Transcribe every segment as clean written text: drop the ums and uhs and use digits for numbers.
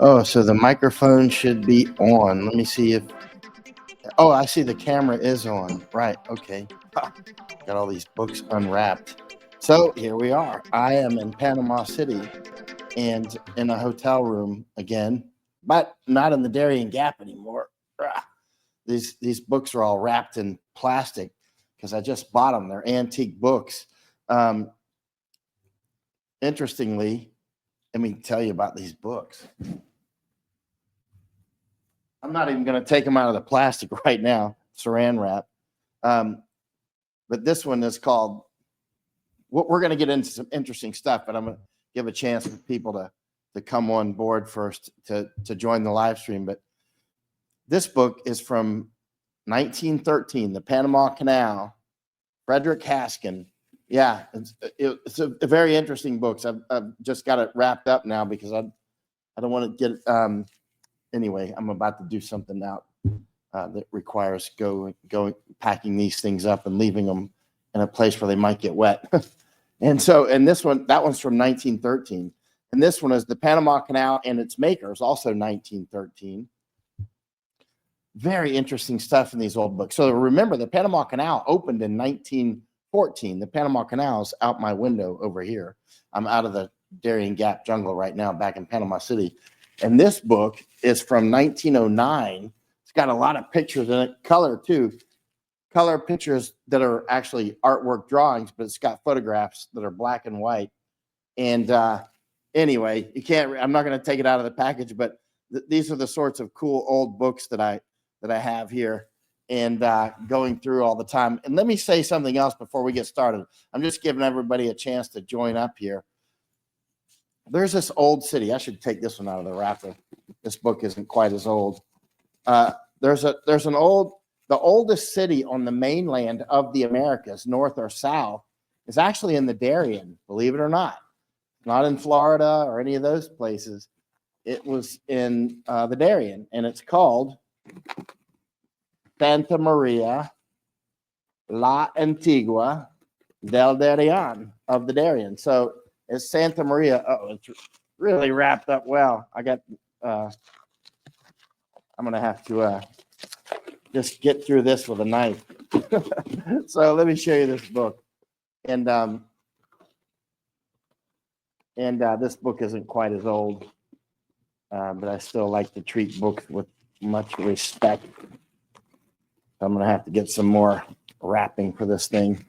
Oh, so the microphone should be on. Let me see if. Oh, I see the camera is on. Right. Okay. Ha, got all these books unwrapped. So here we are. I am in Panama City and in a hotel room again, but not in the Darien Gap anymore. Ah, these books are all wrapped in plastic because I just bought them. They're antique books. Um, Interestingly, let me tell you about these books. I'm not even going to take them out of the plastic right now, saran wrap. Um, but this one is called. We're going to get into some interesting stuff, but I'm going to give a chance for people to come on board first to join the live stream. But this book is from 1913, the Panama Canal, Frederick Haskin. Yeah, it's a very interesting book. So I've just got it wrapped up now because I don't want to get anyway. I'm about to do something now that requires going packing these things up and leaving them in a place where they might get wet. And so, and this one, that one's from 1913. And this one is the Panama Canal and its makers, also 1913. Very interesting stuff in these old books. So remember, the Panama Canal opened in 1914. The Panama Canal is out my window over here. I'm out of the Darien Gap jungle right now, back in Panama City. And this book is from 1909. It's got a lot of pictures in it, color too. Color pictures that are actually artwork drawings, but it's got photographs that are black and white. And anyway, you can't, I'm not going to take it out of the package, but these are the sorts of cool old books that I have here and going through all the time. And let me say something else before we get started. I'm just giving everybody a chance to join up here. There's this old city. I should take this one out of the wrapper. This book isn't quite as old. There's the oldest city on the mainland of the Americas, north or south, is actually in the Darien, believe it or not. Not in Florida or any of those places. It was in the Darien, and it's called Santa Maria La Antigua del Darien, of the Darien. So it's Santa Maria. Oh, it's really wrapped up well. I got, I'm going to have to just get through this with a knife. So let me show you this book. And this book isn't quite as old, but I still like to treat books with much respect. I'm going to have to get some more wrapping for this thing.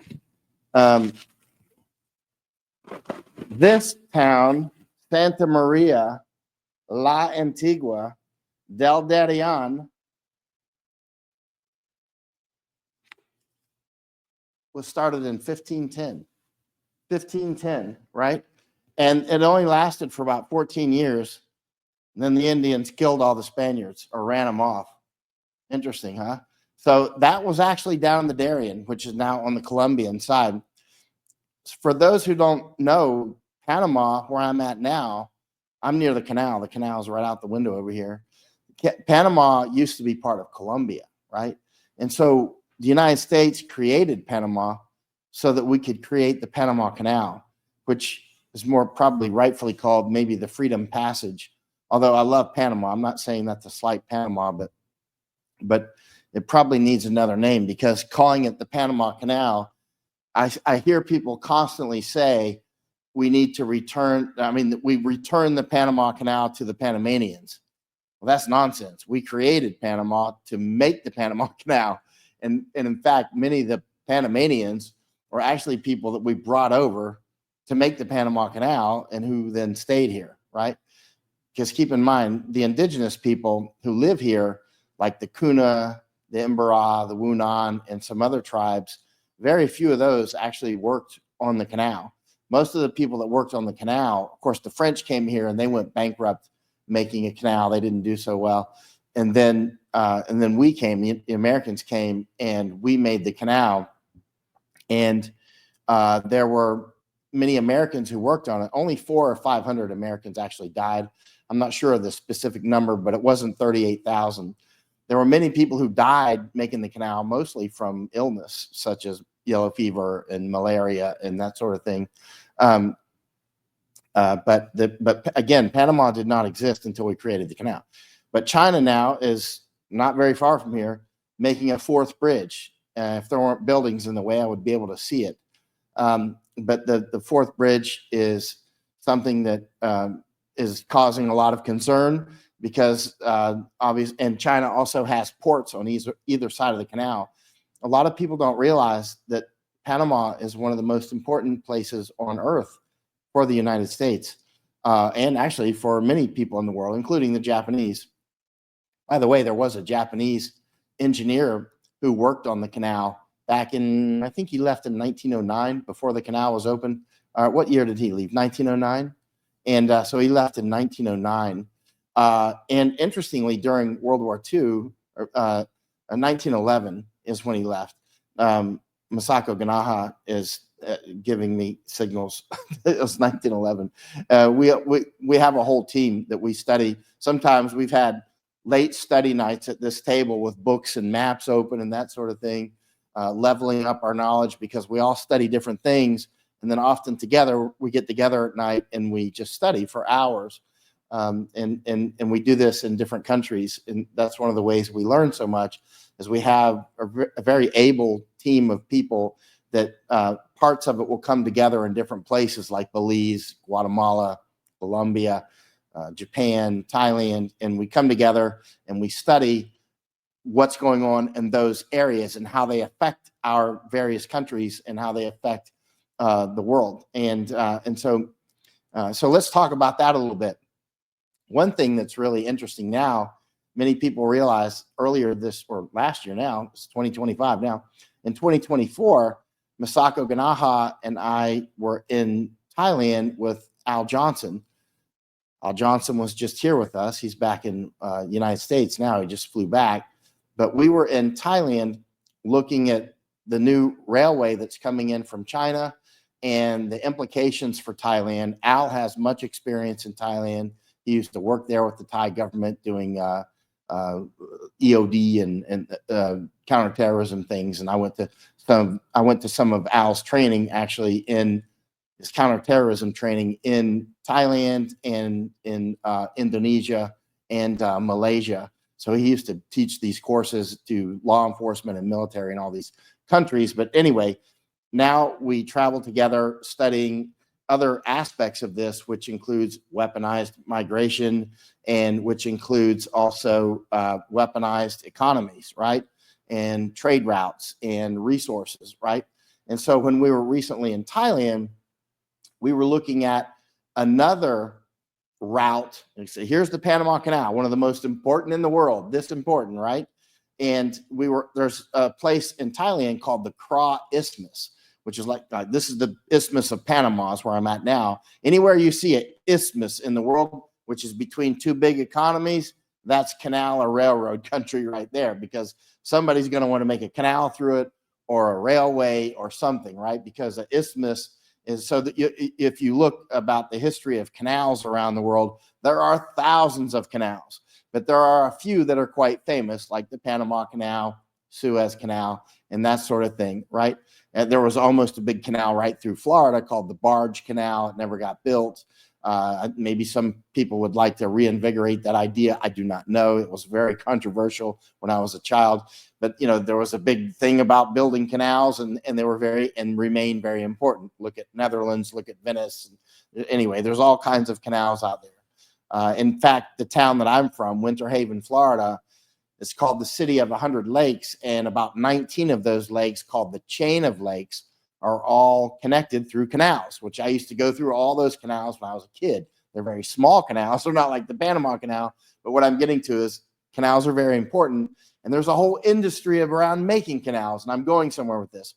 This town, Santa Maria La Antigua del Darien, was started in 1510. 1510, right? And it only lasted for about 14 years. And then the Indians killed all the Spaniards or ran them off. Interesting, huh? So that was actually down the Darien, which is now on the Colombian side. For those who don't know, Panama, where I'm at now, I'm near the canal. The canal is right out the window over here. Panama used to be part of Colombia, right? And so the United States created Panama so that we could create the Panama Canal, which is more probably rightfully called maybe the Freedom Passage. Although I love Panama. I'm not saying that to slight Panama, but it probably needs another name, because calling it the Panama Canal, I hear people constantly say we need to return, we return the Panama Canal to the Panamanians. Well, that's nonsense. We created Panama to make the Panama Canal. And in fact, many of the Panamanians were actually people that we brought over to make the Panama Canal and who then stayed here, right? Because keep in mind, the indigenous people who live here, like the Kuna, the Imbara, the Wunan, and some other tribes, very few of those actually worked on the canal. Most of the people that worked on the canal, of course, the French came here and they went bankrupt making a canal. They didn't do so well. And then we came, the Americans came, and we made the canal. And there were many Americans who worked on it. Only 400 or 500 Americans actually died. I'm not sure of the specific number, but it wasn't 38,000. There were many people who died making the canal, mostly from illness, such as yellow fever and malaria and that sort of thing. But again, Panama did not exist until we created the canal. But China now is not very far from here, making a fourth bridge. If there weren't buildings in the way, I would be able to see it. But the fourth bridge is something that is causing a lot of concern, because obviously, and China also has ports on either side of the canal. A lot of people don't realize that Panama is one of the most important places on earth for the United States, and actually for many people in the world, including the Japanese. By the way, there was a Japanese engineer who worked on the canal back in, I think he left in 1909, before the canal was open. What year did he leave? 1909? And so he left in 1909. And interestingly, during World War II, 1911 is when he left. Masako Ganaha is giving me signals. It was 1911. We have a whole team that we study. Sometimes we've had late study nights at this table with books and maps open and that sort of thing, leveling up our knowledge, because we all study different things. And then often together, we get together at night and we just study for hours. And we do this in different countries. And that's one of the ways we learn so much, is we have a very able team of people that parts of it will come together in different places like Belize, Guatemala, Colombia, Japan, Thailand, and we come together and we study what's going on in those areas and how they affect our various countries and how they affect the world. And so let's talk about that a little bit. One thing that's really interesting now, many people realize earlier this or last year now, it's 2025 now, in 2024, Misako Ganaha and I were in Thailand with Al Johnson. Al Johnson was just here with us. He's back in United States now. He just flew back. But we were in Thailand looking at the new railway that's coming in from China and the implications for Thailand. Al has much experience in Thailand. He used to work there with the Thai government doing EOD and counterterrorism things. And I went to some of Al's training actually in his counterterrorism training in Thailand and in Indonesia and Malaysia. So he used to teach these courses to law enforcement and military in all these countries. But anyway, now we travel together studying other aspects of this, which includes weaponized migration and which includes also weaponized economies, right? And trade routes and resources, right? And so when we were recently in Thailand, we were looking at another route. So here's the Panama Canal, one of the most important in the world, this important, right? And there's a place in Thailand called the Kra Isthmus, which is like, this is the Isthmus of Panama is where I'm at now. Anywhere you see an isthmus in the world, which is between two big economies, that's canal or railroad country right there, because somebody's going to want to make a canal through it or a railway or something, right? Because the isthmus is so that if you look about the history of canals around the world, there are thousands of canals, but there are a few that are quite famous, like the Panama Canal, Suez Canal, and that sort of thing, right? And there was almost a big canal right through Florida called the Barge Canal. It never got built. Maybe some people would like to reinvigorate that idea. I do not know. It was very controversial when I was a child. But, you know, there was a big thing about building canals, and they were and remain very important. Look at Netherlands, look at Venice. Anyway, there's all kinds of canals out there. In fact, the town that I'm from, Winter Haven, Florida, it's called the City of 100 Lakes, and about 19 of those lakes, called the Chain of Lakes, are all connected through canals, which I used to go through all those canals when I was a kid. They're very small canals. They're not like the Panama Canal, but what I'm getting to is canals are very important, and there's a whole industry around making canals, and I'm going somewhere with this.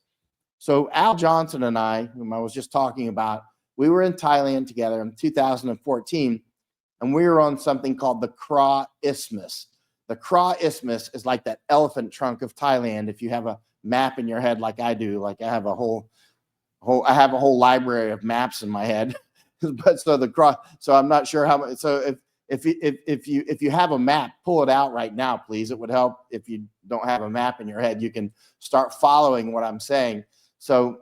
So Al Johnson and I, whom I was just talking about, we were in Thailand together in 2014, and we were on something called the Kra Isthmus. The Kra Isthmus is like that elephant trunk of Thailand. If you have a map in your head like I do, like I have a whole library of maps in my head. But so I'm not sure how much. So if you have a map, pull it out right now, please. It would help if you don't have a map in your head. You can start following what I'm saying. So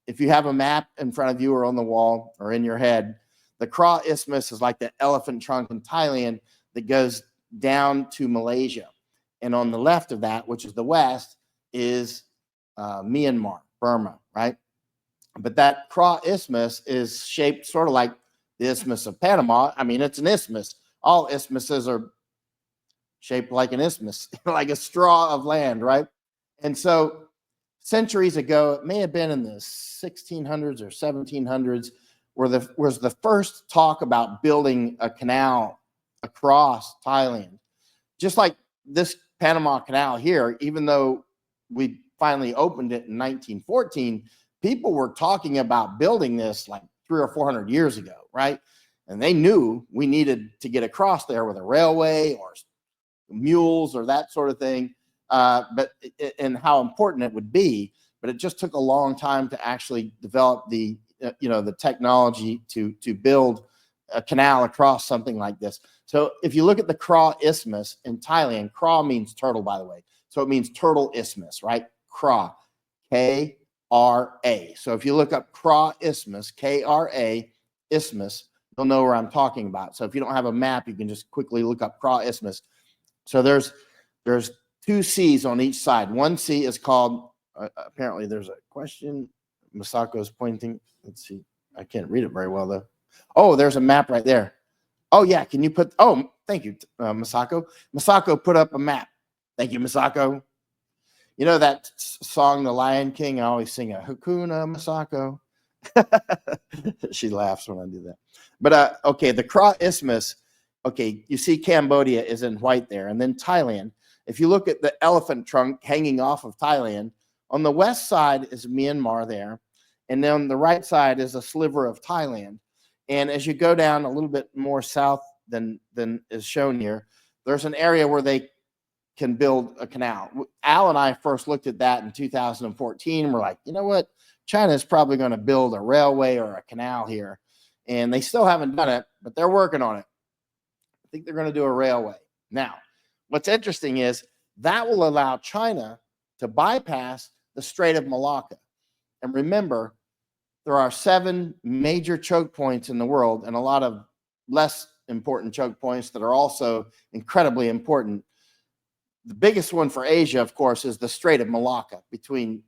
if you have a map in front of you or on the wall or in your head, the Kra Isthmus is like the elephant trunk in Thailand that goes down to Malaysia. And on the left of that, which is the west, is Myanmar, Burma, right? But that Kra Isthmus is shaped sort of like the Isthmus of Panama. I mean, it's an isthmus. All isthmuses are shaped like an isthmus, like a straw of land, right? And so centuries ago, it may have been in the 1600s or 1700s, was the first talk about building a canal across Thailand. Just like this Panama Canal here, even though we finally opened it in 1914, people were talking about building this like 300 or 400 years ago, right? And they knew we needed to get across there with a railway or mules or that sort of thing, and how important it would be. But it just took a long time to actually develop the technology to build a canal across something like this. So if you look at the Kra Isthmus in Thailand, Kra means turtle, by the way. So it means turtle isthmus, right? Kra, K-R-A. So if you look up Kra Isthmus, K-R-A, Isthmus, you'll know where I'm talking about. So if you don't have a map, you can just quickly look up Kra Isthmus. So there's two seas on each side. One sea is called, apparently there's a question. Masako's pointing. Let's see. I can't read it very well, though. Oh, there's a map right there. Oh, yeah. Can you put, oh, thank you, Masako. Masako put up a map. Thank you, Masako. You know that song, The Lion King? I always sing a Hakuna Masako. She laughs when I do that. But, okay, the Kra Isthmus, okay, you see Cambodia is in white there. And then Thailand. If you look at the elephant trunk hanging off of Thailand, on the west side is Myanmar there. And then on the right side is a sliver of Thailand. And as you go down a little bit more south than is shown here, there's an area where they can build a canal. Al and I first looked at that in 2014. We're like, you know what? China is probably going to build a railway or a canal here. And they still haven't done it, but they're working on it. I think they're going to do a railway. Now, what's interesting is that will allow China to bypass the Strait of Malacca. And remember, there are 7 major choke points in the world and a lot of less important choke points that are also incredibly important. The biggest one for Asia, of course, is the Strait of Malacca between,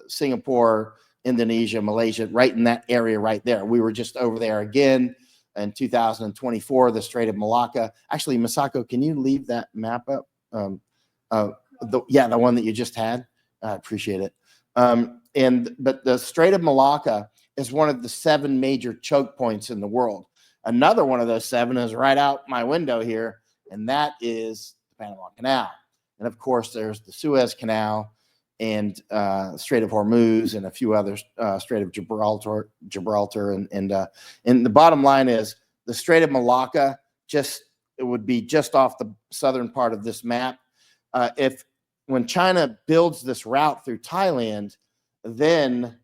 Singapore, Indonesia, Malaysia, right in that area right there. We were just over there again in 2024, the Strait of Malacca. Actually, Masako, can you leave that map up? The one that you just had. I appreciate it. But the Strait of Malacca is one of the 7 major choke points in the world. Another one of those 7 is right out my window here, and that is the Panama Canal. And of course, there's the Suez Canal and Strait of Hormuz and a few others, Strait of Gibraltar, and the bottom line is the Strait of Malacca it would be just off the southern part of this map. When China builds this route through Thailand, then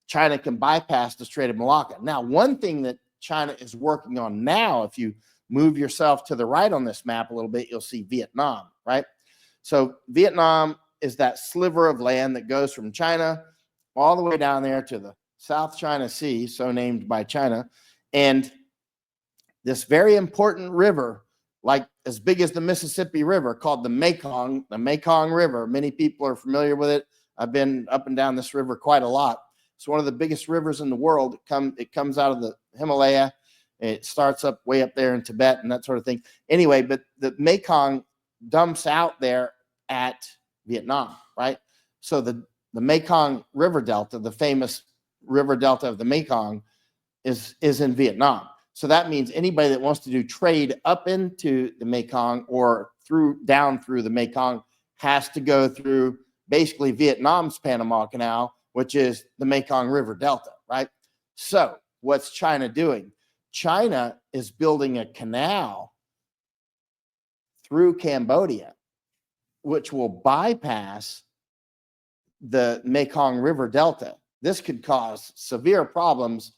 China can bypass the Strait of Malacca. Now, one thing that China is working on now, if you move yourself to the right on this map a little bit, you'll see Vietnam, right? So Vietnam is that sliver of land that goes from China all the way down there to the South China Sea, so named by China. And this very important river, like as big as the Mississippi River, called the Mekong River. Many people are familiar with it. I've been up and down this river quite a lot. It's one of the biggest rivers in the world. It comes out of the Himalaya. It starts up way up there in Tibet and that sort of thing. Anyway, but the Mekong dumps out there at Vietnam, right? So the Mekong River Delta, the famous river delta of the Mekong, is in Vietnam. So that means anybody that wants to do trade up into the Mekong or down through the Mekong has to go through basically Vietnam's Panama Canal, which is the Mekong River Delta, right? So what's China doing? China is building a canal through Cambodia, which will bypass the Mekong River Delta. This could cause severe problems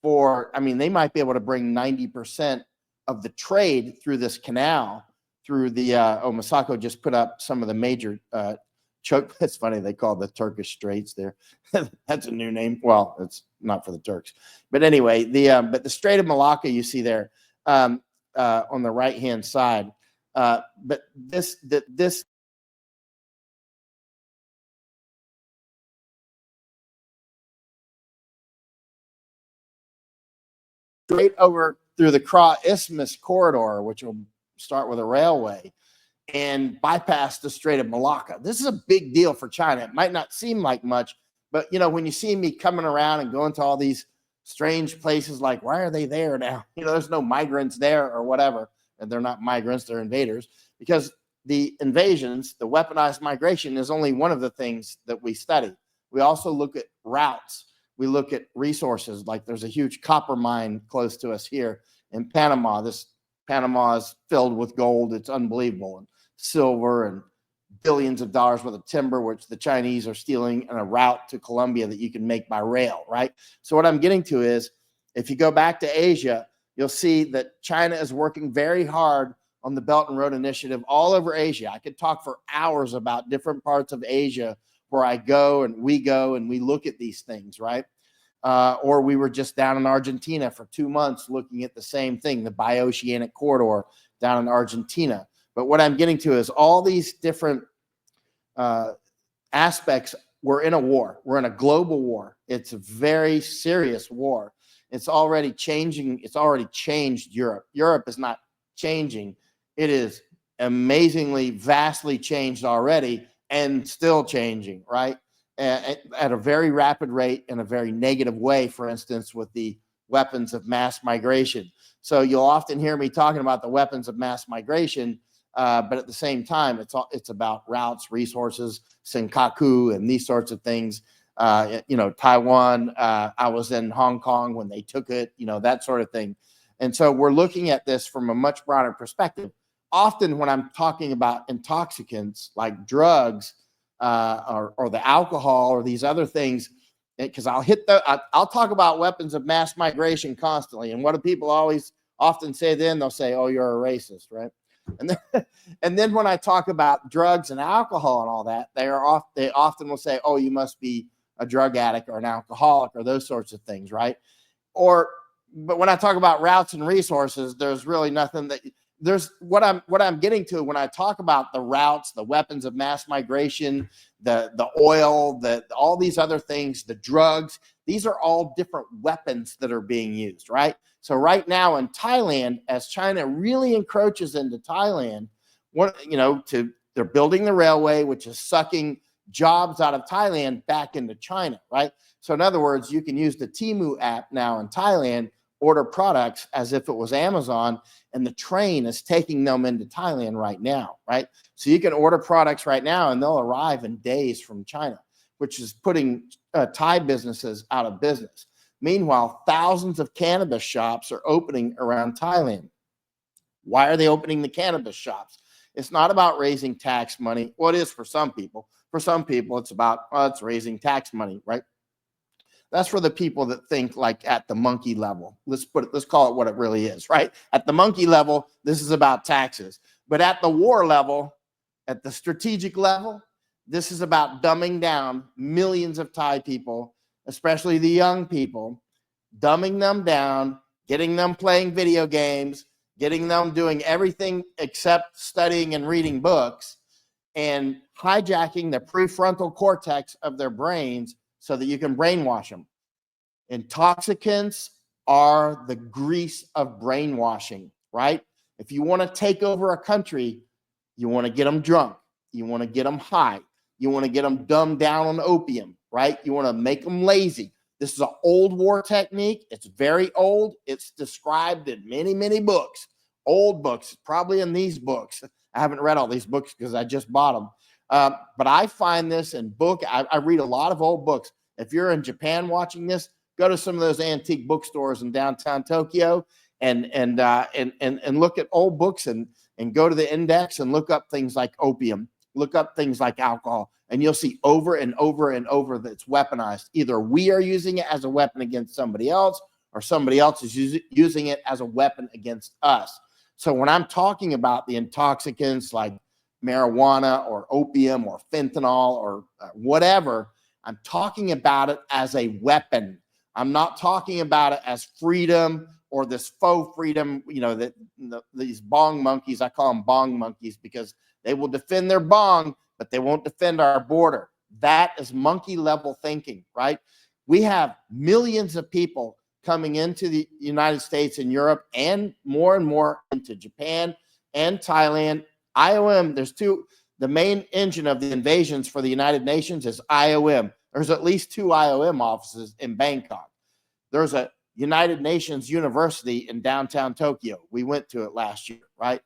they might be able to bring 90% of the trade through this canal, through the, Masako just put up some of the major choke. It's funny, they call the Turkish Straits there. That's a new name. Well, it's not for the Turks. But anyway, but the Strait of Malacca you see there on the right-hand side. But this straight over through the Kra Isthmus corridor, which will start with a railway, and bypass the Strait of Malacca. This is a big deal for China. It might not seem like much, but when you see me coming around and going to all these strange places, like, why are they there now? There's no migrants there or whatever. And they're not migrants, they're invaders. Because the invasions, the weaponized migration, is only one of the things that we study. We also look at routes. We look at resources, like there's a huge copper mine close to us here in Panama. Panama is filled with gold. It's unbelievable. And silver and billions of dollars worth of timber, which the Chinese are stealing, and a route to Colombia that you can make by rail, right? So what I'm getting to is, if you go back to Asia, you'll see that China is working very hard on the Belt and Road Initiative all over Asia. I could talk for hours about different parts of Asia where I go and we look at these things, right? Or we were just down in Argentina for 2 months looking at the same thing, the bioceanic corridor down in Argentina. But what I'm getting to is all these different aspects. We're in a war. We're in a global war. It's a very serious war. It's already changing. It's already changed Europe. Europe is not changing. It is amazingly, vastly changed already and still changing, right? At a very rapid rate in a very negative way, for instance, with the weapons of mass migration. So you'll often hear me talking about the weapons of mass migration, but at the same time, it's about routes, resources, Senkaku, and these sorts of things. Taiwan, I was in Hong Kong when they took it, that sort of thing. And so we're looking at this from a much broader perspective. Often when I'm talking about intoxicants like drugs, or the alcohol or these other things, because I'll talk about weapons of mass migration constantly. And what do people often say then? They'll say, "Oh, you're a racist," right? And then when I talk about drugs and alcohol and all that, they often will say, "Oh, you must be a drug addict or an alcoholic," or those sorts of things, right? But when I talk about routes and resources, there's really nothing that there's what I'm getting to when I talk about the routes, the weapons of mass migration, the oil, all these other things, the drugs. These are all different weapons that are being used, right? So right now in Thailand, as China really encroaches into Thailand, they're building the railway, which is sucking jobs out of Thailand back into China, right? So in other words, you can use the Temu app now in Thailand, order products as if it was Amazon, and the train is taking them into Thailand right now, right? So you can order products right now and they'll arrive in days from China, which is putting Thai businesses out of business. Meanwhile, thousands of cannabis shops are opening around Thailand. Why are they opening the cannabis shops? It's not about raising tax money. Well, it is for some people. For some people, it's about, it's raising tax money, right? That's for the people that think like at the monkey level. Let's call it what it really is, right? At the monkey level, this is about taxes. But at the war level, at the strategic level, this is about dumbing down millions of Thai people, especially the young people, dumbing them down, getting them playing video games, getting them doing everything except studying and reading books, and hijacking the prefrontal cortex of their brains so that you can brainwash them. Intoxicants are the grease of brainwashing, right? If you want to take over a country, you want to get them drunk. You want to get them high. You want to get them dumbed down on opium, right? You want to make them lazy. This is an old war technique. It's very old. It's described in many, many books, old books, probably in these books. I haven't read all these books because I just bought them. But I find this in I read a lot of old books. If you're in Japan watching this, go to some of those antique bookstores in downtown Tokyo and look at old books and go to the index and look up things like opium, look up things like alcohol, and you'll see over and over and over that it's weaponized. Either we are using it as a weapon against somebody else, or somebody else is using it as a weapon against us. So when I'm talking about the intoxicants like marijuana or opium or fentanyl or whatever, I'm talking about it as a weapon. I'm not talking about it as freedom or this faux freedom, these bong monkeys. I call them bong monkeys because they will defend their bong, but they won't defend our border. That is monkey level thinking, right? We have millions of people coming into the United States and Europe and more into Japan and Thailand. IOM, the main engine of the invasions for the United Nations is IOM. There's at least 2 IOM offices in Bangkok. There's a United Nations University in downtown Tokyo. We went to it last year, right?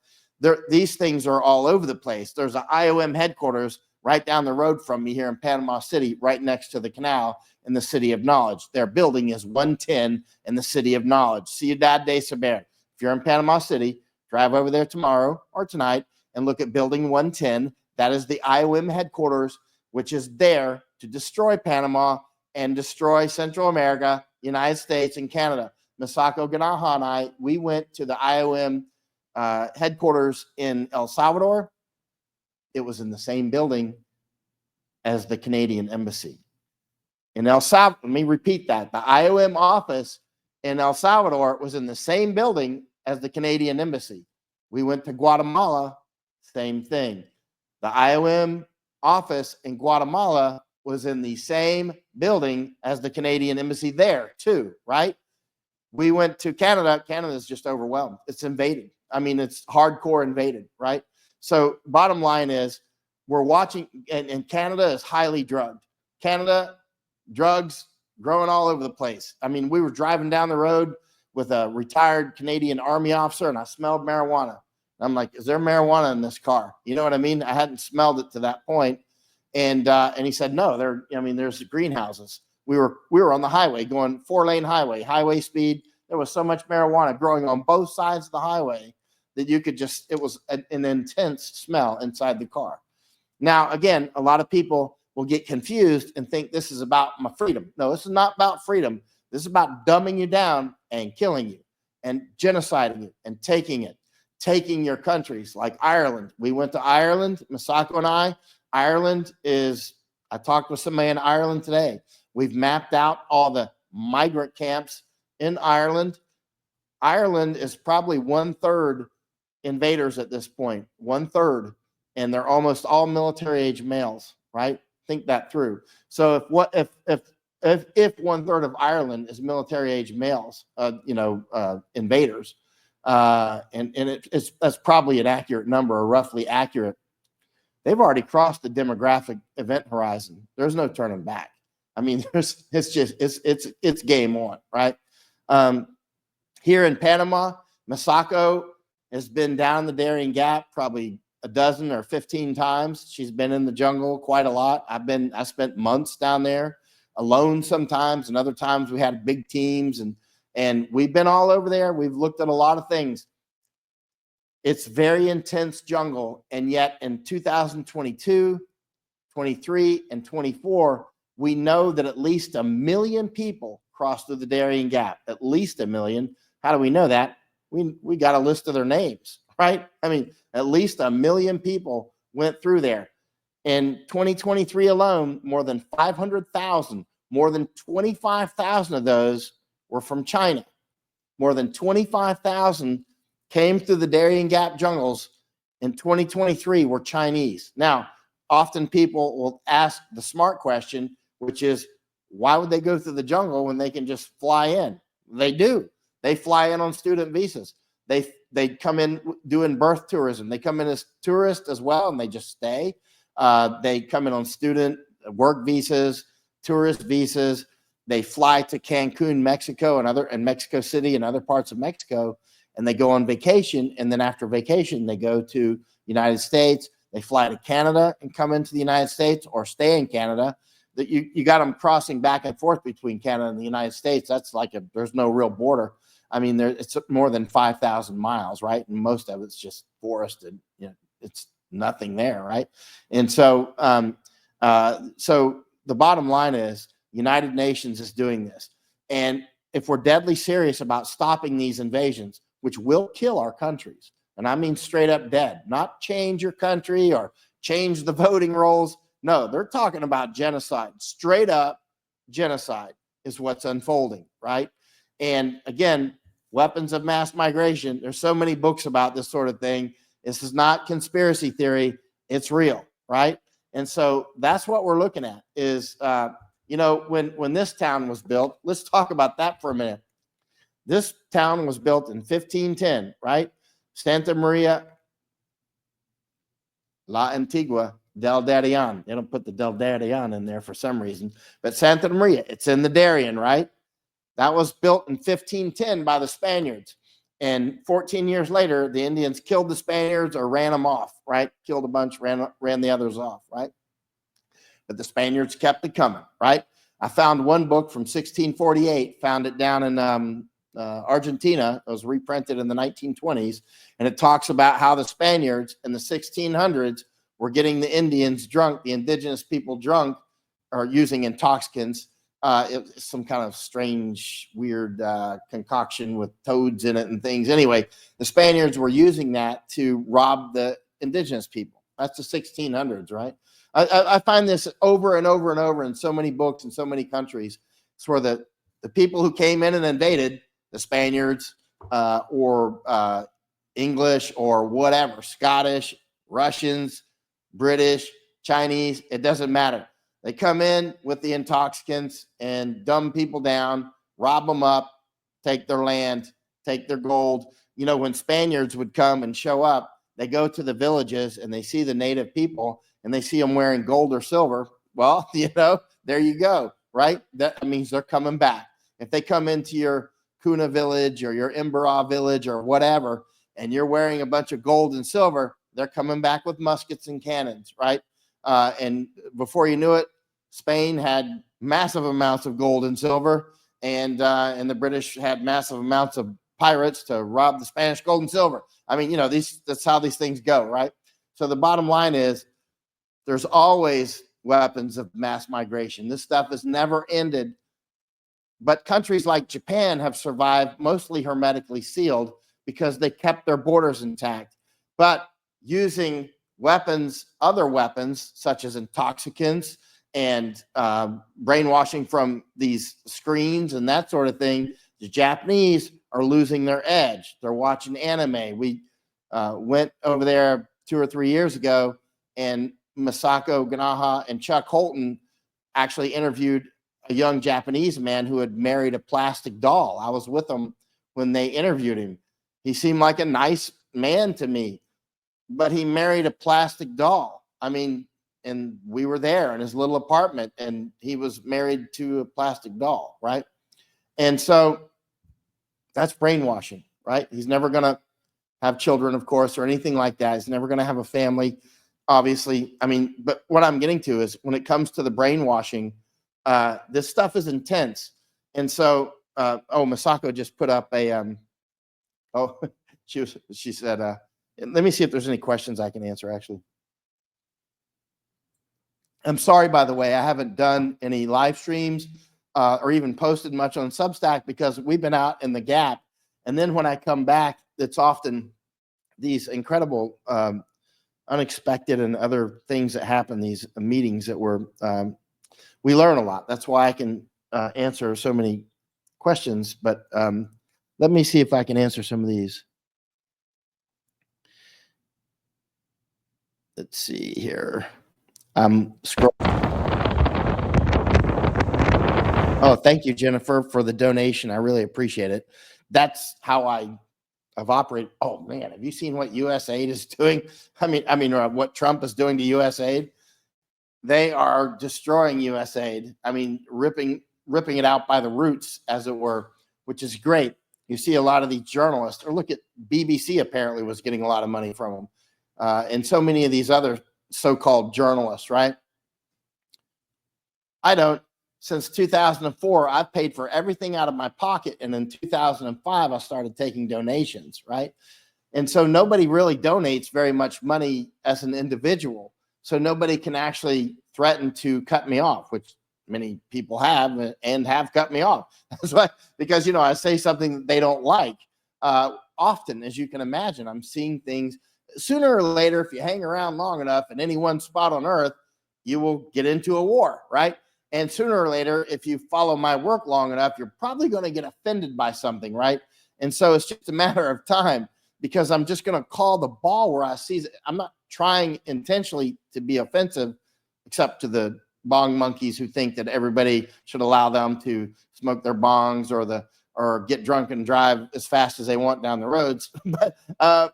These things are all over the place. There's an IOM headquarters right down the road from me here in Panama City, right next to the canal in the City of Knowledge. Their building is 110 in the City of Knowledge, Ciudad de Saber. If you're in Panama City, drive over there tomorrow or tonight and look at Building 110. That is the IOM headquarters, which is there to destroy Panama and destroy Central America, United States, and Canada. Misako Ganaha and I, we went to the IOM headquarters in El Salvador. It was in the same building as the Canadian embassy. In El Salvador, let me repeat that. The IOM office in El Salvador was in the same building as the Canadian embassy. We went to Guatemala, same thing. The IOM office in Guatemala was in the same building as the Canadian embassy there too, right? We went to Canada. Canada is just overwhelmed. It's invaded. I mean, it's hardcore invaded, right? So bottom line is we're watching, and Canada is highly drugged. Canada, drugs growing all over the place. I mean, we were driving down the road with a retired Canadian Army officer, and I smelled marijuana. I'm like, is there marijuana in this car? You know what I mean? I hadn't smelled it to that point. And he said, no, there's greenhouses. We were on the highway going 4-lane highway speed. There was so much marijuana growing on both sides of the highway that you could it was an intense smell inside the car. Now, again, a lot of people will get confused and think this is about my freedom. No, this is not about freedom. This is about dumbing you down and killing you and genociding you and taking your countries like Ireland. We went to Ireland, Masako and I. I talked with somebody in Ireland today. We've mapped out all the migrant camps in Ireland. Ireland is probably 1/3 invaders at this point, 1/3, and they're almost all military age males, right? Think that through. So if 1/3 of Ireland is military age males, invaders, that's probably an accurate number, or roughly accurate. They've already crossed the demographic event horizon. There's no turning back. I mean, it's game on, right? Here in Panama, Masako has been down the Darien Gap probably a dozen or 15 times. She's been in the jungle quite a lot. I spent months down there alone sometimes, and other times we had big teams, and we've been all over there. We've looked at a lot of things. It's very intense jungle, and yet in 2022, 23, and 24, we know that at least 1 million people crossed through the Darien Gap. At least 1 million. How do we know that? We got a list of their names, right? I mean, at least 1 million people went through there. In 2023 alone, more than 500,000, more than 25,000 of those were from China. More than 25,000 came through the Darien Gap jungles in 2023 were Chinese. Now, often people will ask the smart question, which is, why would they go through the jungle when they can just fly in? They do. They fly in on student visas. They come in doing birth tourism. They come in as tourists as well, and they just stay. They come in on student work visas, tourist visas. They fly to Cancun, Mexico, and Mexico City and other parts of Mexico, and they go on vacation. And then after vacation, they go to United States. They fly to Canada and come into the United States, or stay in Canada. That you got them crossing back and forth between Canada and the United States. That's like there's no real border. I mean, it's more than 5,000 miles, right? And most of it's just forested. It's nothing there, right? And so, so the bottom line is, United Nations is doing this. And if we're deadly serious about stopping these invasions, which will kill our countries, and I mean straight up dead, not change your country or change the voting rolls. No, they're talking about genocide. Straight up genocide is what's unfolding, right? And again, weapons of mass migration. There's so many books about this sort of thing. This is not conspiracy theory. It's real, right? And so that's what we're looking at is, when this town was built, let's talk about that for a minute. This town was built in 1510, right? Santa Maria La Antigua del Darien. They don't put the del Darien in there for some reason, but Santa Maria, it's in the Darien, right? That was built in 1510 by the Spaniards. And 14 years later, the Indians killed the Spaniards or ran them off, right? Killed a bunch, ran the others off, right? But the Spaniards kept it coming, right? I found one book from 1648, found it down in Argentina. It was reprinted in the 1920s. And it talks about how the Spaniards in the 1600s were getting the Indians drunk, the indigenous people drunk, or using intoxicants. It's some kind of strange, weird concoction with toads in it and things. Anyway, the Spaniards were using that to rob the indigenous people. That's the 1600s, right? I find this over and over and over in so many books in so many countries. It's where the people who came in and invaded, the Spaniards or English or whatever, Scottish, Russians, British, Chinese, it doesn't matter. They come in with the intoxicants and dumb people down, rob them up, take their land, take their gold. You know, when Spaniards would come and show up, they go to the villages and they see the native people and they see them wearing gold or silver. Well, you know, there you go, right? That means they're coming back. If they come into your Kuna village or your Imbara village or whatever, and you're wearing a bunch of gold and silver, they're coming back with muskets and cannons, right? And before you knew it, Spain had massive amounts of gold and silver, and the British had massive amounts of pirates to rob the Spanish gold and silver. I mean, you know, that's how these things go, right? So the bottom line is there's always weapons of mass migration. This stuff has never ended. But countries like Japan have survived mostly hermetically sealed because they kept their borders intact. But using weapons, other weapons, such as intoxicants and brainwashing from these screens and that sort of thing, the Japanese are losing their edge. They're watching anime. We went over there 2 or 3 years ago, and Masako Ganaha and Chuck Holton actually interviewed a young Japanese man who had married a plastic doll. I was with them when they interviewed him. He seemed like a nice man to me, but he married a plastic doll. I mean, and we were there in his little apartment, and he was married to a plastic doll, right? And so that's brainwashing, right? He's never going to have children, of course, or anything like that. He's never going to have a family, obviously. I mean, but what I'm getting to is when it comes to the brainwashing, this stuff is intense. And so, Masako just put up a, she said, let me see if there's any questions I can answer, actually. I'm sorry, by the way, I haven't done any live streams or even posted much on Substack because we've been out in the gap. And then when I come back, it's often these incredible, unexpected and other things that happen, these meetings that we learn a lot. That's why I can answer so many questions. But let me see if I can answer some of these. Let's see here. Scroll. Oh, thank you, Jennifer, for the donation. I really appreciate it. That's how I've operated. Oh man, have you seen what USAID is doing? I mean, what Trump is doing to USAID? They are destroying USAID. I mean, ripping it out by the roots, as it were, which is great. You see a lot of these journalists, or look at BBC apparently was getting a lot of money from them, and so many of these other so-called journalists, right? I don't. Since 2004, I've paid for everything out of my pocket, and in 2005, I started taking donations, right? And so nobody really donates very much money as an individual. So nobody can actually threaten to cut me off, which many people have and have cut me off. That's why, because, you know, I say something that they don't like. Often, as you can imagine, I'm seeing things. Sooner or later, if you hang around long enough in any one spot on earth, you will get into a war, right? And sooner or later, if you follow my work long enough, you're probably going to get offended by something, right? And so it's just a matter of time, because I'm just going to call the ball where I see it. I'm not trying intentionally to be offensive, except to the bong monkeys who think that everybody should allow them to smoke their bongs or get drunk and drive as fast as they want down the roads. But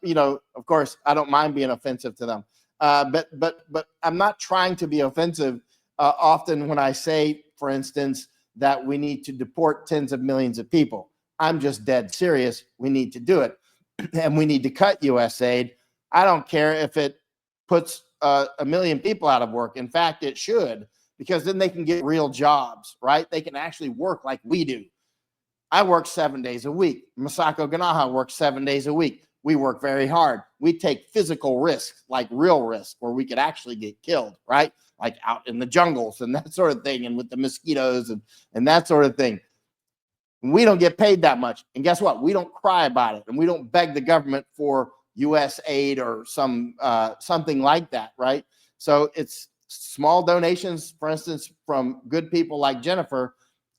you know, of course, I don't mind being offensive to them. But I'm not trying to be offensive. Often when I say, for instance, that we need to deport tens of millions of people, I'm just dead serious. We need to do it. And we need to cut USAID. I don't care if it puts 1 million people out of work. In fact, it should, because then they can get real jobs, right? They can actually work like we do. I work 7 days a week. Masako Ganaha works 7 days a week. We work very hard. We take physical risks, like real risk, where we could actually get killed, right? Like out in the jungles and that sort of thing, and with the mosquitoes and that sort of thing. We don't get paid that much. And guess what? We don't cry about it, and we don't beg the government for US aid or something like that, right? So it's small donations, for instance, from good people like Jennifer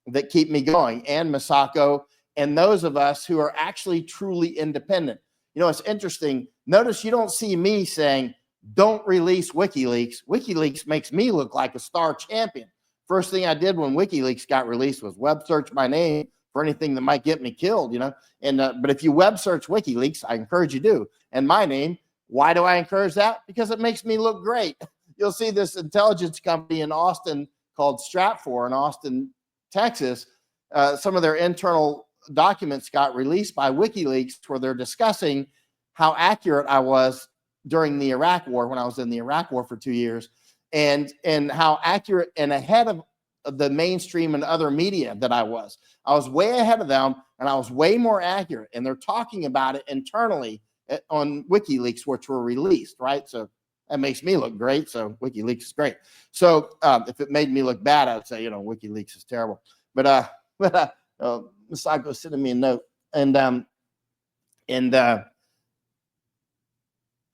that keep me going, and Misako, and those of us who are actually truly independent. You know, it's interesting. Notice you don't see me saying, don't release WikiLeaks. WikiLeaks makes me look like a star champion. First thing I did when WikiLeaks got released was web search my name for anything that might get me killed, you know. And but if you web search WikiLeaks, I encourage you to, and my name, why do I encourage that? Because it makes me look great. You'll see this intelligence company in Austin called Stratfor in Austin, Texas. Some of their internal documents got released by WikiLeaks where they're discussing how accurate I was during the Iraq War, when I was in the Iraq War for 2 years, and how accurate and ahead of the mainstream and other media that I was. I was way ahead of them, and I was way more accurate. And they're talking about it internally on WikiLeaks, which were released, right? So that makes me look great. So WikiLeaks is great. So if it made me look bad, I'd say, you know, WikiLeaks is terrible. But Misako sending me a note, and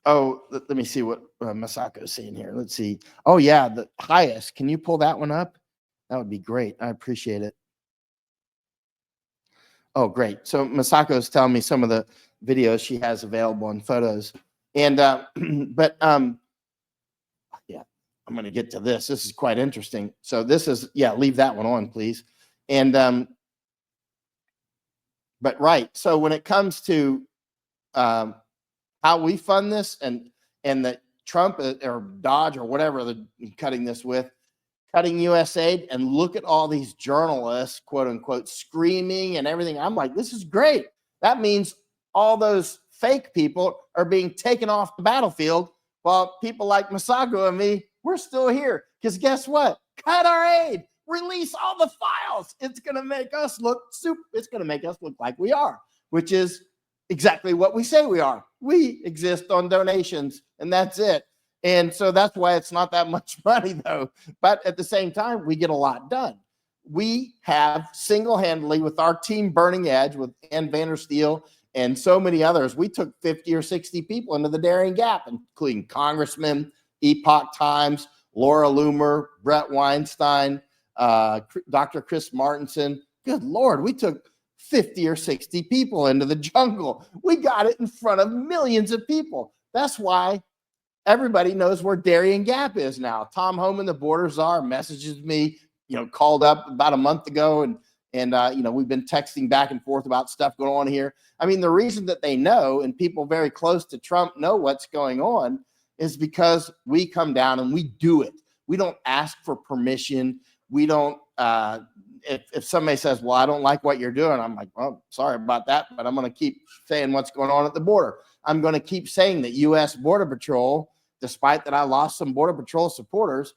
oh, let me see what Misako is saying here. Let's see. Oh yeah, the highest. Can you pull that one up? That would be great. I appreciate it. Oh, great. So Misako is telling me some of the videos she has available and photos, and but yeah, I'm going to get to this. This is quite interesting. So this is, yeah, leave that one on, please. And but right. So when it comes to how we fund this, and that Trump or Dodge or whatever they're cutting this with, cutting U.S. aid, and look at all these journalists, quote unquote, screaming and everything. I'm like, this is great. That means all those fake people are being taken off the battlefield, while people like Misako and me, we're still here. Because guess what? Cut our aid. Release all the files. It's going to make us look super. It's going to make us look like we are, which is exactly what we say we are. We exist on donations, and that's it. And so that's why it's not that much money, though. But at the same time, we get a lot done. We have single-handedly, with our team Burning Edge, with Ann Vandersteel and so many others, we took 50 or 60 people into the Darien Gap, including Congressmen, Epoch Times, Laura Loomer, Brett Weinstein, Dr. Chris Martenson. Good Lord, we took 50 or 60 people into the jungle. We got it in front of millions of people. That's why everybody knows where Darien Gap is now. Tom Homan, the border czar, messages me, you know, called up about a month ago, and you know, we've been texting back and forth about stuff going on here. I mean, the reason that they know, and people very close to Trump know what's going on, is because we come down and we do it. We don't ask for permission. We don't, if somebody says, well, I don't like what you're doing, I'm like, well, sorry about that, but I'm going to keep saying what's going on at the border. I'm going to keep saying that U.S. Border Patrol, despite that I lost some Border Patrol supporters,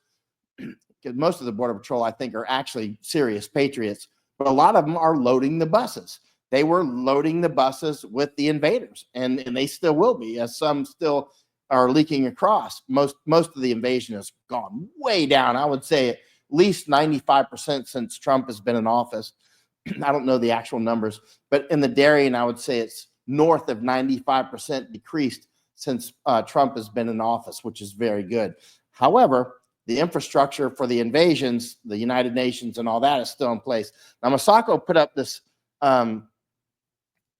because most of the Border Patrol, I think, are actually serious patriots, but a lot of them are loading the buses. They were loading the buses with the invaders, and they still will be, as some still are leaking across. Most of the invasion has gone way down. I would say at least 95% since Trump has been in office. I don't know the actual numbers, but in the Darien, I would say it's north of 95% decreased since Trump has been in office, which is very good. However, the infrastructure for the invasions, the United Nations and all that, is still in place. Now, Misako put up this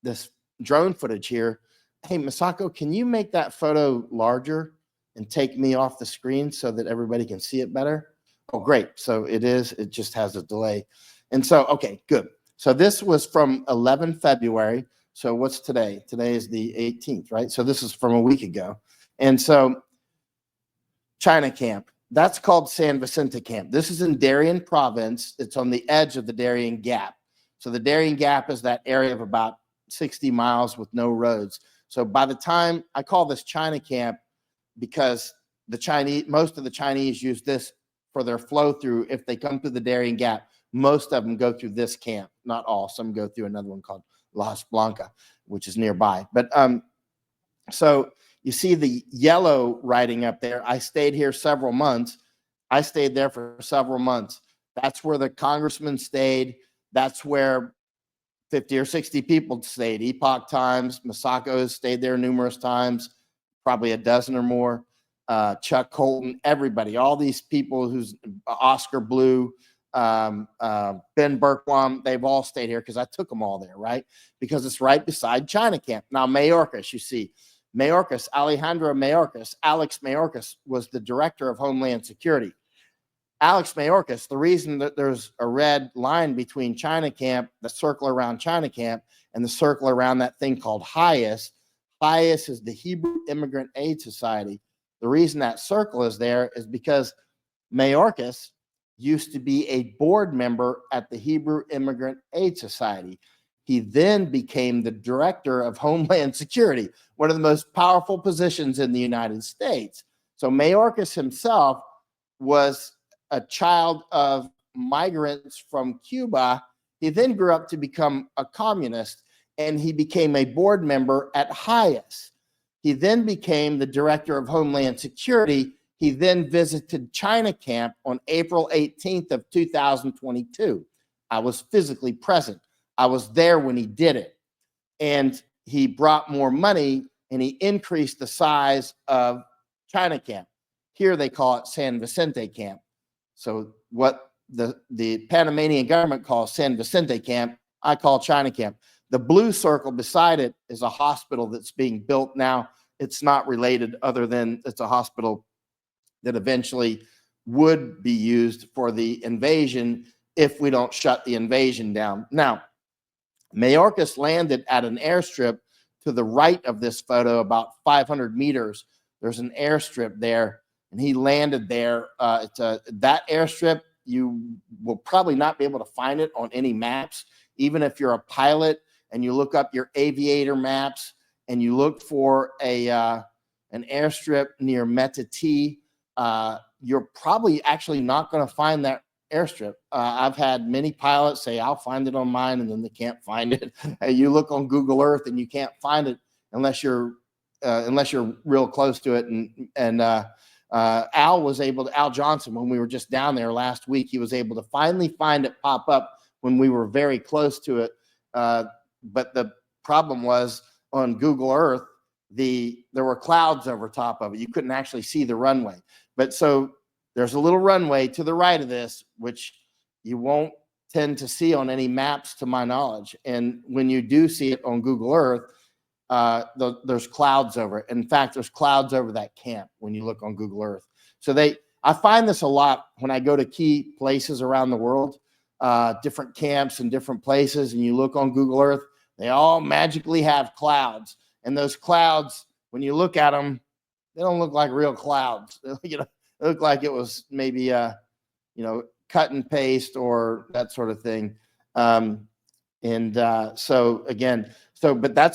this drone footage here. Hey, Misako, can you make that photo larger and take me off the screen so that everybody can see it better? Oh, great. So it is. It just has a delay. And so, okay, good. So this was from 11 February. So what's today? Today is the 18th, right? So this is from a week ago. And so China Camp, that's called San Vicente Camp. This is in Darien Province. It's on the edge of the Darien Gap. So the Darien Gap is that area of about 60 miles with no roads. So by the time, I call this China Camp because most of the Chinese use this for their flow through. If they come through the Darien Gap, most of them go through this camp. Not all. Some go through another one called Las Blancas, which is nearby. But so you see the yellow writing up there. I stayed here several months. I stayed there for several months. That's where the congressman stayed. That's where 50 or 60 people stayed. Epoch Times, Misako has stayed there numerous times, probably a dozen or more. Chuck Colton, everybody, all these people who's Oscar Blue, Ben Berkwam, they've all stayed here because I took them all there, right? Because it's right beside China Camp. Now, Mayorkas, you see, Mayorkas, Alejandro Mayorkas, Alex Mayorkas was the director of Homeland Security. Alex Mayorkas, the reason that there's a red line between China Camp, the circle around China Camp, and the circle around that thing called HIAS. HIAS is the Hebrew Immigrant Aid Society. The reason that circle is there is because Mayorkas used to be a board member at the Hebrew Immigrant Aid Society. He then became the director of Homeland Security, one of the most powerful positions in the United States. So Mayorkas himself was a child of migrants from Cuba. He then grew up to become a communist, and he became a board member at HIAS. He then became the director of Homeland Security. He then visited China Camp on April 18th of 2022. I was physically present. I was there when he did it. And he brought more money and he increased the size of China Camp. Here they call it San Vicente Camp. So what the Panamanian government calls San Vicente Camp, I call China Camp. The blue circle beside it is a hospital that's being built now. It's not related other than it's a hospital that eventually would be used for the invasion if we don't shut the invasion down. Now, Mayorkas landed at an airstrip to the right of this photo, about 500 meters. There's an airstrip there, and he landed there. That airstrip, you will probably not be able to find it on any maps. Even if you're a pilot and you look up your aviator maps and you look for an airstrip near Metati, you're probably actually not going to find that airstrip. I've had many pilots say, I'll find it on mine, and then they can't find it. You look on Google Earth and you can't find it unless you're real close to it. And Al Johnson, when we were just down there last week, he was able to finally find it pop up when we were very close to it. But the problem was on Google Earth, there were clouds over top of it. You couldn't actually see the runway. But so there's a little runway to the right of this, which you won't tend to see on any maps, to my knowledge. And when you do see it on Google Earth, there's clouds over it. In fact, there's clouds over that camp when you look on Google Earth. So I find this a lot when I go to key places around the world, different camps and different places, and you look on Google Earth, they all magically have clouds. And those clouds, when you look at them, they don't look like real clouds. They look like it was maybe cut and paste or that sort of thing. But that's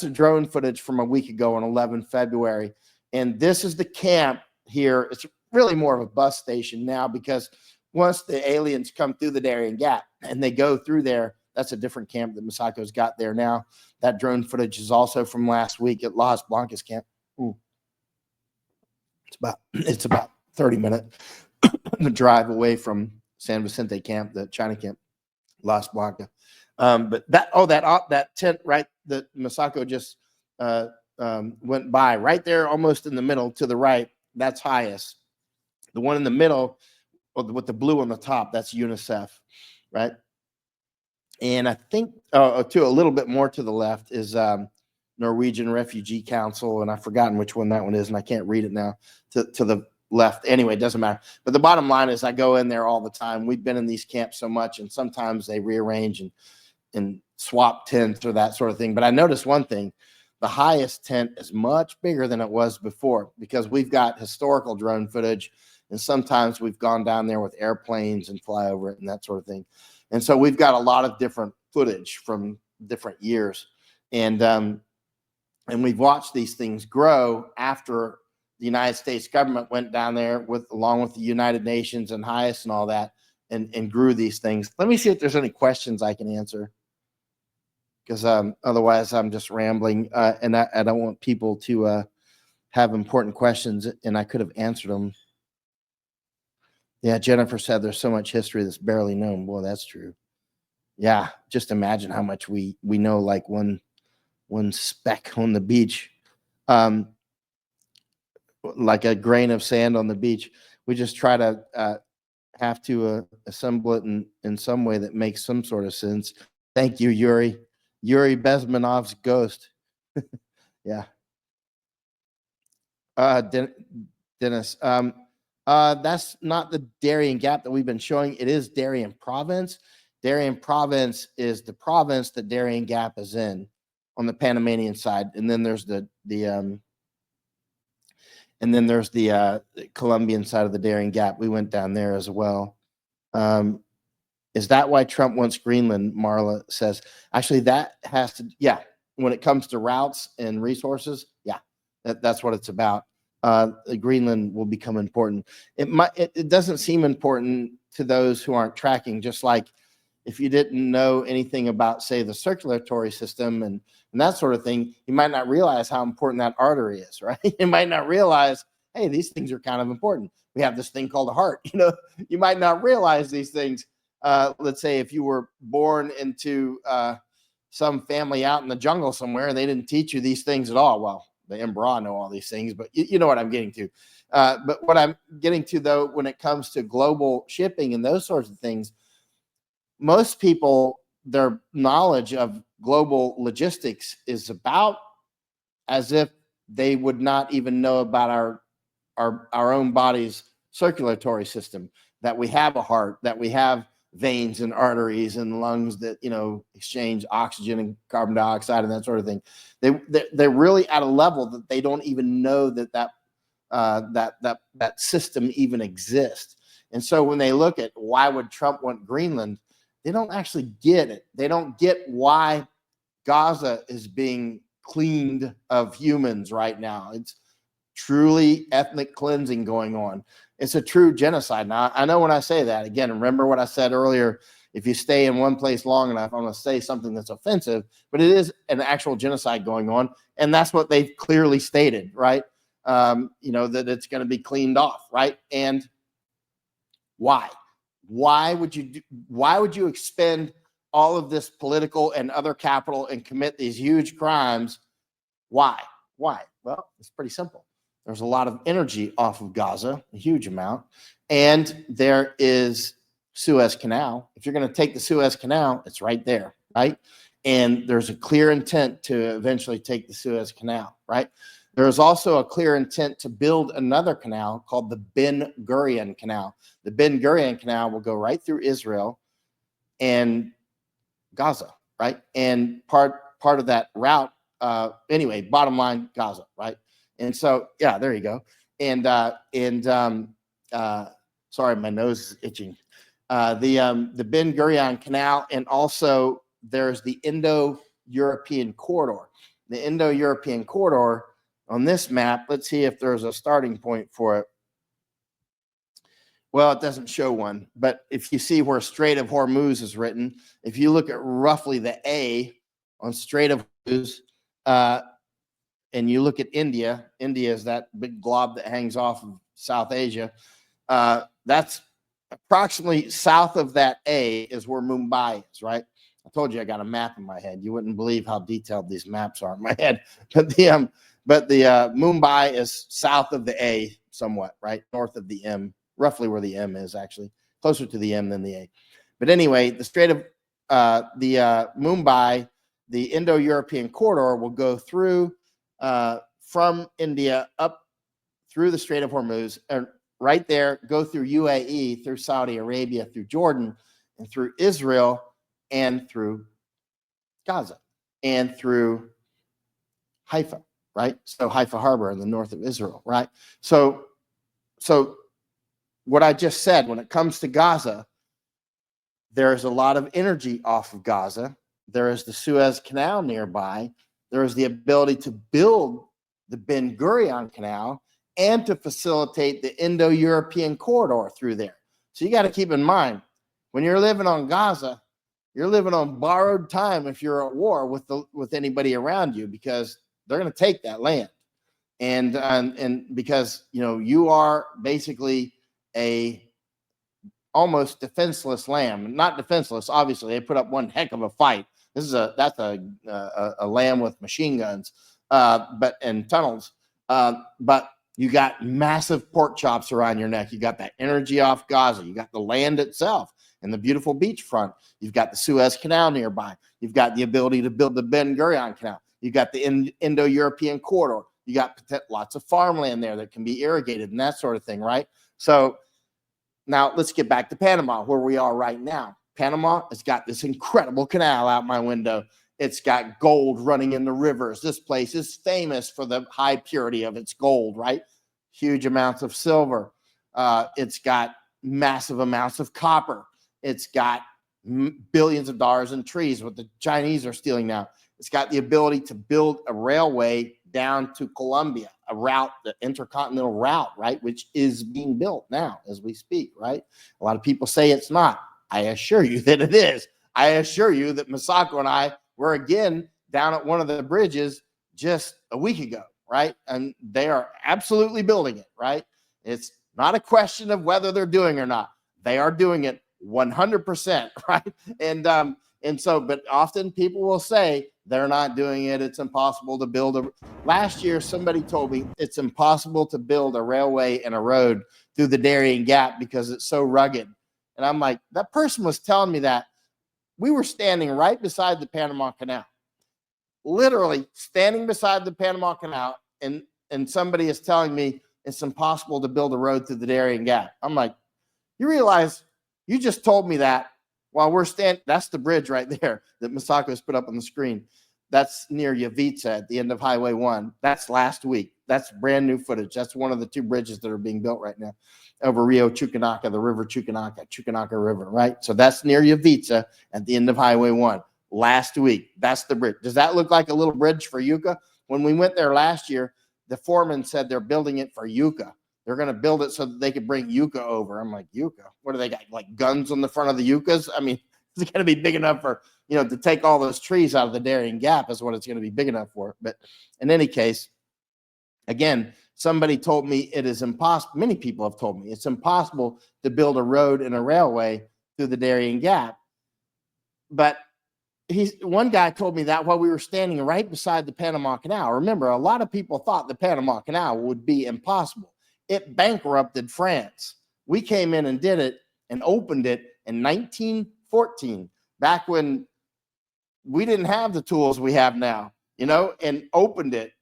a drone footage from a week ago on 11 February. And this is the camp here. It's really more of a bus station now, because once the aliens come through the Darien Gap and they go through there, that's a different camp that Masako's got there now. That drone footage is also from last week at Las Blancas camp. Ooh. It's about 30-minute drive away from San Vicente camp, the China camp, Las Blancas. But that tent right that Masako just went by, right there, almost in the middle to the right, that's HIAS. The one in the middle with the blue on the top, that's UNICEF, right? And I think to a little bit more to the left is Norwegian Refugee Council, and I've forgotten which one that one is, and I can't read it now. To the left, anyway, it doesn't matter. But the bottom line is, I go in there all the time. We've been in these camps so much, and sometimes they rearrange and swap tents or that sort of thing. But I noticed one thing: the HIAS tent is much bigger than it was before, because we've got historical drone footage, and sometimes we've gone down there with airplanes and fly over it and that sort of thing. And so we've got a lot of different footage from different years. And we've watched these things grow after the United States government went down there along with the United Nations and HIAS and all that, and grew these things. Let me see if there's any questions I can answer, because otherwise I'm just rambling, and I don't want people to have important questions, and I could have answered them. Yeah, Jennifer said there's so much history that's barely known. Boy, that's true. Yeah, just imagine how much we know, like one speck on the beach. like a grain of sand on the beach. We just try to have to assemble it in some way that makes some sort of sense. Thank you, Yuri. Yuri Bezmenov's ghost. Yeah. Dennis. That's not the Darien Gap that we've been showing. It is Darien Province. Darien Province is the province that Darien Gap is in on the Panamanian side, and then there's the Colombian side of the Darien Gap. We went down there as well. Is that why Trump wants Greenland? Marla says. Actually, that has to, yeah. When it comes to routes and resources, yeah, that's what it's about. Greenland will become important. It doesn't seem important to those who aren't tracking, just like if you didn't know anything about, say, the circulatory system and that sort of thing, you might not realize how important that artery is, right? You might not realize, hey, these things are kind of important. We have this thing called a heart. You might not realize these things. Let's say if you were born into some family out in the jungle somewhere and they didn't teach you these things at all. Well, the Embra know all these things, but you know what I'm getting to. But what I'm getting to, though, when it comes to global shipping and those sorts of things, most people, their knowledge of global logistics is about as if they would not even know about our own body's circulatory system, that we have a heart, that we have veins and arteries and lungs that exchange oxygen and carbon dioxide and that sort of thing. They're really at a level that they don't even know that system even exists. And so when they look at why would Trump want Greenland, they don't actually get it. They don't get why Gaza is being cleaned of humans right now. It's truly ethnic cleansing going on. It's a true genocide. Now, I know when I say that, again, remember what I said earlier, if you stay in one place long enough, I'm going to say something that's offensive, but it is an actual genocide going on. And that's what they've clearly stated, right? That it's going to be cleaned off, right? And why? Why would you expend all of this political and other capital and commit these huge crimes? Why? Well, it's pretty simple. There's a lot of energy off of Gaza, a huge amount, and there is Suez Canal. If you're going to take the Suez Canal, it's right there, right? And there's a clear intent to eventually take the Suez Canal, right? There is also a clear intent to build another canal called the Ben Gurion Canal. The Ben Gurion Canal will go right through Israel and Gaza, right? And part of that route, anyway, bottom line, Gaza, right? And so, yeah, there you go. And sorry, my nose is itching. The Ben Gurion Canal, and also there's the Indo-European corridor. The Indo-European corridor on this map, let's see if there's a starting point for it. Well, it doesn't show one, but if you see where Strait of Hormuz is written, if you look at roughly the A on Strait of Hormuz, and you look at India is that big glob that hangs off of South Asia. That's approximately south of that A is where Mumbai is, right? I told you I got a map in my head. You wouldn't believe how detailed these maps are in my head. But the Mumbai is south of the A somewhat, right? North of the M, roughly where the M is, actually. Closer to the M than the A. But anyway, the Strait of Mumbai, the Indo-European corridor will go through from India up through the Strait of Hormuz, and right there, go through UAE, through Saudi Arabia, through Jordan, and through Israel, and through Gaza, and through Haifa, right? So Haifa Harbor in the north of Israel, right? So what I just said, when it comes to Gaza, there is a lot of energy off of Gaza. There is the Suez Canal nearby. There is the ability to build the Ben Gurion Canal and to facilitate the Indo-European corridor through there. So you got to keep in mind, when you're living on Gaza, you're living on borrowed time if you're at war with anybody around you, because they're going to take that land. And because, you are basically a almost defenseless lamb. Not defenseless, obviously. They put up one heck of a fight. That's a lamb with machine guns, and tunnels. But You got massive pork chops around your neck. You got that energy off Gaza. You got the land itself and the beautiful beachfront. You've got the Suez Canal nearby. You've got the ability to build the Ben Gurion Canal. You got the Indo-European corridor. You got lots of farmland there that can be irrigated and that sort of thing, right? So now let's get back to Panama, where we are right now. Panama has got this incredible canal out my window. It's got gold running in the rivers. This place is famous for the high purity of its gold, right? Huge amounts of silver. It's got massive amounts of copper. It's got billions of dollars in trees, what the Chinese are stealing now. It's got the ability to build a railway down to Colombia, a route, the intercontinental route, right, which is being built now as we speak, right? A lot of people say it's not. I assure you that it is. I assure you that Misako and I were again down at one of the bridges just a week ago, right? And they are absolutely building it, right? It's not a question of whether they're doing or not. They are doing it 100%, right? And so, but often people will say they're not doing it. It's impossible to build last year, somebody told me it's impossible to build a railway and a road through the Darien Gap because it's so rugged. And I'm like, that person was telling me that. We were standing right beside the Panama Canal, literally standing beside the Panama Canal, and somebody is telling me it's impossible to build a road through the Darien Gap. I'm like, you realize you just told me that while we're standing. That's the bridge right there that Misako has put up on the screen. That's near Yavica at the end of Highway 1. That's last week. That's brand new footage. That's one of the two bridges that are being built right now over Rio Chuquinaca, the river Chuquinaca River, right? So that's near Yavica at the end of Highway 1 last week. That's the bridge. Does that look like a little bridge for Yucca? When we went there last year, the foreman said they're building it for Yucca. They're going to build it so that they could bring Yucca over. I'm like, Yucca? What do they got? Like guns on the front of the Yuccas? I mean, it's going to be big enough for, to take all those trees out of the Darien Gap is what it's going to be big enough for. But in any case, again, somebody told me it is impossible. Many people have told me it's impossible to build a road and a railway through the Darien Gap. But one guy told me that while we were standing right beside the Panama Canal. Remember, a lot of people thought the Panama Canal would be impossible. It bankrupted France. We came in and did it and opened it in 1914, back when we didn't have the tools we have now, and opened it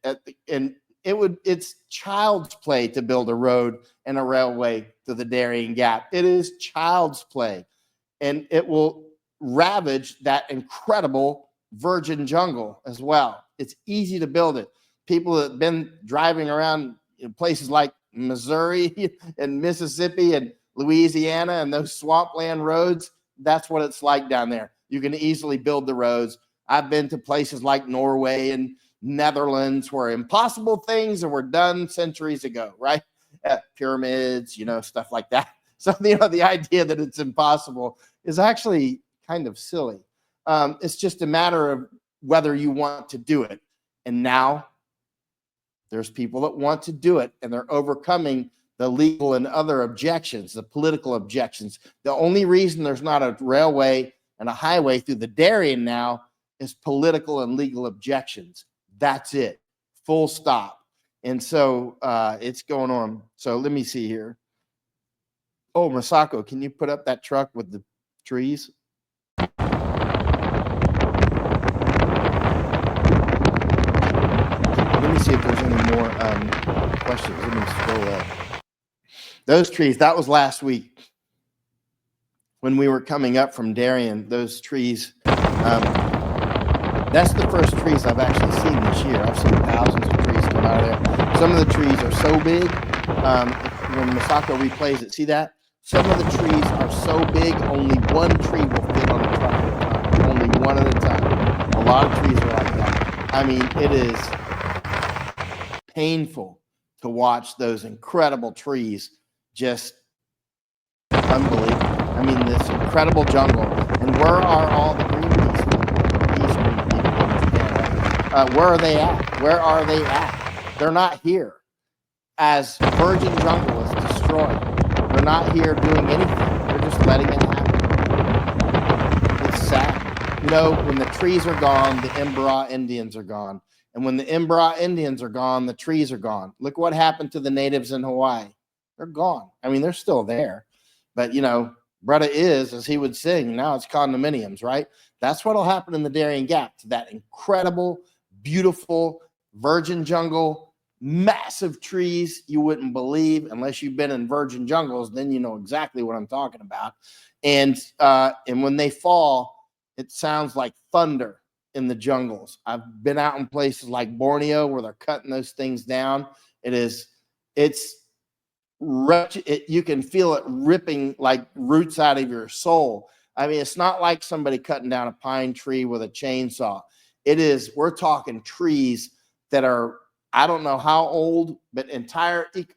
it's child's play to build a road and a railway to the Darien Gap. It is child's play, and it will ravage that incredible virgin jungle as well. It's easy to build it. People that have been driving around in places like Missouri and Mississippi and Louisiana and those swampland roads, that's what it's like down there. You can easily build the roads. I've been to places like Norway and Netherlands where impossible things were done centuries ago, right? Pyramids, stuff like that. So, the idea that it's impossible is actually kind of silly. It's just a matter of whether you want to do it. And now there's people that want to do it, and they're overcoming the legal and other objections, the political objections. The only reason there's not a railway and a highway through the Darien now is political and legal objections. That's it. Full stop. And so it's going on. So let me see here. Oh, Misako, can you put up that truck with the trees? Let me see if there's any more questions. Let me scroll up. Those trees, that was last week when we were coming up from Darien. Those trees, that's the first trees I've actually seen this year. I've seen thousands of trees come out of there. Some of the trees are so big. When Misako replays it, see that? Some of the trees are so big, only one tree will fit on a truck at a time. Only one at a time. A lot of trees are like that. I mean, it is painful to watch those incredible trees. Just unbelievable. I mean, this incredible jungle. And where are all the Greenpeace people in Japan? Where are they at? Where are they at? They're not here. As virgin jungle is destroyed, they're not here doing anything. They're just letting it happen. It's sad. When the trees are gone, the Embera Indians are gone. And when the Imbra Indians are gone, the trees are gone. Look what happened to the natives in Hawaii. They're gone. I mean, they're still there. But, you know, Brother is, as he would sing, now it's condominiums, right? That's what will happen in the Darien Gap to that incredible, beautiful, virgin jungle, massive trees you wouldn't believe unless you've been in virgin jungles. Then you know exactly what I'm talking about. And when they fall, it sounds like thunder in the jungles. I've been out in places like Borneo where they're cutting those things down. It's you can feel it ripping like roots out of your soul. I mean, it's not like somebody cutting down a pine tree with a chainsaw. We're talking trees that are, I don't know how old, but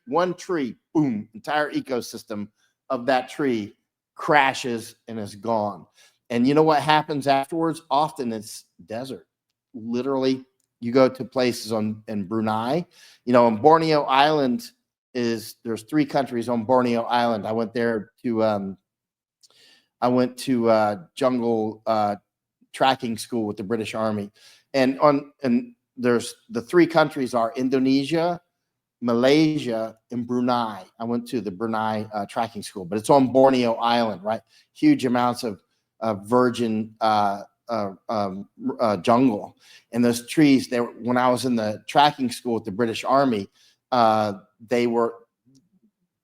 one tree, boom, entire ecosystem of that tree crashes and is gone. And you know what happens afterwards? Often it's desert. Literally, you go to places in Brunei, you know, on Borneo Island there's 3 countries on Borneo Island. I went there to jungle tracking school with the British Army, and there's the 3 countries are Indonesia, Malaysia, and Brunei. I went to the Brunei tracking school, but it's on Borneo Island, right? Huge amounts of virgin jungle, and those trees. When I was in the tracking school with the British Army,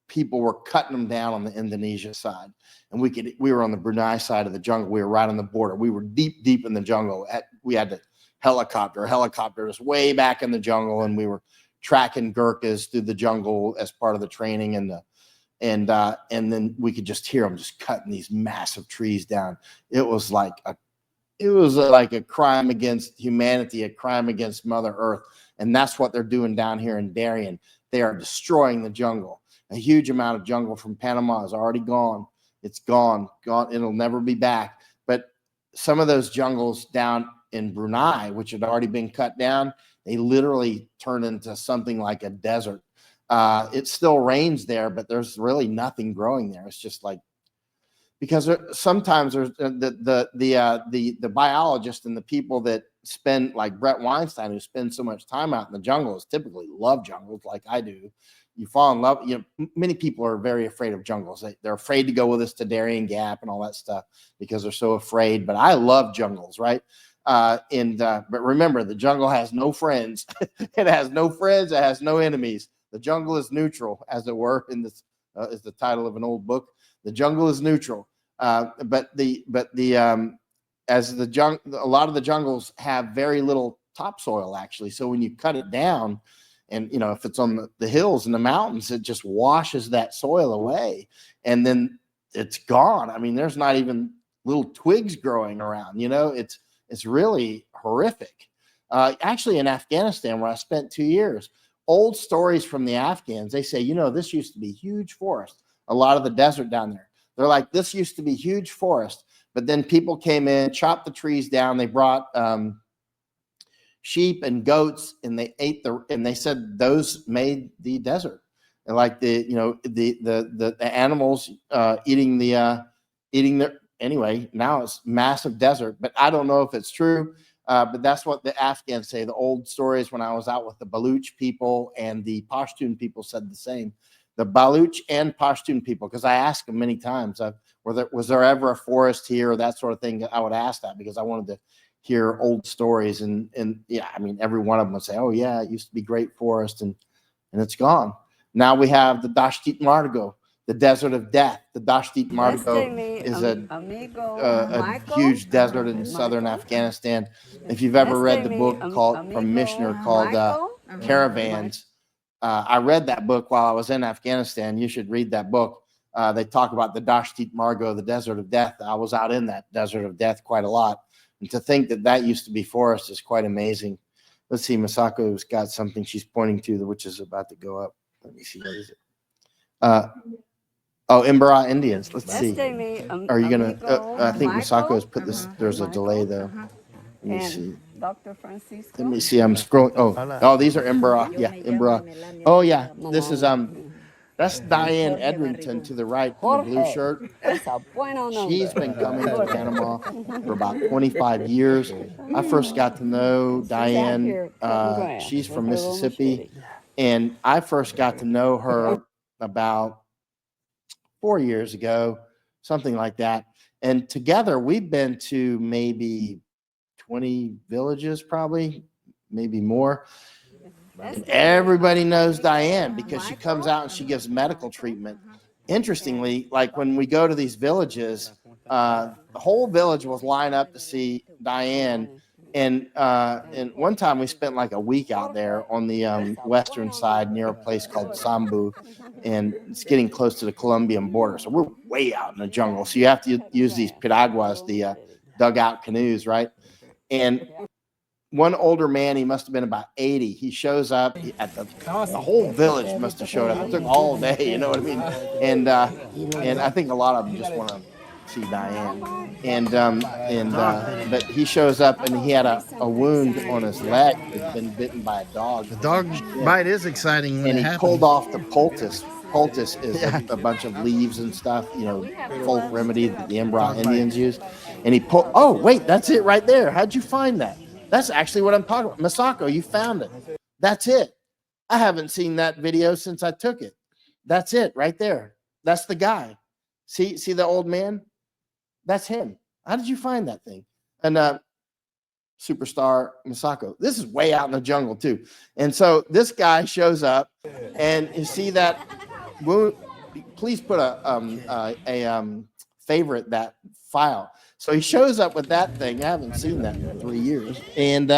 people were cutting them down on the Indonesia side, and we were on the Brunei side of the jungle. We were right on the border. We were deep in the jungle. We had to helicopters way back in the jungle, and we were tracking Gurkhas through the jungle as part of the training, and then we could just hear them just cutting these massive trees down. It was like a crime against humanity, a crime against Mother Earth, and that's what they're doing down here in Darien. They are destroying the jungle. A huge amount of jungle from Panama is already gone. It's gone. It'll never be back. But some of those jungles down in Brunei, which had already been cut down, they literally turn into something like a desert. It still rains there, but there's really nothing growing there. It's just like, because sometimes there's the biologists and the people that spend, like Brett Weinstein, who spends so much time out in the jungles, typically love jungles like I do. You fall in love. You know, many people are very afraid of jungles. They're afraid to go with us to Darien Gap and all that stuff because they're so afraid. But I love jungles, right? But remember, the jungle has no friends. It has no friends. It has no enemies. The jungle is neutral, as it were. In this is the title of an old book. The jungle is neutral. A lot of the jungles have very little topsoil, actually. So when you cut it down, and you know, if it's on the hills and the mountains, it just washes that soil away, and then it's gone. I mean, there's not even little twigs growing around. You know, it's really horrific. Actually, in Afghanistan, where I spent 2 years, old stories from the Afghans, they say, you know, this used to be huge forest. A lot of the desert down there, they're like, this used to be huge forest, but then people came in, chopped the trees down. They brought sheep and goats, and they ate and they said those made the desert. And like the animals eating their, anyway, now it's massive desert, but I don't know if it's true. But that's what the Afghans say. The old stories when I was out with the Baluch people and the Pashtun people said the same. The Baluch and Pashtun people, because I asked them many times, was there ever a forest here or that sort of thing? I would ask that because I wanted to hear old stories, and yeah, I mean, every one of them would say, oh yeah, it used to be great forest, and it's gone. Now we have the Dasht Margo, the desert of death. The Dasht Margo is a huge desert in southern Afghanistan. If you've ever read the book from Mishner called Caravans, I read that book while I was in Afghanistan. You should read that book. They talk about the Dasht Margo, the desert of death. I was out in that desert of death quite a lot. And to think that used to be forest is quite amazing. Let's see, Masako's got something she's pointing to, which is about to go up. Let me see, what is it? Imbra Indians. Let's see. Are you going to, I think Masako's put this, there's a delay though. Let me see. Dr. Francisco. Let me see, I'm scrolling. Oh, these are Imbra. Yeah, Imbra. Oh yeah, this is, That's Diane Edrington to the right in the blue shirt. She's been coming to Panama for about 25 years. I first got to know Diane. She's from Mississippi, and I first got to know her about 4 years ago, something like that. And together we've been to maybe 20 villages, probably, maybe more. And everybody knows Diane because she comes out and she gives medical treatment. Interestingly, like when we go to these villages, the whole village will line up to see Diane. And one time we spent like a week out there on the western side near a place called Sambu, and it's getting close to the Colombian border. So we're way out in the jungle. So you have to use these piraguas, the dugout canoes, right? And one older man, he must have been about 80. He shows up at the whole village must have showed up. It took all day, you know what I mean? And I think a lot of them just want to see Diane. But he shows up and he had a wound on his leg. He'd been bitten by a dog. The dog bite is exciting when And it he happens. pulled off the poultice. Poultice is a bunch of leaves and stuff, folk remedy that the Embra Indians use. And he pulled, oh, wait, that's it right there. How'd you find that? That's actually what I'm talking about. Masako, you found it. That's it. I haven't seen that video since I took it. That's it right there. That's the guy. See the old man? That's him. How did you find that thing? And superstar Masako. This is way out in the jungle too. And so this guy shows up, and you see that wound. Please put a favorite that file. So he shows up with that thing. I haven't seen that in 3 years. And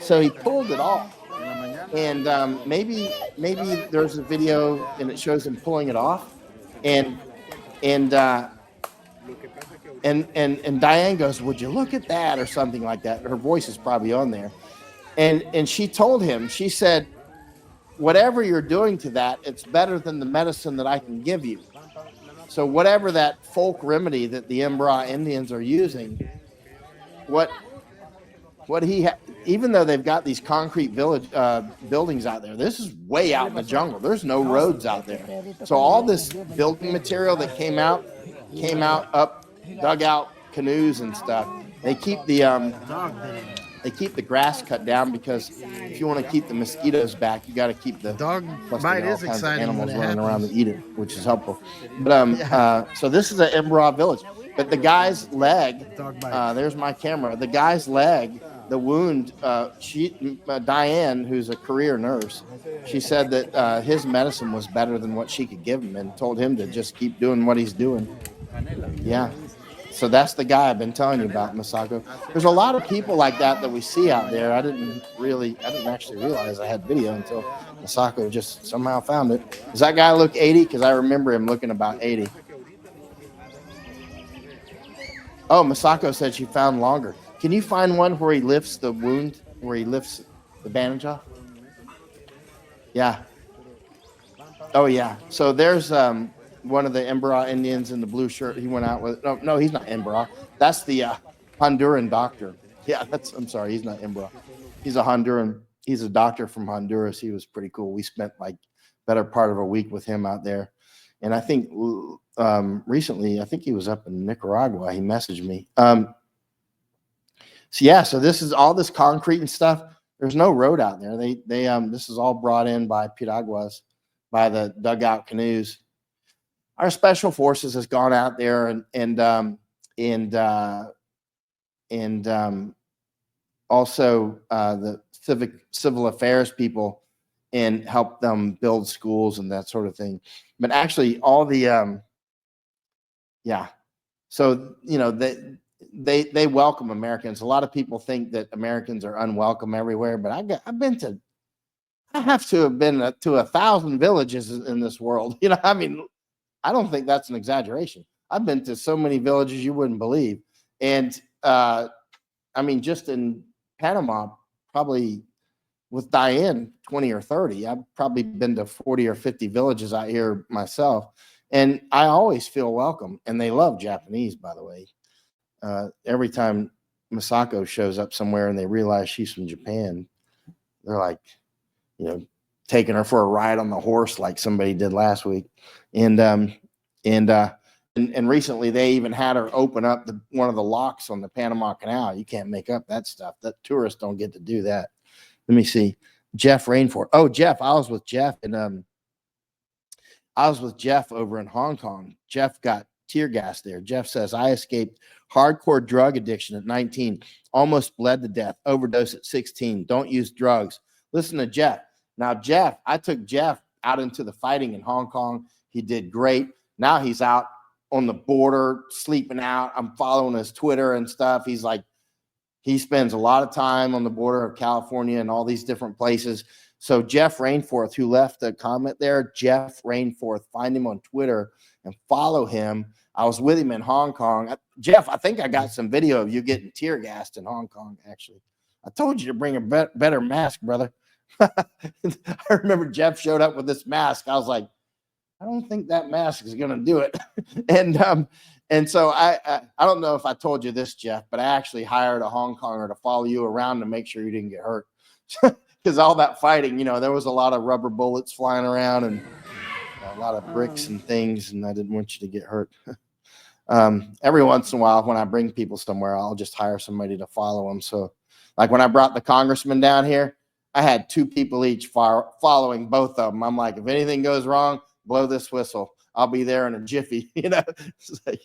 so he pulled it off. And maybe there's a video and it shows him pulling it off. And Diane goes, "Would you look at that?" or something like that. Her voice is probably on there. And she told him, she said, "Whatever you're doing to that, it's better than the medicine that I can give you." So whatever that folk remedy that the Embra Indians are using, even though they've got these concrete village buildings out there, this is way out in the jungle. There's no roads out there. So all this building material that came out up dugout canoes and stuff. They keep the grass cut down because if you want to keep the mosquitoes back, you got to keep the dog bite is exciting animals when it running happens. around to eat it, which is helpful. But so this is an Embra village. But the guy's leg, there's my camera. The guy's leg, the wound. Diane, who's a career nurse, she said that his medicine was better than what she could give him, and told him to just keep doing what he's doing. Yeah. So that's the guy I've been telling you about, Masako. There's a lot of people like that we see out there. I didn't actually realize I had video until Masako just somehow found it. Does that guy look 80? Because I remember him looking about 80. Oh, Masako said she found longer. Can you find one where he lifts the wound, where he lifts the bandage off? Yeah. Oh, yeah. So there's one of the Embra Indians in the blue shirt. He went out with, no, he's not Embra. That's the Honduran doctor. Yeah, I'm sorry, he's not Embra. He's a Honduran. He's a doctor from Honduras. He was pretty cool. We spent like better part of a week with him out there. And I think recently, I think he was up in Nicaragua. He messaged me. So this is all this concrete and stuff. There's no road out there. This is all brought in by piraguas, by the dugout canoes. Our special forces has gone out there and also the civil affairs people, and help them build schools and that sort of thing. But actually all the so they welcome Americans. A lot of people think that Americans are unwelcome everywhere, but I have to have been to 1,000 villages in this world. I mean, I don't think that's an exaggeration. I've been to so many villages you wouldn't believe. And I mean, just in Panama, probably with Diane, 20 or 30. I've probably been to 40 or 50 villages out here myself. And I always feel welcome. And they love Japanese, by the way. Every time Masako shows up somewhere and they realize she's from Japan, they're like, taking her for a ride on the horse like somebody did last week. And recently they even had her open up one of the locks on the Panama Canal. You can't make up that stuff. That tourists don't get to do that. Let me see. Jeff Rainforth. Oh, Jeff, I was with Jeff and I was with Jeff over in Hong Kong. Jeff got tear gas there. Jeff says, I escaped hardcore drug addiction at 19, almost bled to death, overdose at 16. Don't use drugs. Listen to Jeff. Now, Jeff, I took Jeff out into the fighting in Hong Kong. He did great. Now he's out on the border, sleeping out. I'm following his Twitter and stuff. He's like, he spends a lot of time on the border of California and all these different places. So Jeff Rainforth, who left a comment there, Jeff Rainforth, find him on Twitter and follow him. I was with him in Hong Kong. Jeff, I think I got some video of you getting tear gassed in Hong Kong, actually. I told you to bring a better mask, brother. I remember Jeff showed up with this mask. I was like, I don't think that mask is going to do it. And so I don't know if I told you this, Jeff, but I actually hired a Hong Konger to follow you around to make sure you didn't get hurt. Because all that fighting, you know, there was a lot of rubber bullets flying around and a lot of bricks and things, and I didn't want you to get hurt. Every once in a while, when I bring people somewhere, I'll just hire somebody to follow them. So, like when I brought the congressman down here, I had 2 people each following both of them. I'm like, if anything goes wrong, blow this whistle. I'll be there in a jiffy, you know. It's like,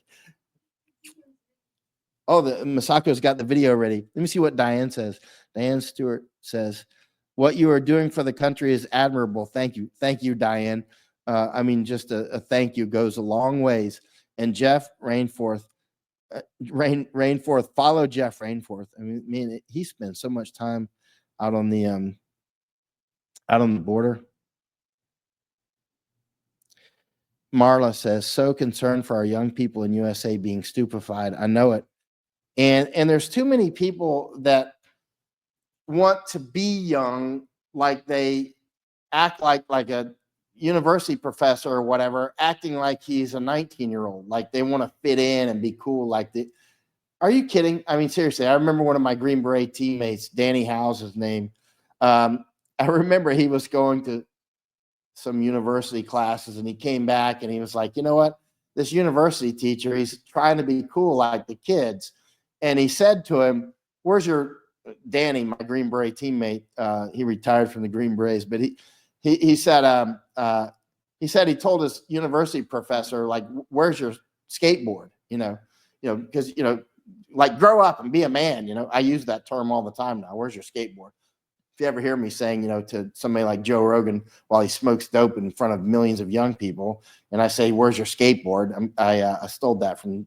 oh, the Masako's got the video ready. Let me see what Diane says. Diane Stewart says, what you are doing for the country is admirable. Thank you. Thank you, Diane. I mean, just a thank you goes a long ways. And Jeff Rainforth, Rainforth, follow Jeff Rainforth. I mean, he spends so much time out on the border. Marla says, so concerned for our young people in USA being stupefied. I know it. And there's too many people that want to be young, like they act like a university professor or whatever, acting like he's a 19-year-old, like they want to fit in and be cool. Are you kidding? I mean, seriously, I remember one of my Green Beret teammates, Danny Howe's his name. I remember he was going to some university classes and he came back and he was like, you know what? This university teacher, he's trying to be cool like the kids. And he said to him, where's your Danny, my Green Beret teammate? He retired from the Green Berets, but he said he told his university professor, like, where's your skateboard? You know, because, you know, like grow up and be a man. You know, I use that term all the time now. Where's your skateboard? If you ever hear me saying, you know, to somebody like Joe Rogan while he smokes dope in front of millions of young people, and I say, where's your skateboard? I stole that from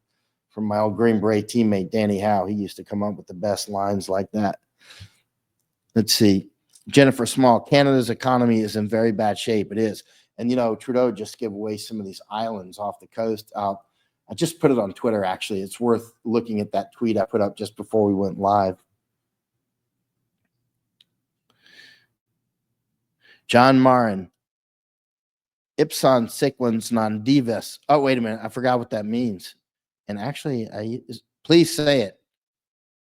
my old Green Beret teammate, Danny Howe. He used to come up with the best lines like that. Let's see. Jennifer Small, Canada's economy is in very bad shape. It is. And, you know, Trudeau just gave away some of these islands off the coast. I just put it on Twitter, actually. It's worth looking at that tweet I put up just before we went live. John Marin, Ipson Cyclins non divas. Oh, wait a minute. I forgot what that means. And actually, please say it.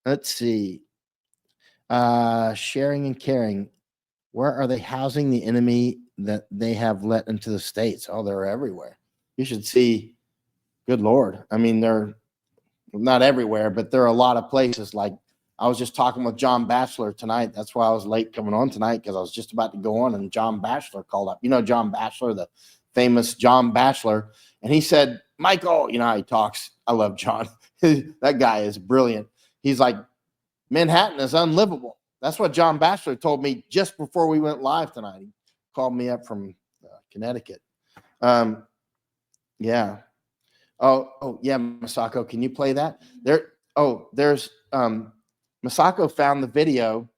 Let's see. Sharing and caring. Where are they housing the enemy that they have let into the States? Oh, they're everywhere. You should see. Good Lord. I mean, they're not everywhere, but there are a lot of places. Like I was just talking with John Batchelor tonight. That's why I was late coming on tonight, because I was just about to go on and John Batchelor called up. You know John Batchelor, the famous John Batchelor. And he said, Michael, you know how he talks. I love John. That guy is brilliant. He's like, Manhattan is unlivable. That's what John Batchelor told me just before we went live tonight. He called me up from Connecticut. Yeah. Oh, yeah, Masako, can you play that? There's Masako found the video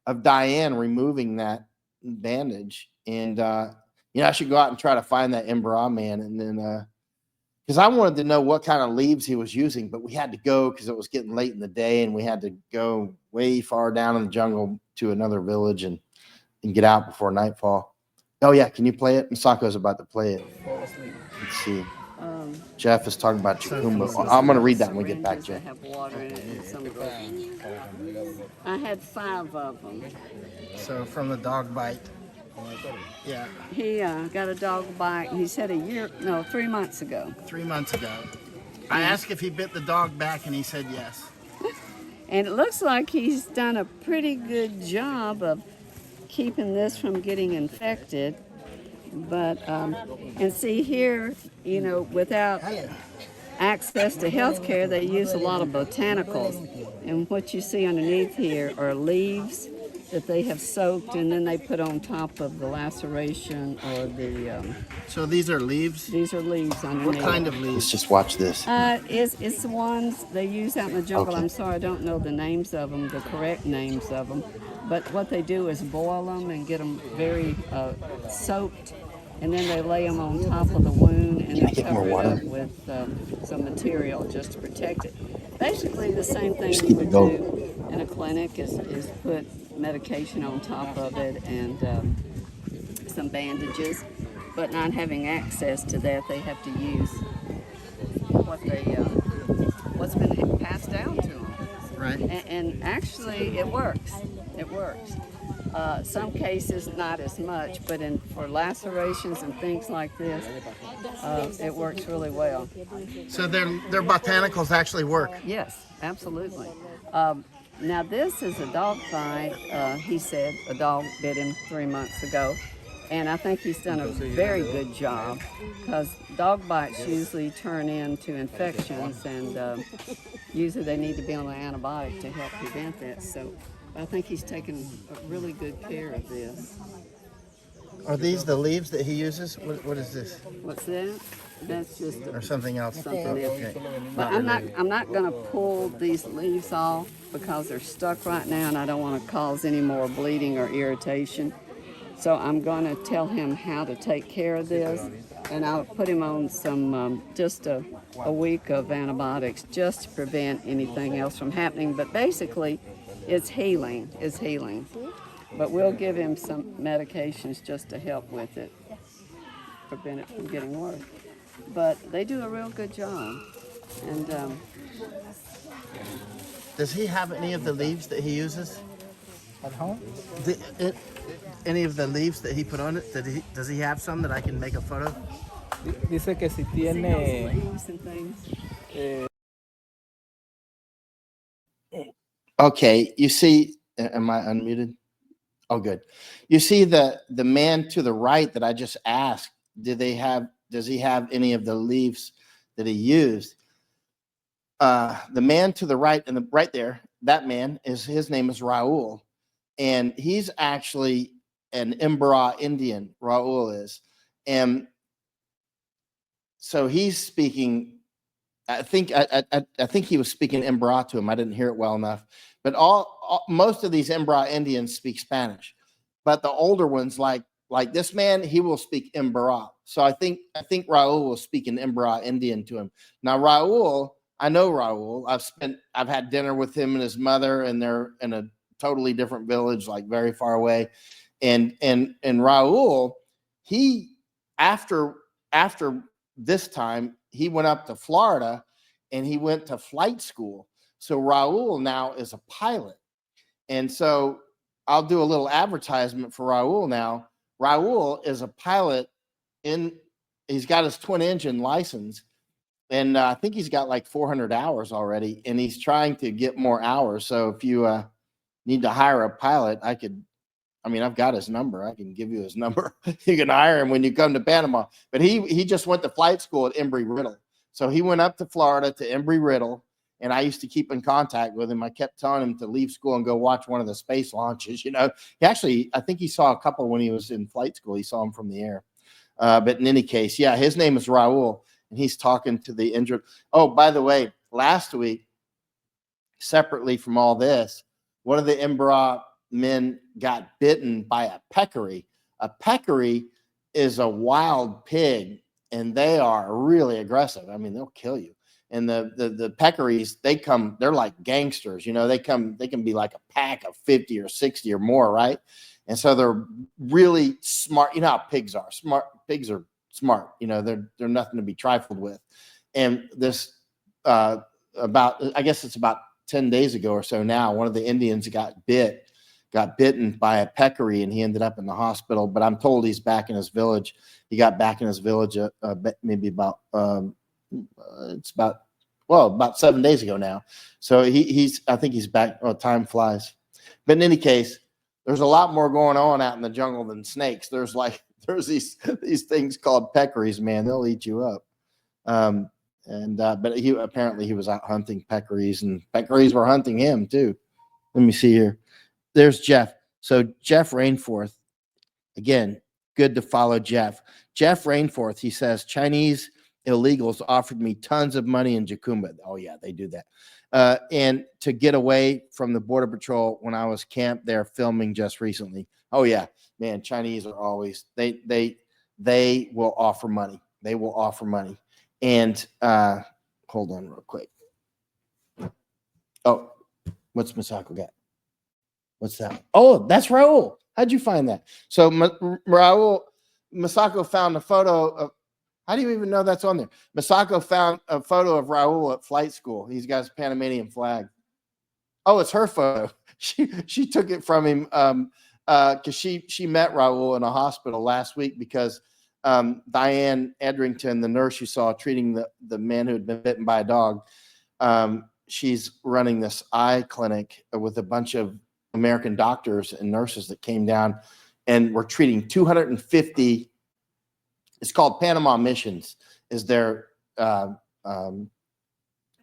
of Diane removing that bandage, and you know, I should go out and try to find that Imbra man, and then because I wanted to know what kind of leaves he was using, but we had to go because it was getting late in the day, and we had to go way far down in the jungle to another village and get out before nightfall. Oh yeah, can you play it? Masako's about to play it. Let's see. Jeff is talking about Chukumba. I'm going to read that when we get back, Jeff. Have water in it and some of those. I had 5 of them. So from the dog bite. Yeah, He got a dog bite, and he said 3 months ago. 3 months ago. I asked if he bit the dog back, and he said yes. And it looks like he's done a pretty good job of keeping this from getting infected. But, and see here, you know, without access to health care, they use a lot of botanicals. And what you see underneath here are leaves that they have soaked, and then they put on top of the laceration or the, So these are leaves? these are leaves underneath. What kind of Let's leaves? just watch this. It's the ones they use out in the jungle. Okay. I'm sorry, I don't know the names of them, the correct names of them. But what they do is boil them and get them very soaked, and then they lay them on top of the wound and I they get more cover it water? up with some material just to protect it. Basically, the same thing Just you keep would it going. do in a clinic is put medication on top of it and some bandages. But not having access to that, they have to use what's been passed down to them. Right. And actually, it works. It works. Some cases, not as much, but for lacerations and things like this, it works really well. So their botanicals actually work. Yes, absolutely. Now, this is a dog bite. He said a dog bit him 3 months ago. And I think he's done a very good job because dog bites usually turn into infections, and usually they need to be on an antibiotic to help prevent that. So I think he's taken really good care of this. Are these the leaves that he uses? What is this? What's that? That's just Or something else? something else. Okay. But I'm not going to pull these leaves off because they're stuck right now, and I don't want to cause any more bleeding or irritation. So I'm going to tell him how to take care of this, and I'll put him on some just a week of antibiotics just to prevent anything else from happening. But basically, it's healing. It's healing. But we'll give him some medications just to help with it, prevent it from getting worse. But they do a real good job. And Does he have any of the leaves that he uses? At home? Any of the leaves that he put on it? Does he have some that I can make a photo? Dice que si see those tiene. leaves and things. Okay, you see, am I unmuted? Oh, good. You see the man to the right that I just asked, does he have any of the leaves that he used? The man to the right, and right there, that man his name is Raul, and he's actually an Imbra Indian. Raul is, and so he's speaking. I think he was speaking Imbra to him. I didn't hear it well enough, but most of these Imbra Indians speak Spanish, but the older ones, like this man, he will speak Imbra. So I think Raul was speaking Imbra Indian to him. Now Raul, I know Raul. I've had dinner with him and his mother, and they're in a totally different village, like very far away. And Raul, he after this time, he went up to Florida and he went to flight school. So Raul now is a pilot. And so I'll do a little advertisement for Raul now. Raul is a pilot he's got his twin engine license. And I think he's got like 400 hours already, and he's trying to get more hours. So if you need to hire a pilot, I've got his number. I can give you his number. You can hire him when you come to Panama. But he just went to flight school at Embry-Riddle. So he went up to Florida to Embry-Riddle, and I used to keep in contact with him. I kept telling him to leave school and go watch one of the space launches. You know, I think he saw a couple when he was in flight school. He saw them from the air. But in any case, yeah, his name is Raul, and he's talking to the injured. Oh, by the way, last week, separately from all this, one of the Imbra men got bitten by a peccary. A peccary is a wild pig, and they are really aggressive. I mean, they'll kill you. And the peccaries, they're like gangsters. You know, they can be like a pack of 50 or 60 or more, right? And so they're really smart. You know how pigs are. Pigs are smart. You know, they're nothing to be trifled with. And this I guess it's about 10 days ago or so now, one of the Indians got bit. got bitten by a peccary and he ended up in the hospital. But I'm told he's back in his village. He got back in his village maybe about it's about 7 days ago now. So I think he's back. Oh, time flies. But in any case, there's a lot more going on out in the jungle than snakes. There's these things called peccaries, man. They'll eat you up. But he was out hunting peccaries, and peccaries were hunting him too. Let me see here. There's Jeff. So Jeff Rainforth, again, good to follow Jeff. Jeff Rainforth, he says, Chinese illegals offered me tons of money in Jacumba. Oh yeah, they do that. And to get away from the Border Patrol when I was camped there filming just recently. Oh yeah, man, Chinese are always, they will offer money. They will offer money. And hold on real quick. Oh, what's Masako got? What's that? Oh, that's Raul. How'd you find that? So Raul, Masako found a photo of, how do you even know that's on there? Masako found a photo of Raul at flight school. He's got his Panamanian flag. Oh, it's her photo. She took it from him because she met Raul in a hospital last week because Diane Edrington, the nurse you saw treating the man who had been bitten by a dog, she's running this eye clinic with a bunch of American doctors and nurses that came down and were treating 250. It's called Panama Missions, is their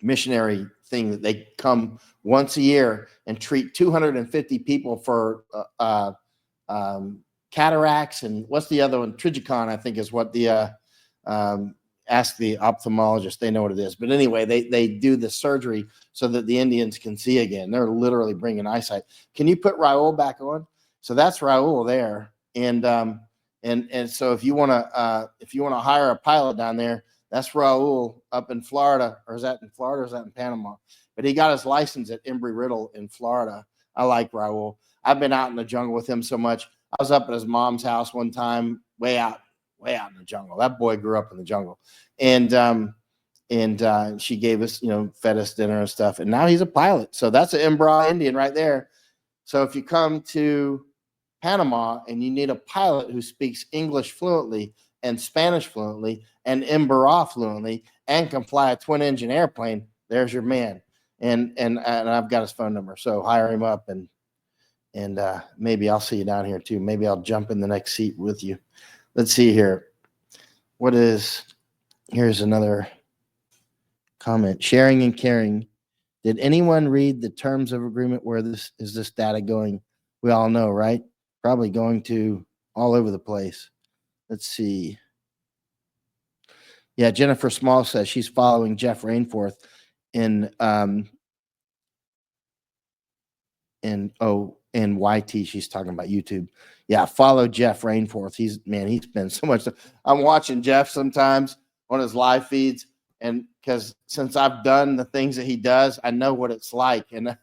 missionary thing that they come once a year and treat 250 people for cataracts and what's the other one? Trichicon, I think is what the ask the ophthalmologist. They know what it is. But anyway, they do the surgery so that the Indians can see again. They're literally bringing eyesight. Can you put Raul back on? So that's Raul there. And so if you want to hire a pilot down there, that's Raul up in Florida. Or is that in Florida or is that in Panama? But he got his license at Embry-Riddle in Florida. I like Raul. I've been out in the jungle with him so much. I was up at his mom's house one time, way out in the jungle. That boy grew up in the jungle. And she gave us, fed us dinner and stuff. And now he's a pilot. So that's an Embra Indian right there. So if you come to Panama and you need a pilot who speaks English fluently and Spanish fluently and Embra fluently and can fly a twin-engine airplane, there's your man. And I've got his phone number. So hire him up and maybe I'll see you down here too. Maybe I'll jump in the next seat with you. Let's see here. Here's another comment. Sharing and caring. Did anyone read the terms of agreement? Where this data going? We all know, right? Probably going to all over the place. Let's see. Yeah, Jennifer Small says she's following Jeff Rainforth in YT. She's talking about YouTube. Yeah, follow Jeff Rainforth. He's been so much. I'm watching Jeff sometimes on his live feeds, and because since I've done the things that he does, I know what it's like, and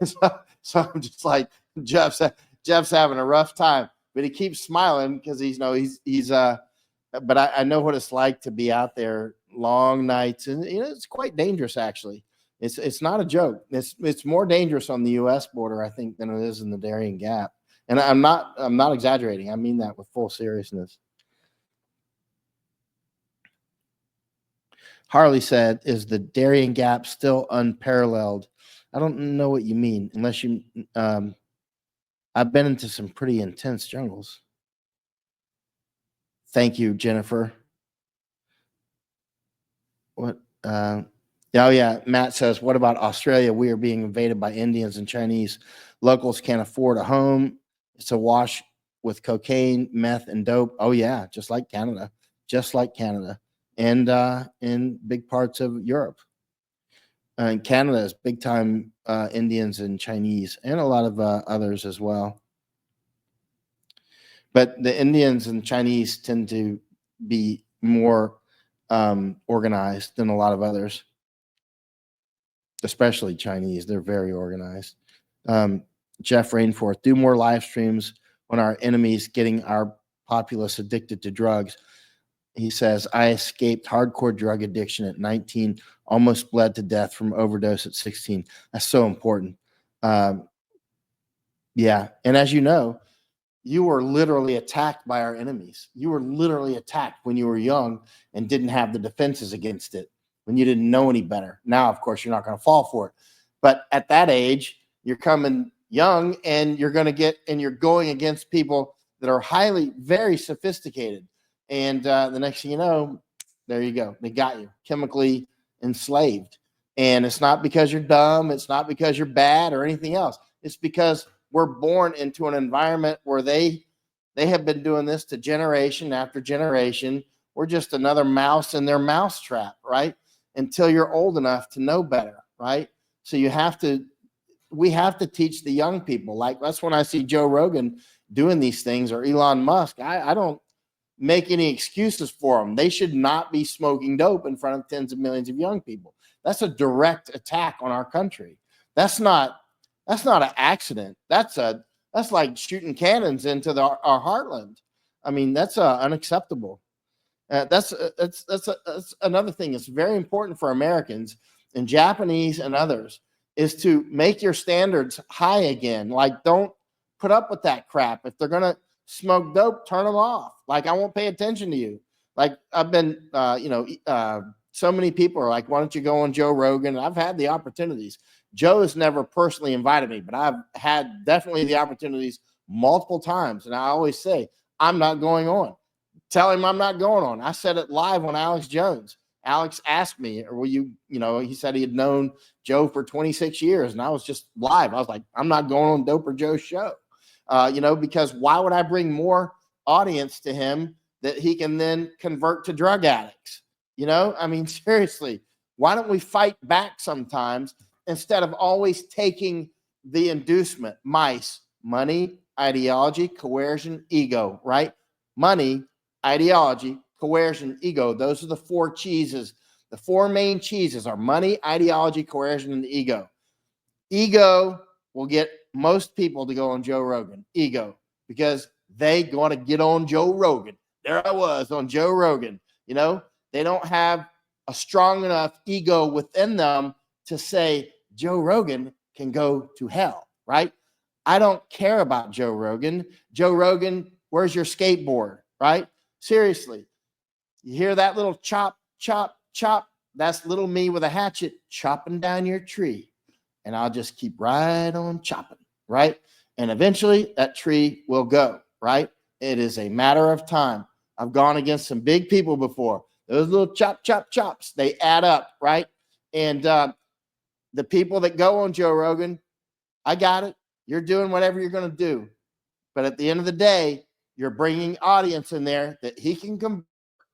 so I'm just like, Jeff's having a rough time, but he keeps smiling because but I know what it's like to be out there long nights, and it's quite dangerous actually. It's not a joke. It's more dangerous on the U.S. border, I think, than it is in the Darien Gap. And I'm not exaggerating. I mean that with full seriousness. Harley said, "Is the Darien Gap still unparalleled?" I don't know what you mean, unless you. I've been into some pretty intense jungles. Thank you, Jennifer. What? Oh yeah, Matt says, what about Australia? We are being invaded by Indians and Chinese. Locals can't afford a home. It's awash with cocaine, meth, and dope. Oh yeah, just like Canada, and in big parts of Europe. And Canada is big time Indians and Chinese, and a lot of others as well. But the Indians and Chinese tend to be more organized than a lot of others. Especially Chinese. They're very organized. Jeff Rainforth, do more live streams on our enemies getting our populace addicted to drugs. He says, I escaped hardcore drug addiction at 19, almost bled to death from overdose at 16. That's so important. Yeah. And as you know, you were literally attacked by our enemies. You were literally attacked when you were young and didn't have the defenses against it, when you didn't know any better. Now, of course, you're not going to fall for it. But at that age, you're coming young and you're going against people that are very sophisticated. And the next thing you know, there you go. They got you chemically enslaved. And it's not because you're dumb. It's not because you're bad or anything else. It's because we're born into an environment where they have been doing this to generation after generation. We're just another mouse in their mousetrap, right? Until you're old enough to know better, right? So we have to teach the young people. Like, that's when I see Joe Rogan doing these things, or Elon Musk. I don't make any excuses for them. They should not be smoking dope in front of tens of millions of young people. That's a direct attack on our country. That's not an accident. That's like shooting cannons into our heartland. I mean, that's unacceptable. That's another thing. It's very important for Americans and Japanese and others is to make your standards high again. Like, don't put up with that crap. If they're gonna smoke dope, turn them off. Like, I won't pay attention to you. Like, I've been, so many people are like, why don't you go on Joe Rogan? I've had the opportunities. Joe has never personally invited me, but I've had definitely the opportunities multiple times. And I always say, I'm not going on. Tell him I'm not going on. I said it live on Alex Jones. Alex asked me, or will you, he said he had known Joe for 26 years. And I was just live. I was like, I'm not going on Doper Joe's show, because why would I bring more audience to him that he can then convert to drug addicts? I mean, seriously, why don't we fight back sometimes instead of always taking the inducement? Mice, money, ideology, coercion, ego, right? Money, ideology, coercion, ego. Those are the four cheeses. The four main cheeses are money, ideology, coercion, and ego. Ego will get most people to go on Joe Rogan. Ego, because they want to get on Joe Rogan. There I was on Joe Rogan. They don't have a strong enough ego within them to say Joe Rogan can go to hell, right? I don't care about Joe Rogan. Joe Rogan, where's your skateboard, right? Seriously. You hear that little chop, chop, chop? That's little me with a hatchet chopping down your tree. And I'll just keep right on chopping, right? And eventually that tree will go, right? It is a matter of time. I've gone against some big people before. Those little chop, chop, chops, they add up, right? And the people that go on Joe Rogan, I got it. You're doing whatever you're going to do. But at the end of the day, you're bringing audience in there that he can convert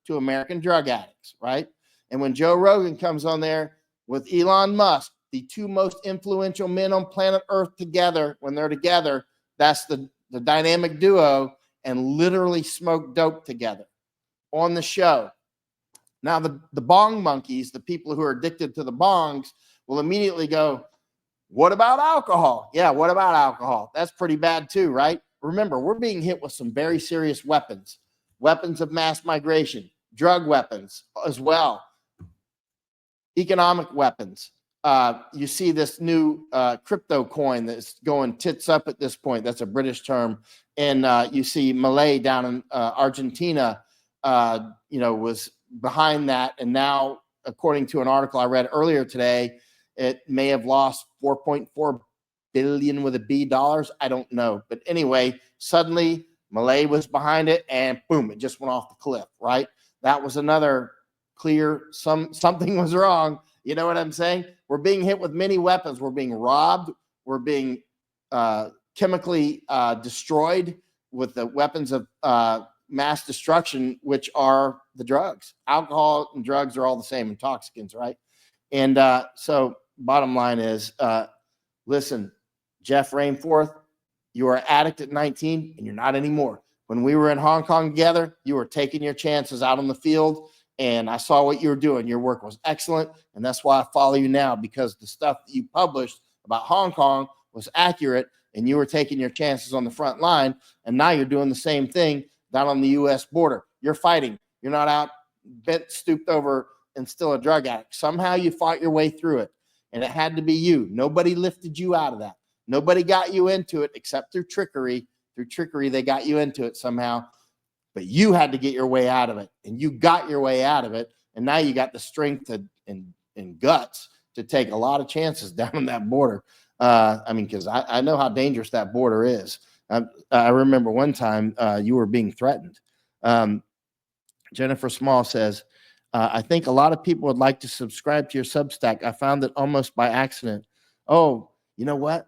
to American drug addicts, right? And when Joe Rogan comes on there with Elon Musk, the two most influential men on planet Earth together, when they're together, that's the dynamic duo, and literally smoke dope together on the show. Now, the bong monkeys, the people who are addicted to the bongs, will immediately go, what about alcohol? Yeah, what about alcohol? That's pretty bad too, right? Remember, we're being hit with some very serious weapons of mass migration, drug weapons as well, economic weapons. You see this new crypto coin that's going tits up at this point. That's a British term. And you see Malay down in Argentina, was behind that. And now, according to an article I read earlier today, it may have lost 4.4 billion with a B dollars. I don't know. But anyway, suddenly Malay was behind it and boom, it just went off the cliff, right? That was another clear something was wrong. You know what I'm saying? We're being hit with many weapons. We're being robbed. We're being chemically destroyed with the weapons of mass destruction, which are the drugs. Alcohol and drugs are all the same intoxicants, right? And so bottom line is, listen, Jeff Rainforth, you were an addict at 19 and you're not anymore. When we were in Hong Kong together, you were taking your chances out on the field, and I saw what you were doing. Your work was excellent, and that's why I follow you now, because the stuff that you published about Hong Kong was accurate, and you were taking your chances on the front line, and now you're doing the same thing down on the U.S. border. You're fighting. You're not out bent, stooped over, and still a drug addict. Somehow you fought your way through it, and it had to be you. Nobody lifted you out of that. Nobody got you into it except through trickery. Through trickery, they got you into it somehow. But you had to get your way out of it, and you got your way out of it. And now you got the strength and guts to take a lot of chances down on that border. I mean, because I know how dangerous that border is. I remember one time you were being threatened. Jennifer Small says, I think a lot of people would like to subscribe to your Substack. I found it almost by accident. Oh, you know what?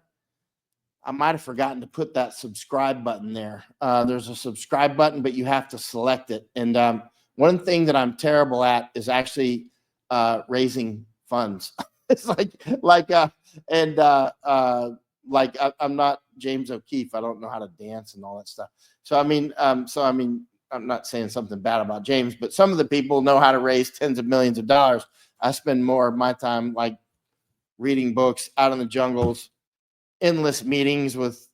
I might have forgotten to put that subscribe button there. There's a subscribe button, but you have to select it. And one thing that I'm terrible at is actually raising funds. It's I'm not James O'Keefe. I don't know how to dance and all that stuff. So I mean, I'm not saying something bad about James, but some of the people know how to raise tens of millions of dollars. I spend more of my time like reading books out in the jungles, endless meetings with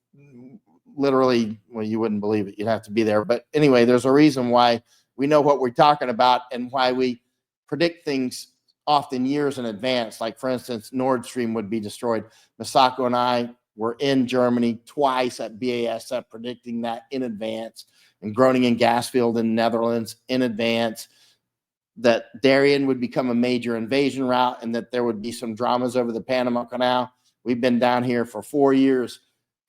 literally, well, you wouldn't believe it. You'd have to be there. But anyway, there's a reason why we know what we're talking about and why we predict things often years in advance. Like, for instance, Nord Stream would be destroyed. Masako and I were in Germany twice at BASF predicting that in advance, and Groningen Gasfield in Netherlands in advance, that Darien would become a major invasion route and that there would be some dramas over the Panama Canal. We've been down here for 4 years,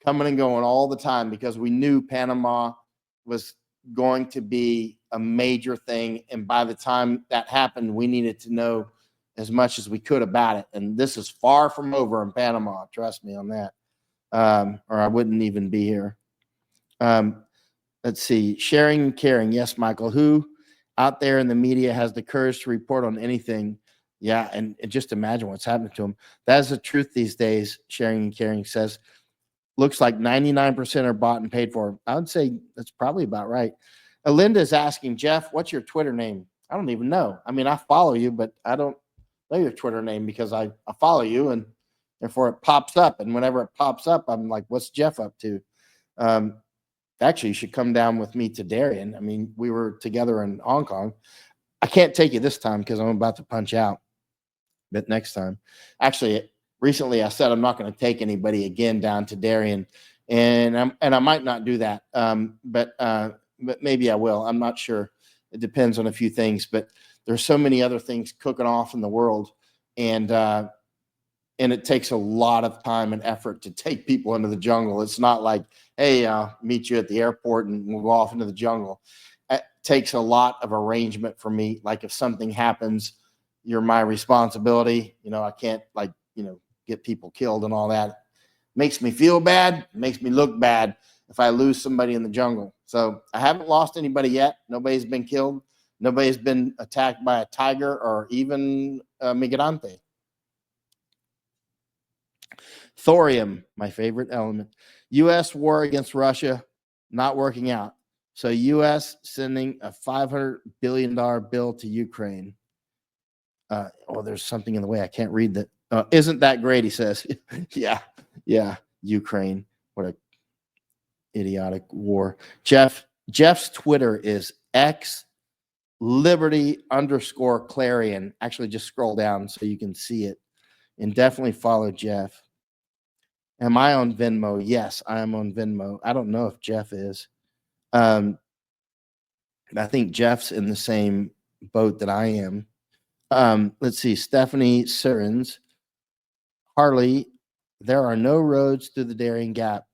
coming and going all the time, because we knew Panama was going to be a major thing. And by the time that happened, we needed to know as much as we could about it. And this is far from over in Panama. Trust me on that. Or I wouldn't even be here. Let's see. Sharing and caring. Yes, Michael. Who out there in the media has the courage to report on anything? Yeah, and just imagine what's happening to them. That is the truth these days. Sharing and caring says, looks like 99% are bought and paid for. I would say that's probably about right. Linda is asking, Jeff, what's your Twitter name? I don't even know. I mean, I follow you, but I don't know your Twitter name because I follow you, and therefore it pops up. And whenever it pops up, I'm like, what's Jeff up to? Actually, you should come down with me to Darien. I mean, we were together in Hong Kong. I can't take you this time because I'm about to punch out. But next time. Actually, recently I said I'm not going to take anybody again down to Darien, and I might not do that. But maybe I will. I'm not sure. It depends on a few things. But there's so many other things cooking off in the world, and it takes a lot of time and effort to take people into the jungle. It's not like, hey, I'll meet you at the airport and we'll go off into the jungle. It takes a lot of arrangement for me. Like, if something happens, you're my responsibility. You know, I can't get people killed and all that. Makes me feel bad, makes me look bad if I lose somebody in the jungle. So I haven't lost anybody yet. Nobody's been killed. Nobody's been attacked by a tiger or even a migrante. Thorium, my favorite element. U.S. war against Russia, not working out. So U.S. sending a $500 billion bill to Ukraine. There's something in the way. I can't read that. Isn't that great? He says. Yeah. Ukraine. What a idiotic war. Jeff's Twitter is @Liberty_Clarion. Actually, just scroll down so you can see it, and definitely follow Jeff. Am I on Venmo? Yes, I am on Venmo. I don't know if Jeff is. I think Jeff's in the same boat that I am. Let's see. Stephanie Surens. Harley, there are no roads through the Darien Gap.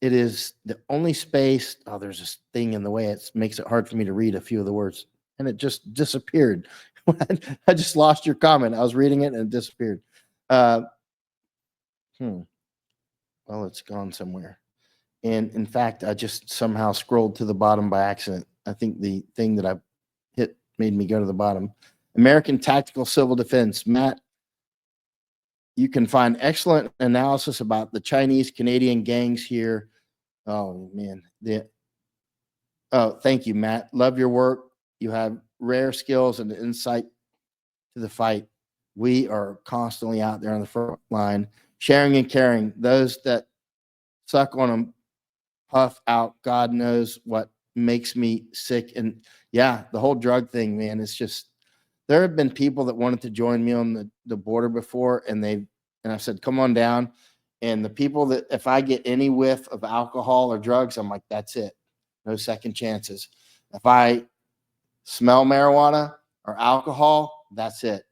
It is the only space. Oh, there's this thing in the way. It makes it hard for me to read a few of the words. And it just disappeared. I just lost your comment. I was reading it and it disappeared. Well, it's gone somewhere. And in fact, I just somehow scrolled to the bottom by accident. I think the thing that I hit made me go to the bottom. American Tactical Civil Defense. Matt, you can find excellent analysis about the Chinese Canadian gangs here. Oh, man. Thank you, Matt. Love your work. You have rare skills and insight to the fight. We are constantly out there on the front line, sharing and caring. Those that suck on them puff out. God knows what makes me sick. And yeah, the whole drug thing, man, it's just, there have been people that wanted to join me on the border before, and I've said, come on down. And the people that, if I get any whiff of alcohol or drugs, I'm like, that's it. No second chances. If I smell marijuana or alcohol, that's it.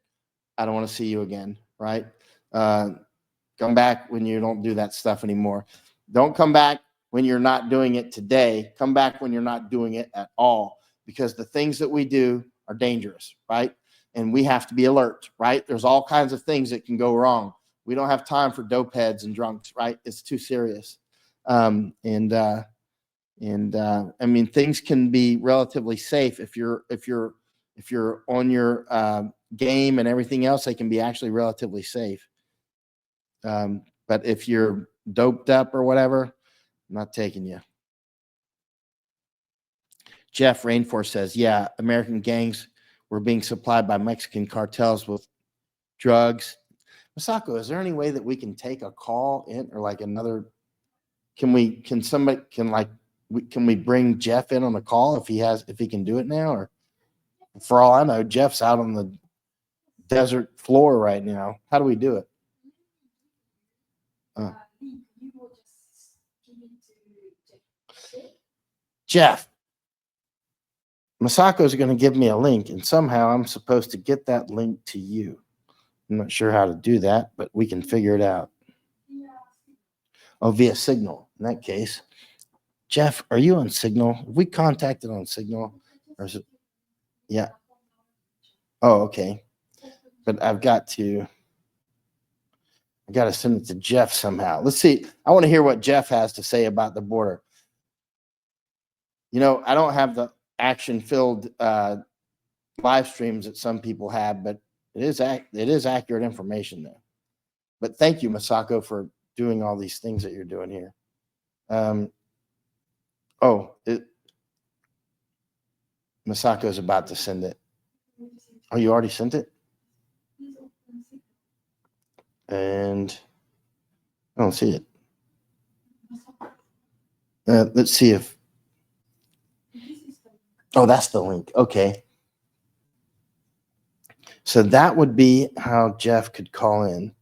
I don't want to see you again. Right. Come back when you don't do that stuff anymore. Don't come back when you're not doing it today. Come back when you're not doing it at all, because the things that we do are dangerous, right? And we have to be alert, right? There's all kinds of things that can go wrong. We don't have time for dope heads and drunks, right? It's too serious. I mean, things can be relatively safe if you're on your game and everything else. They can be actually relatively safe. But if you're doped up or whatever, I'm not taking you. Jeff Rainforest says, yeah, American gangs were being supplied by Mexican cartels with drugs. Masako, is there any way that we can take a call in, or like another? Can we bring Jeff in on a call if he can do it now? Or for all I know, Jeff's out on the desert floor right now. How do we do it? Jeff, Masako is going to give me a link, and somehow I'm supposed to get that link to you. I'm not sure how to do that, but we can figure it out. Oh, via Signal. In that case, Jeff, are you on Signal? Have we contacted on Signal? Or is it? Yeah. Oh, okay. But I've got to send it to Jeff somehow. Let's see. I want to hear what Jeff has to say about the border. You know, I don't have the action-filled live streams that some people have, but it is accurate information there. But thank you, Masako, for doing all these things that you're doing here. Masako's about to send it. Oh, you already sent it? And I don't see it. Let's see if. Oh, that's the link. Okay. So that would be how Jeff could call in.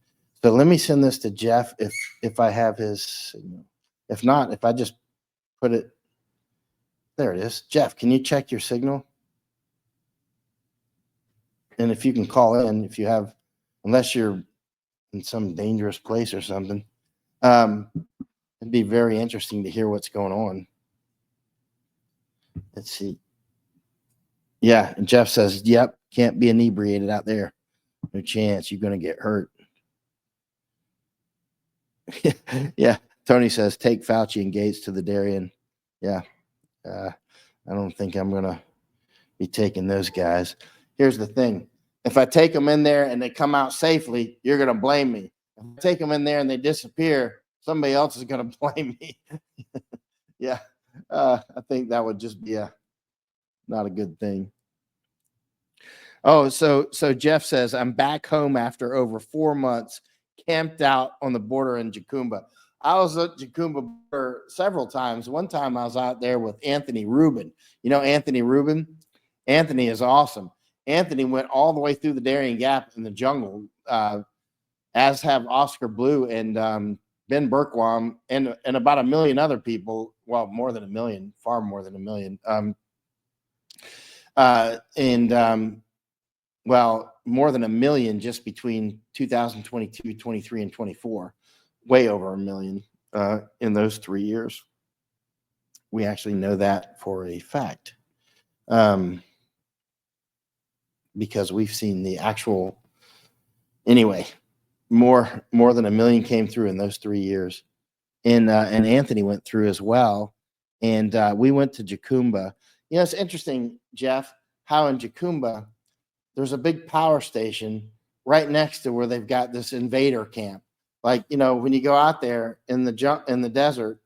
So let me send this to Jeff if I have his signal. If not, if I just put it, there it is. Jeff, can you check your signal? And if you can call in, if you have, unless you're in some dangerous place or something, it'd be very interesting to hear what's going on. Let's see. Yeah, and Jeff says, yep, can't be inebriated out there. No chance. You're going to get hurt. Yeah, Tony says, take Fauci and Gates to the Darien. Yeah, I don't think I'm going to be taking those guys. Here's the thing. If I take them in there and they come out safely, you're going to blame me. If I take them in there and they disappear, somebody else is going to blame me. Yeah, I think that would just be not a good thing. Oh, so Jeff says, I'm back home after over 4 months, camped out on the border in Jacumba. I was at Jacumba border several times. One time I was out there with Anthony Rubin. You know Anthony Rubin? Anthony is awesome. Anthony went all the way through the Darien Gap in the jungle, as have Oscar Blue and Ben Berkwam and about 1 million other people. Well, more than 1 million, far more than 1 million. Well, more than 1 million just between 2022, 23, and 24. Way over 1 million in those 3 years. We actually know that for a fact. Because we've seen the actual, anyway, more than 1 million came through in those 3 years. And Anthony went through as well. And we went to Jacumba. You know, it's interesting, Jeff, how in Jacumba, there's a big power station right next to where they've got this invader camp. Like, you know, when you go out there in the desert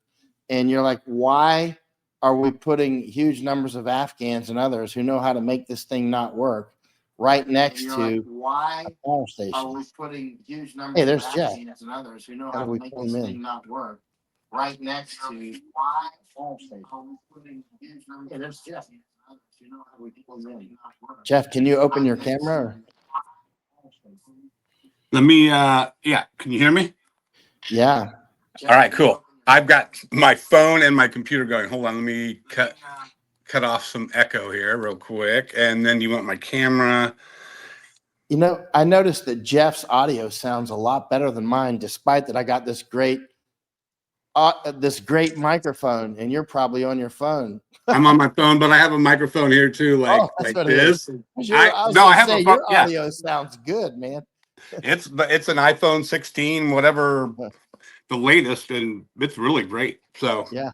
and you're like, why are we putting huge numbers of Afghans and others who know how to make this thing not work right next to a power station? Are we putting huge numbers of Afghans and others who know how to make this thing not work right next to why power station? Hey, there's Jeff. Jeff, can you open your camera? Let me, yeah, can you hear me? Yeah. All right, cool. I've got my phone and my computer going. Hold on, let me cut off some echo here real quick. And then you want my camera. You know, I noticed that Jeff's audio sounds a lot better than mine, despite that I got this great microphone, and you're probably on your phone. I'm on my phone, but I have a microphone here too, like Oh, that's like what it is. this. I was No, gonna I have say a phone. your Yeah, audio sounds good, man. it's an iPhone 16, whatever the latest, and it's really great. So Yeah.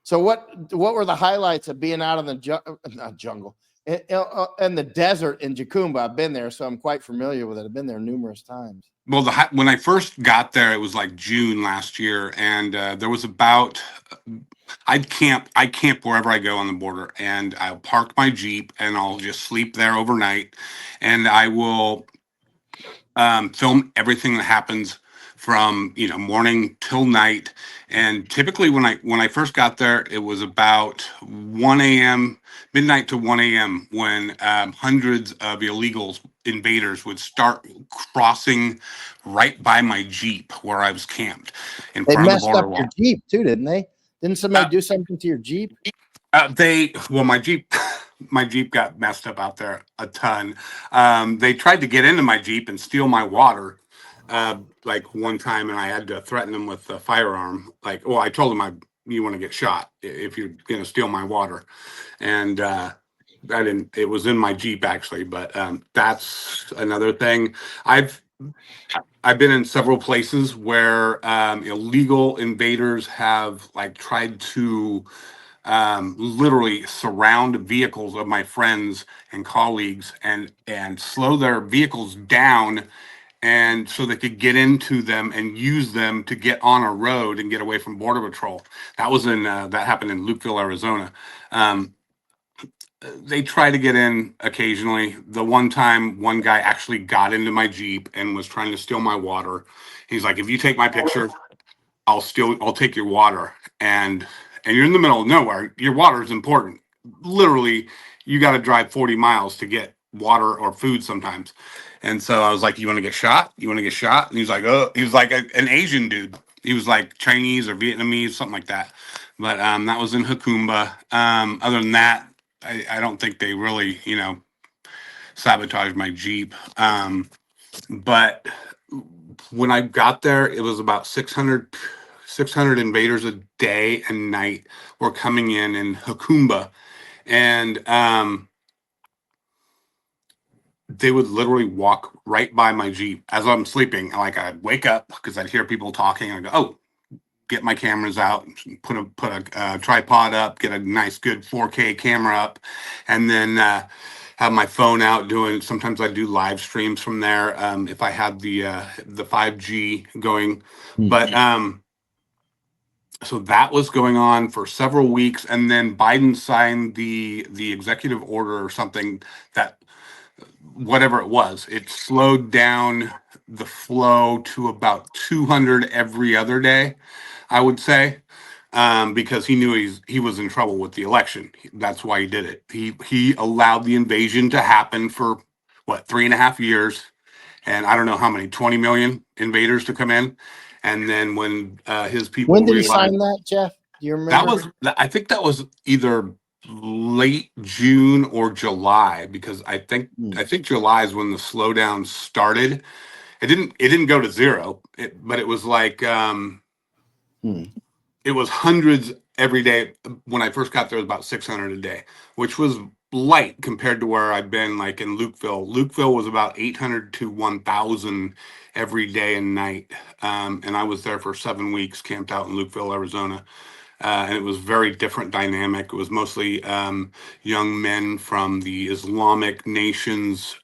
So what were the highlights of being out in the not jungle in the desert in Jacumba? I've been there, so I'm quite familiar with it. I've been there numerous times. well, when I first got there, it was like June last year, and there was about I camp wherever I go on the border, and I'll park my Jeep and I'll just sleep there overnight, and I will film everything that happens from morning till night. And typically when I first got there, it was about 1 a.m. midnight to 1 a.m. when hundreds of illegals invaders would start crossing right by my Jeep where I was camped in They front of the messed border up wall. your Jeep too, didn't they? Didn't somebody do something to your Jeep? My Jeep, my Jeep got messed up out there a ton. They tried to get into my Jeep and steal my water, like one time, and I had to threaten them with a firearm. Like, well, I told them you want to get shot if you're going to steal my water, and I didn't. It was in my Jeep actually, but that's another thing. I've been in several places where illegal invaders have like tried to literally surround vehicles of my friends and colleagues and slow their vehicles down, and so they could get into them and use them to get on a road and get away from border patrol. That happened in Lukeville, Arizona. They try to get in occasionally. The one time one guy actually got into my Jeep and was trying to steal my water. He's like, if you take my picture, I'll take your water. And you're in the middle of nowhere. Your water is important. Literally, you got to drive 40 miles to get water or food sometimes. And so I was like, you want to get shot? You want to get shot? And he's like, oh, he was like an Asian dude. He was like Chinese or Vietnamese, something like that. But that was in Jacumba. Other than that, I don't think they really, sabotaged my Jeep. But when I got there, it was about 600 invaders a day and night were coming in Jacumba. And they would literally walk right by my Jeep as I'm sleeping. Like I'd wake up because I'd hear people talking and I'd go, oh, get my cameras out, put a tripod up, get a nice good 4K camera up, and then have my phone out doing. Sometimes I do live streams from there if I have the 5G going. But so that was going on for several weeks, and then Biden signed the executive order or something that whatever it was, it slowed down the flow to about 200 every other day, I would say, because he knew he was in trouble with the election. That's why he did it. He allowed the invasion to happen for what 3.5 years, and I don't know how many 20 million invaders to come in, and then when his people When did he realized sign that, Jeff? Do you remember? I think that was either late June or July, because I think July is when the slowdown started. It didn't go to zero, but it was like it was hundreds every day. When I first got there, it was about 600 a day, which was light compared to where I've been, like in Lukeville. Lukeville was about 800 to 1,000 every day and night, and I was there for 7 weeks, camped out in Lukeville, Arizona. And it was very different dynamic. It was mostly young men from the Islamic nations,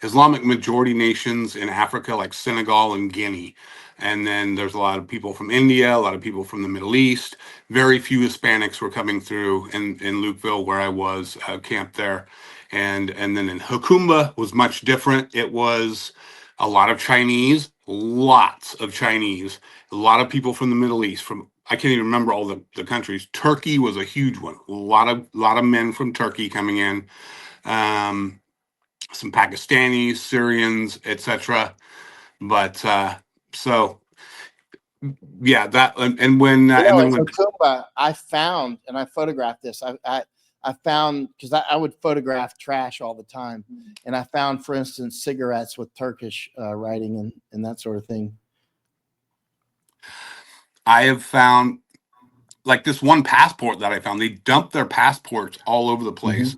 Islamic majority nations in Africa, like Senegal and Guinea. And then there's a lot of people from India, a lot of people from the Middle East. Very few Hispanics were coming through in Lukeville, where I was camped there. And then in Jacumba was much different. It was a lot of Chinese, lots of Chinese, a lot of people from the Middle East, from I can't even remember all the countries. Turkey was a huge one. A lot of men from Turkey coming in, some Pakistanis, Syrians, etc. But so Yeah, that and when You and know, then in when Tacoma, I found, and I photographed this. I found, because I would photograph trash all the time, and I found, for instance, cigarettes with Turkish writing and that sort of thing. I have found like this one passport that I found, they dump their passports all over the place.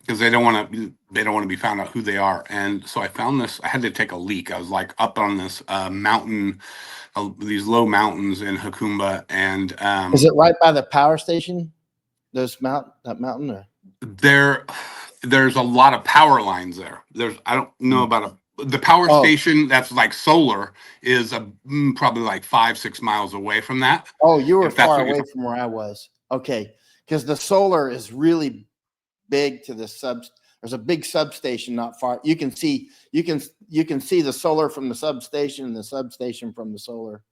Because they don't want to be found out who they are. And so I found this. I had to take a leak. I was like up on this mountain, these low mountains in Hakumba, and Is it right by the power station? That mountain, or there's a lot of power lines there. I don't know about the power oh station that's like solar is probably like 5-6 miles away from that. oh, you were If that's far what you're away from where I was. Okay, because the solar is really big to the sub. There's a big substation not far. You can see the solar from the substation and the substation from the solar.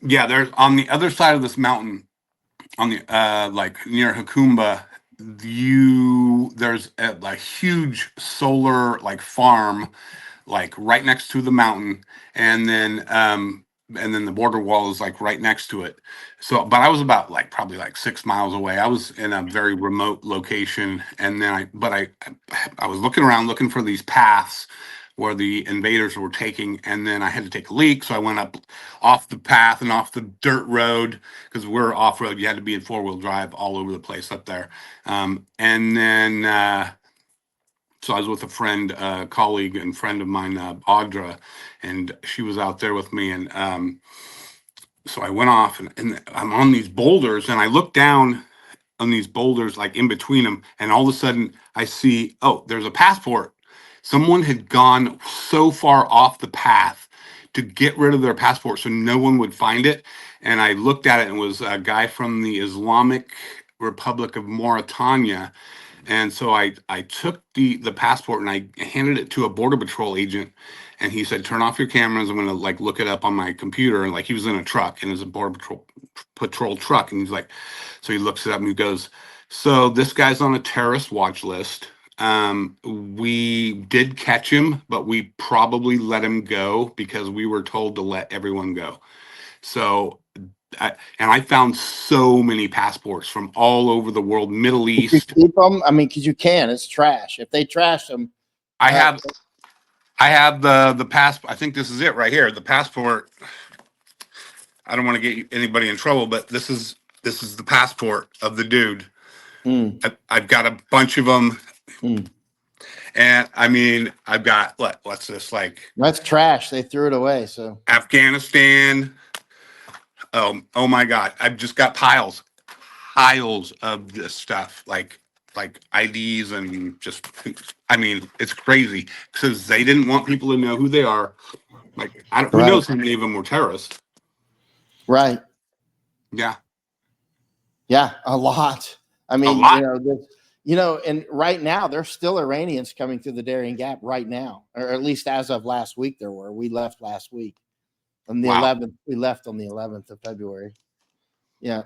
Yeah, there's on the other side of this mountain, on the like near Hakumba, there's a huge solar like farm like right next to the mountain, and then the border wall is like right next to it. So but I was about like probably like 6 miles away. I was in a very remote location, and then I was looking around looking for these paths where the invaders were taking, and then I had to take a leak, so I went up off the path and off the dirt road, because we're off road. You had to be in 4-wheel drive all over the place up there. And then so I was with a friend, colleague and friend of mine, Audra, and she was out there with me. And so I went off, and I'm on these boulders, and I look down on these boulders, like in between them, and all of a sudden I see, oh, there's a passport. Someone had gone so far off the path to get rid of their passport so no one would find it. And I looked at it, and it was a guy from the Islamic Republic of Mauritania. And so I took the passport and I handed it to a border patrol agent, and he said, "Turn off your cameras. I'm gonna like look it up on my computer." And like he was in a truck, and it was a border patrol truck, and he's like, so he looks it up and he goes, "So this guy's on a terrorist watch list. We did catch him, but we probably let him go because we were told to let everyone go." So and I found so many passports from all over the world, Middle You East. keep them. I mean, because you can. It's trash. If they trash them, I have the passport. I think this is it right here. The passport. I don't want to get anybody in trouble, but this is the passport of the dude. I've got a bunch of them, and I mean, I've got what's this like? That's trash. They threw it away. So Afghanistan. Oh my God! I've just got piles of this stuff, like IDs and just. I mean, it's crazy because they didn't want people to know who they are. Like, who Right. knows how many of them were terrorists? right. Yeah, Yeah, a lot. I mean, lot. And right now there's still Iranians coming through the Darien Gap right now, or at least as of last week there were. We left last week on the Wow. 11th. We left on the 11th of February. Yeah.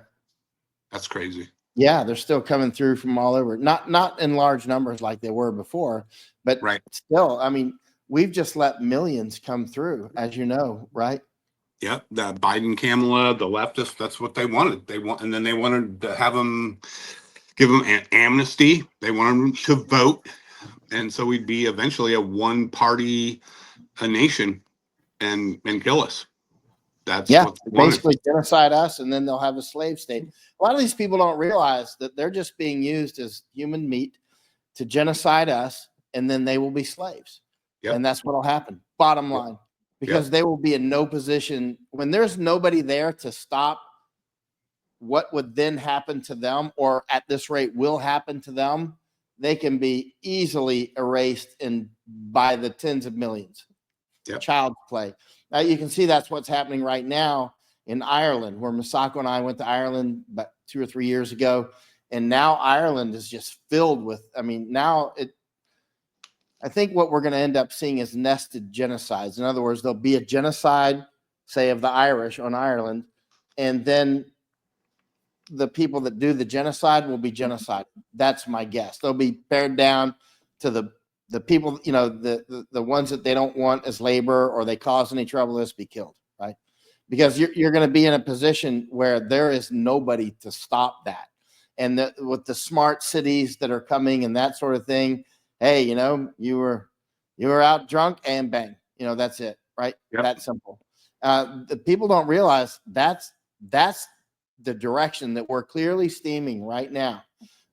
That's crazy. Yeah, they're still coming through from all over. Not in large numbers like they were before, but Right. still, I mean, we've just let millions come through, as you know, right? Yep, the Biden, Kamala, the leftists, that's what they wanted. And then they wanted to give them an amnesty. They wanted them to vote. And so we'd be eventually a one-party nation and kill us. That's Yeah, what they wanted. basically genocide us, and then they'll have a slave state. A lot of these people don't realize that they're just being used as human meat to genocide us, and then they will be slaves. Yep. And that's what will happen, bottom line, because they will be in no position when there's nobody there to stop what would then happen to them, or at this rate will happen to them. They can be easily erased by the tens of millions. Yep. Child's play. Now you can see that's what's happening right now in Ireland, where Masako and I went to Ireland about 2 or 3 years ago, and now Ireland is just filled with. I mean, I think what we're going to end up seeing is nested genocides. In other words, there'll be a genocide, say, of the Irish on Ireland, and then the people that do the genocide will be genocided. That's my guess. They'll be pared down to the people, the ones that they don't want as labor or they cause any trouble, let's be killed, right? because you're going to be in a position where there is nobody to stop that. And with the smart cities that are coming and that sort of thing, hey, you were out drunk and bang, that's it, right? Yep. That simple. The people don't realize that's the direction that we're clearly steaming right now.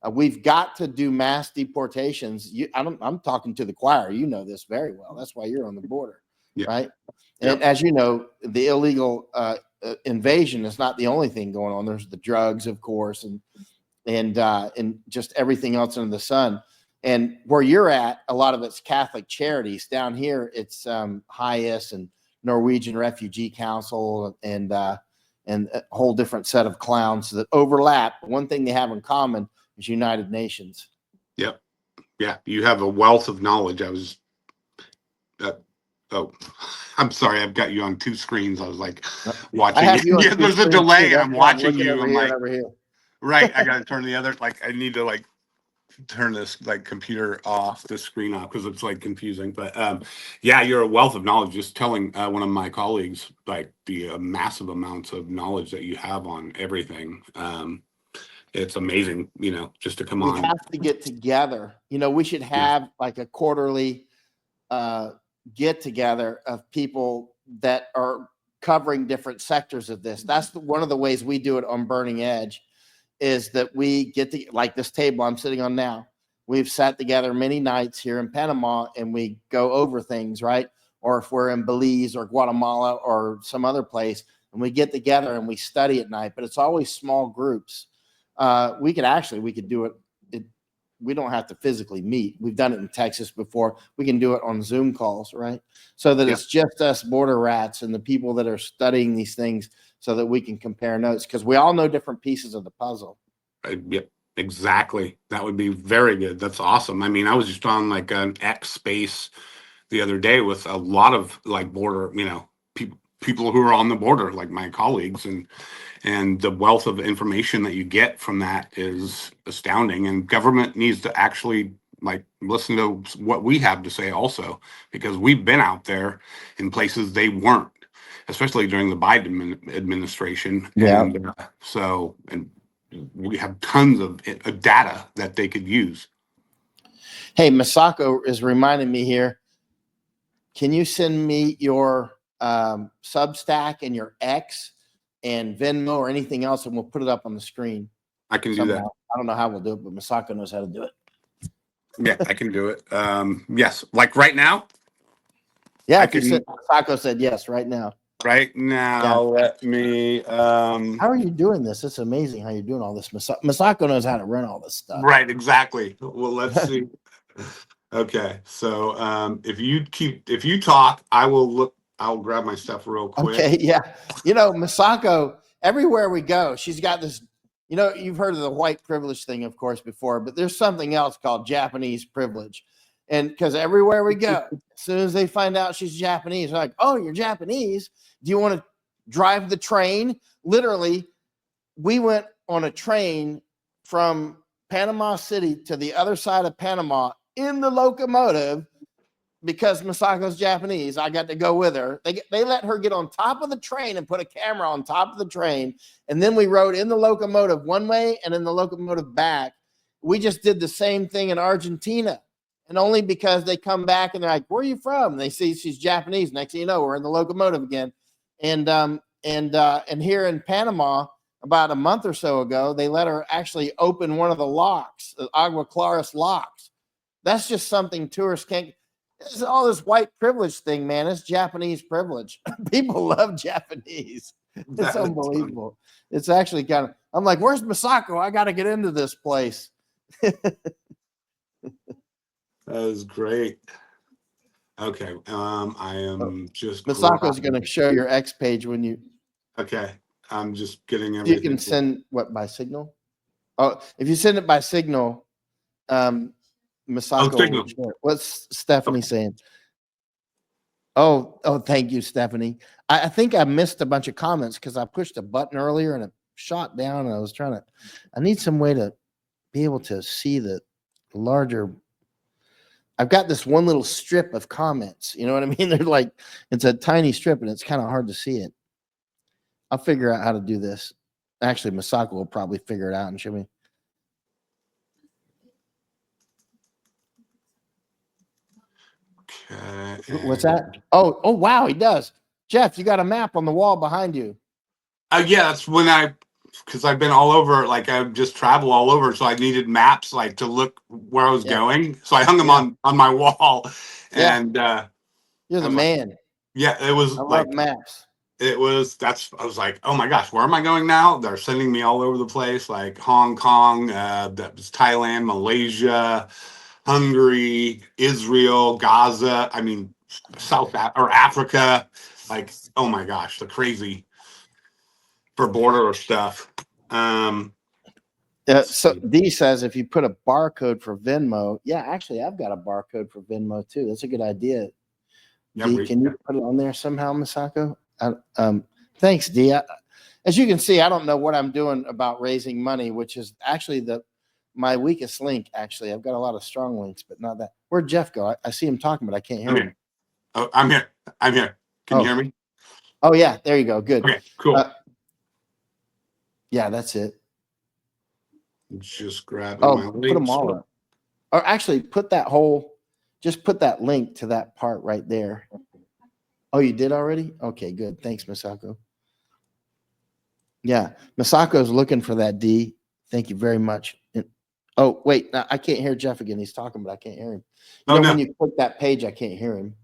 We've got to do mass deportations. I'm talking to the choir. You know this very well. That's why you're on the border, right? And as you know, the illegal invasion is not the only thing going on. There's the drugs, of course, and just everything else under the sun. And where you're at, a lot of it's Catholic charities. Down here, it's HIAS and Norwegian Refugee Council and a whole different set of clowns that overlap. One thing they have in common is United Nations. Yep. Yeah. You have a wealth of knowledge. I was, I'm sorry. I've got you on two screens. I was like watching. Yeah, there's a delay. I'm watching you. I'm like, right. I got to turn the other, I need to turn this computer off, the screen off, because it's confusing. But yeah, you're a wealth of knowledge. Just telling one of my colleagues the massive amounts of knowledge that you have on everything. It's amazing, just to come on. We have to get together. We should have a quarterly get together of people that are covering different sectors of this. That's one of the ways we do it on Burning Edge, is that we get to, this table I'm sitting on now. We've sat together many nights here in Panama and we go over things, right? Or if we're in Belize or Guatemala or some other place, and we get together and we study at night, but it's always small groups. We could do it. We don't have to physically meet. We've done it in Texas before. We can do it on Zoom calls, right? So that it's just us border rats and the people that are studying these things, so that we can compare notes, because we all know different pieces of the puzzle. Yep, exactly. That would be very good. That's awesome. I mean, I was just on an X space the other day with a lot of border, people who are on the border, my colleagues, and the wealth of information that you get from that is astounding. And government needs to actually listen to what we have to say also, because we've been out there in places they weren't, especially during the Biden administration. Yeah. And we have tons of data that they could use. Hey, Masako is reminding me here. Can you send me your Substack and your X and Venmo or anything else, and we'll put it up on the screen? I can do that. I don't know how we'll do it, but Masako knows how to do it. Yeah, I can do it. Yes, right now. Yeah, Masako said yes right now. Right now, let me. How are you doing this? It's amazing how you're doing all this. Masako knows how to run all this stuff. Right, exactly. Well, let's see. Okay, so if you talk, I will look. I'll grab my stuff real quick. Okay, yeah. Masako, everywhere we go, she's got this. You've heard of the white privilege thing, of course, before, but there's something else called Japanese privilege. And because everywhere we go, as soon as they find out she's Japanese, they're like, oh, you're Japanese. Do you want to drive the train? Literally, we went on a train from Panama City to the other side of Panama in the locomotive because Masako's Japanese. I got to go with her. They let her get on top of the train and put a camera on top of the train. And then we rode in the locomotive one way and in the locomotive back. We just did the same thing in Argentina. And only because they come back and they're like, where are you from? And they see she's Japanese. Next thing you know, we're in the locomotive again. And here in Panama, about a month or so ago, they let her actually open one of the locks, the Agua Claras locks. That's just something tourists can't. It's all this white privilege thing, man. It's Japanese privilege. People love Japanese. It's unbelievable. It's actually I'm like, where's Masako? I got to get into this place. That is great. Okay. I am just. Masako's going to show your X page when you. Okay. I'm just getting everything. You can send what by Signal? Oh, if you send it by Signal, Masako. Signal. What's Stephanie saying? Oh, thank you, Stephanie. I think I missed a bunch of comments because I pushed a button earlier and it shot down. And I was I need some way to be able to see the larger. I've got this one little strip of comments. You know what I mean? They're it's a tiny strip and it's kind of hard to see it. I'll figure out how to do this. Actually, Masako will probably figure it out and show me. Okay. What's that? Oh, wow, he does. Jeff, you got a map on the wall behind you. Yeah, that's when because I've been all over, like I just travel all over, so I needed maps like to look where I was Yeah. going. So I hung them Yeah. on my wall, Yeah. and You're I the was like, man. yeah, it was I love like maps. I was like, oh my gosh, where am I going now? They're sending me all over the place, like Hong Kong, that was Thailand, Malaysia, Hungary, Israel, Gaza. I mean, or Africa. Like, oh my gosh, the crazy for border stuff. Let's So see. D says if you put a barcode for Venmo, yeah, actually, I've got a barcode for Venmo too. That's a good idea. Yeah, D, can you put it on there somehow, Masako? Thanks, D. As you can see, I don't know what I'm doing about raising money, which is actually my weakest link. Actually, I've got a lot of strong links, but not that. Where'd Jeff go? I see him talking, but I can't hear I'm him. here. Oh, I'm here. I'm here. Can you Oh. hear me? Oh yeah, there you go. Good. Okay, cool. Yeah, that's it. Just grabbing Oh, my put them links. all up. Or actually, just put that link to that part right there. Oh, you did already? Okay, good. Thanks, Masako. Yeah, Masako's looking for that D. Thank you very much. Oh, wait, I can't hear Jeff again. He's talking, but I can't hear him. Oh, no. When you click that page, I can't hear him.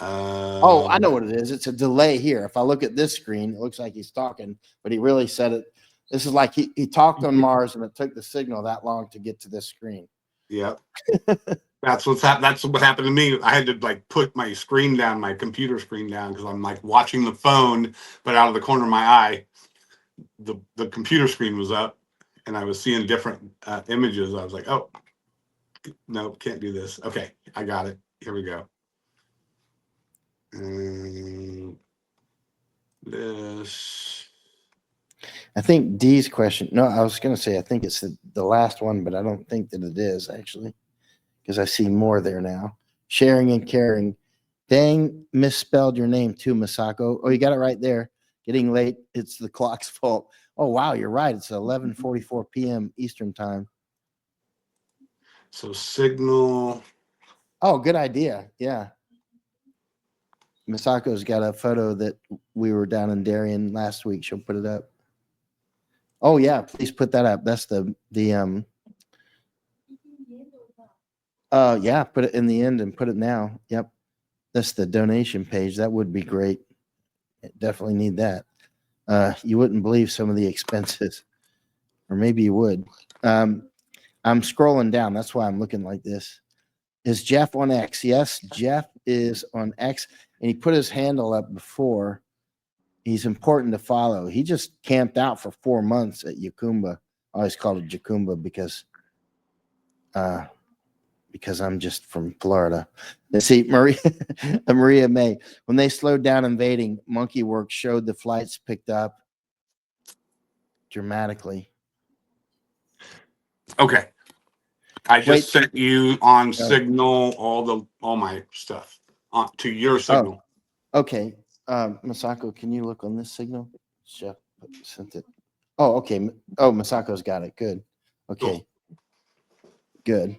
Oh, I know what it is. It's a delay here. If I look at this screen, it looks like he's talking, but he really said it. This is like he talked on Mars, and it took the signal that long to get to this screen. Yep. That's what happened to me. I had to like put my screen down, my computer screen down, because I'm like watching the phone, but out of the corner of my eye, the computer screen was up, and I was seeing different images. I was like, oh, no, can't do this. Okay, I got it. Here we go. This. I think D's question. No, I was going to say I think it's the last one, but I don't think that it is actually, because I see more there now. Sharing and caring. Dang, misspelled your name too, Masako. Oh, you got it right there. Getting late. It's the clock's fault. Oh, wow, you're right. It's 11:44 p.m. Eastern time. So Signal. Oh, good idea. Yeah. Masako's got a photo that we were down in Darien last week. She'll put it up. Oh yeah, please put that up. That's yeah, put it in the end and put it now. Yep. That's the donation page. That would be great. Definitely need that. You wouldn't believe some of the expenses. Or maybe you would. I'm scrolling down. That's why I'm looking like this. Is Jeff on X? Yes, Jeff is on X, and he put his handle up before. He's important to follow. He just camped out for 4 months at Yakumba. I always called it Jacumba because I'm just from Florida. Let's see, Maria May. When they slowed down invading, Monkey Works showed the flights picked up dramatically. Okay. I just sent you on Signal all my stuff to your Signal. Oh, okay. Masako, can you look on this Signal? Jeff sent it. Oh, okay. Oh, Masako's got it. Good. Okay. Cool. Good.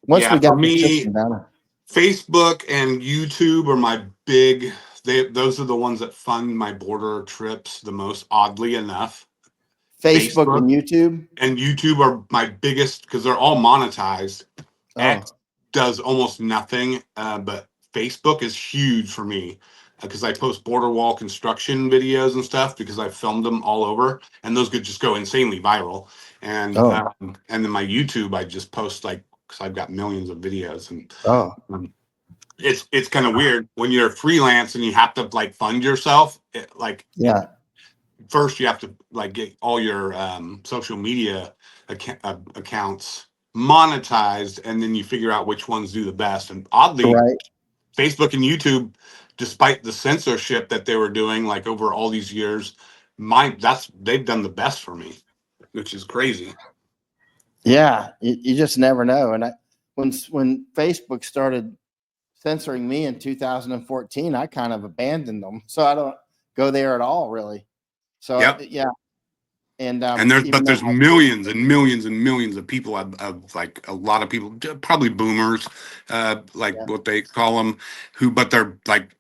Once we got the system down. Facebook and YouTube are my big. Those are the ones that fund my border trips the most. Oddly enough, Facebook and YouTube. And YouTube are my biggest because they're all monetized. X does almost nothing, but Facebook is huge for me because I post border wall construction videos and stuff because I filmed them all over, and those could just go insanely viral. And then my YouTube, I just post like because I've got millions of videos, and it's kind of weird when you're freelance and you have to like fund yourself. First you have to like get all your social media accounts monetized, and then you figure out which ones do the best. And oddly, Facebook and YouTube, despite the censorship that they were doing like over all these years, they've done the best for me, which is crazy. Yeah, you just never know. And when Facebook started censoring me in 2014, I kind of abandoned them. So go there at all, really. So Yep. yeah, and And there's even but though there's millions and millions and millions of people of like a lot of people, probably boomers, like yeah, what they call them, who but they're like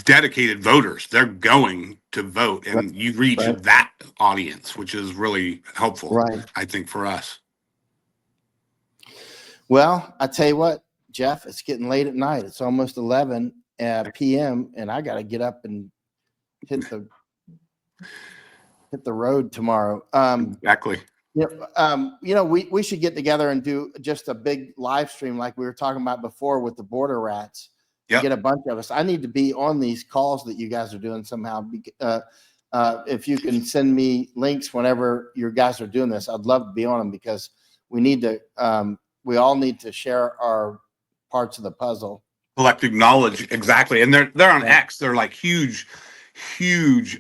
dedicated voters. They're going to vote, right, and you reach right, that audience, which is really helpful, right. I think, for us. Well, I tell you what, Jeff, it's getting late at night. It's almost 11 p.m. and I got to get up and hit the road tomorrow. Exactly. We should get together and do just a big live stream like we were talking about before with the border rats. Yep. Get a bunch of us. I need to be on these calls that you guys are doing somehow. If you can send me links whenever you guys are doing this, I'd love to be on them because we need to. We all need to share our parts of the puzzle. Collective knowledge, exactly. And they're on Yeah. X. They're like huge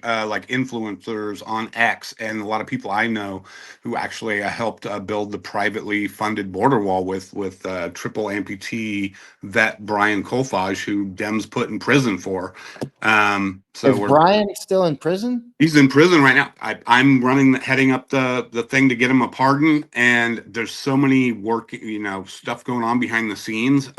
like influencers on X, and a lot of people I know who actually helped build the privately funded border wall with triple amputee vet Brian Kolfage, who Dems put in prison for. So Is Brian still in prison? he's in prison right now. I'm heading up the thing to get him a pardon, and there's so many stuff going on behind the scenes.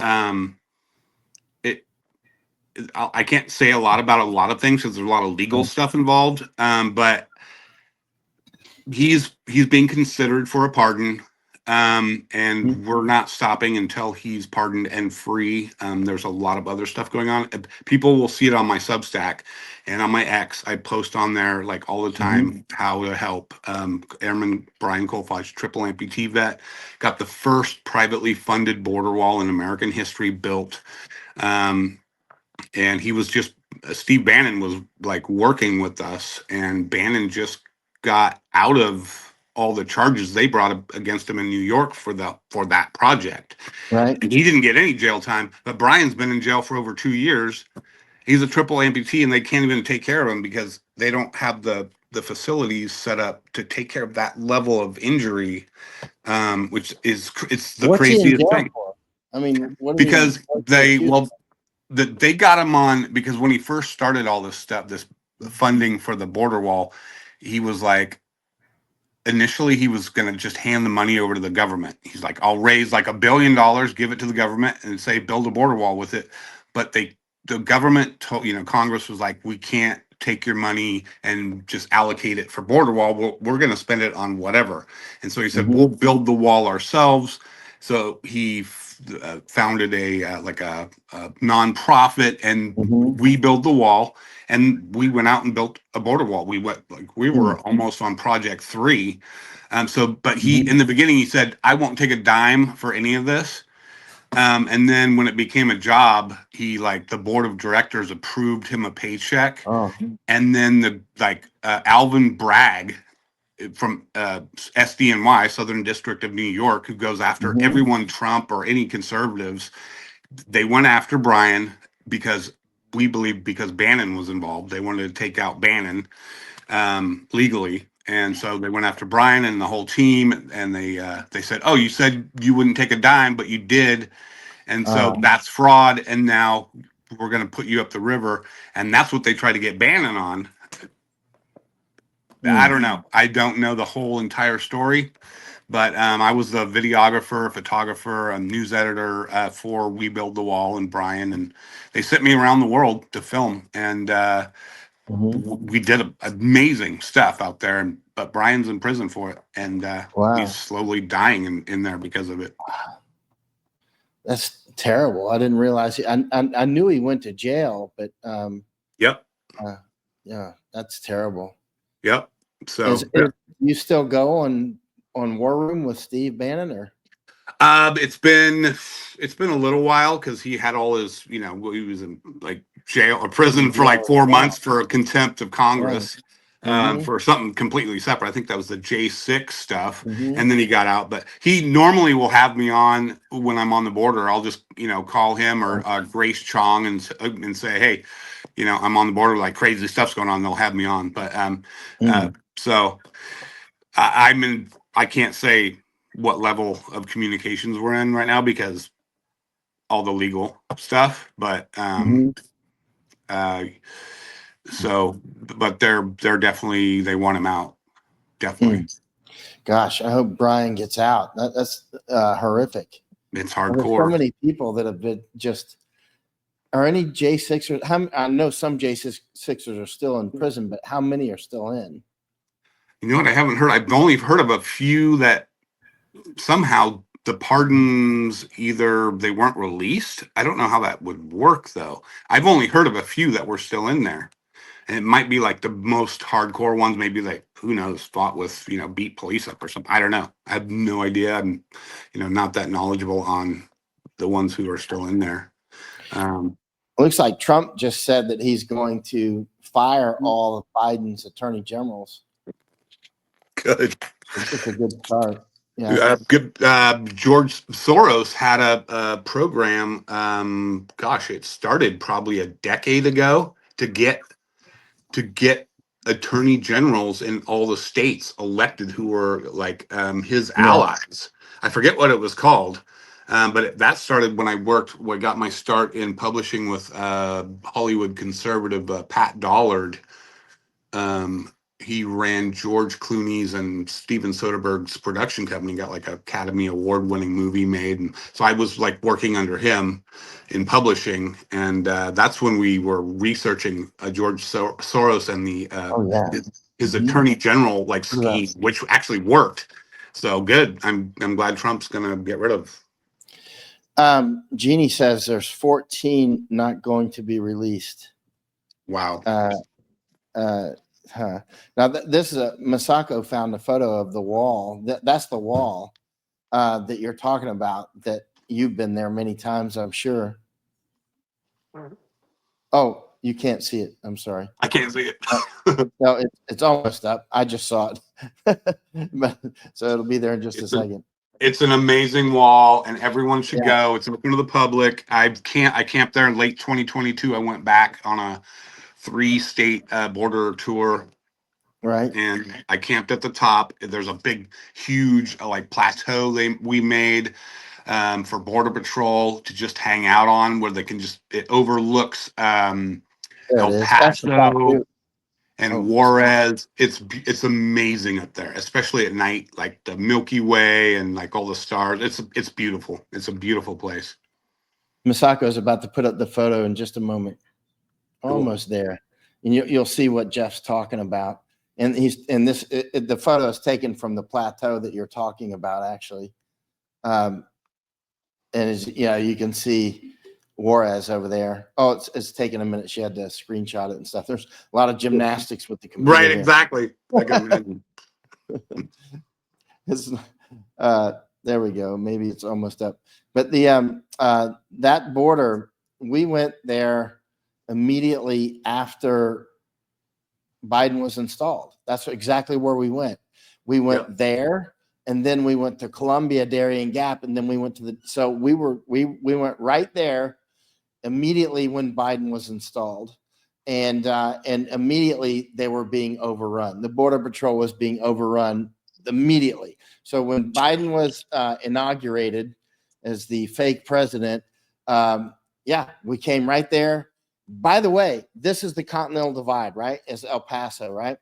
I can't say a lot about a lot of things because there's a lot of legal stuff involved. But he's being considered for a pardon, and we're not stopping until he's pardoned and free. There's a lot of other stuff going on. People will see it on my Substack and on my X. I post on there like all the time how to help. Airman Brian Kolfage, triple amputee vet, got the first privately funded border wall in American history built. And he was just Steve Bannon was like working with us, and Bannon just got out of all the charges they brought against him in New York for that project. Right. And he didn't get any jail time, but Brian's been in jail for over 2 years. He's a triple amputee, and they can't even take care of him because they don't have the facilities set up to take care of that level of injury, which is it's the What's he in craziest jail thing. for? I mean, Because they got him on because when he first started all this stuff, this funding for the border wall, he was like, initially he was going to just hand the money over to the government. He's like, I'll raise like $1 billion, give it to the government and say, build a border wall with it. But the government told, Congress was like, we can't take your money and just allocate it for border wall. We're going to spend it on whatever. And so he said, we'll build the wall ourselves. So he founded a nonprofit, and we built the wall, and we went out and built a border wall. We were almost on project 3. But he in the beginning he said, I won't take a dime for any of this. And then when it became a job, the board of directors approved him a paycheck. Oh. And then Alvin Bragg from SDNY, Southern District of New York, who goes after everyone Trump or any conservatives. They went after Brian because we believe because Bannon was involved. They wanted to take out Bannon legally. And so they went after Brian and the whole team, and they said, oh, you said you wouldn't take a dime, but you did. And so that's fraud. And now we're going to put you up the river. And that's what they tried to get Bannon on. I don't know. I don't know the whole entire story, but I was the videographer, photographer, a news editor for We Build the Wall and Brian, and they sent me around the world to film, and we did amazing stuff out there. But Brian's in prison for it, and he's slowly dying in there because of it. That's terrible. I didn't realize. I knew he went to jail, but Yep. Yeah, that's terrible. Yep. So is you still go on War Room with Steve Bannon, or? It's been a little while because he had all his, he was in like jail or prison for like 4 months for contempt of Congress. For something completely separate. I think that was the J6 stuff. And then he got out. But he normally will have me on when I'm on the border. I'll just, call him or Grace Chong and say, hey, I'm on the border, like crazy stuff's going on. They'll have me on. But so I can't say what level of communications we're in right now because all the legal stuff. But So, but they're definitely, they want him out. Definitely. Gosh, I hope Brian gets out. That's horrific. It's There's so hardcore. many people that have been just. Are any J6ers? I know some J6ers are still in prison, but how many are still in? You know what? I haven't heard. I've only heard of a few that somehow the pardons either they weren't released. I don't know how that would work though. I've only heard of a few that were still in there. And it might be like the most hardcore ones, maybe like, who knows, fought with, beat police up or something. I don't know. I have no idea. I'm, not that knowledgeable on the ones who are still in there. Looks like Trump just said that he's going to fire all of Biden's attorney generals. Good. It's a good start. Yeah. Good. George Soros had a program. It started probably a decade ago to get attorney generals in all the states elected who were like his allies. I forget what it was called, but that started when I got my start in publishing with Hollywood conservative Pat Dollard. He ran George Clooney's and Steven Soderbergh's production company, got like an Academy Award winning movie made. And so I was like working under him in publishing. And that's when we were researching George Soros and his attorney general like scheme, which actually worked. So good. I'm glad Trump's going to get rid of. Jeannie says there's 14 not going to be released. Wow. Now this is Masako found a photo of the wall. That's the wall that you're talking about. That you've been there many times, I'm sure. Oh, you can't see it. I'm sorry. I can't see it. No, it's almost up. I just saw it, so it'll be there in just a second. It's an amazing wall, and everyone should go. It's open to the public. I camped there in late 2022. I went back on a 3-state border tour, right? And I camped at the top. There's a big, huge like plateau we made for Border Patrol to just hang out on, where they can it overlooks El Paso and Juarez. It's amazing up there, especially at night, like the Milky Way and like all the stars. It's beautiful. It's a beautiful place. Masako is about to put up the photo in just a moment. Almost there, and you'll see what Jeff's talking about. And the photo is taken from the plateau that you're talking about, actually. And you can see Juarez over there. Oh, it's taken a minute. She had to screenshot it and stuff. There's a lot of gymnastics with the computer. Right, exactly. There we go. Maybe it's almost up. But that border, we went there immediately after Biden was installed. That's exactly where we went. We went there, and then we went to Columbia, Darien Gap, and then we went to so we went right there immediately when Biden was installed, and immediately they were being overrun. The Border Patrol was being overrun immediately. So when Biden was inaugurated as the fake president, we came right there. By the way, this is the Continental Divide, right? It's El Paso, right?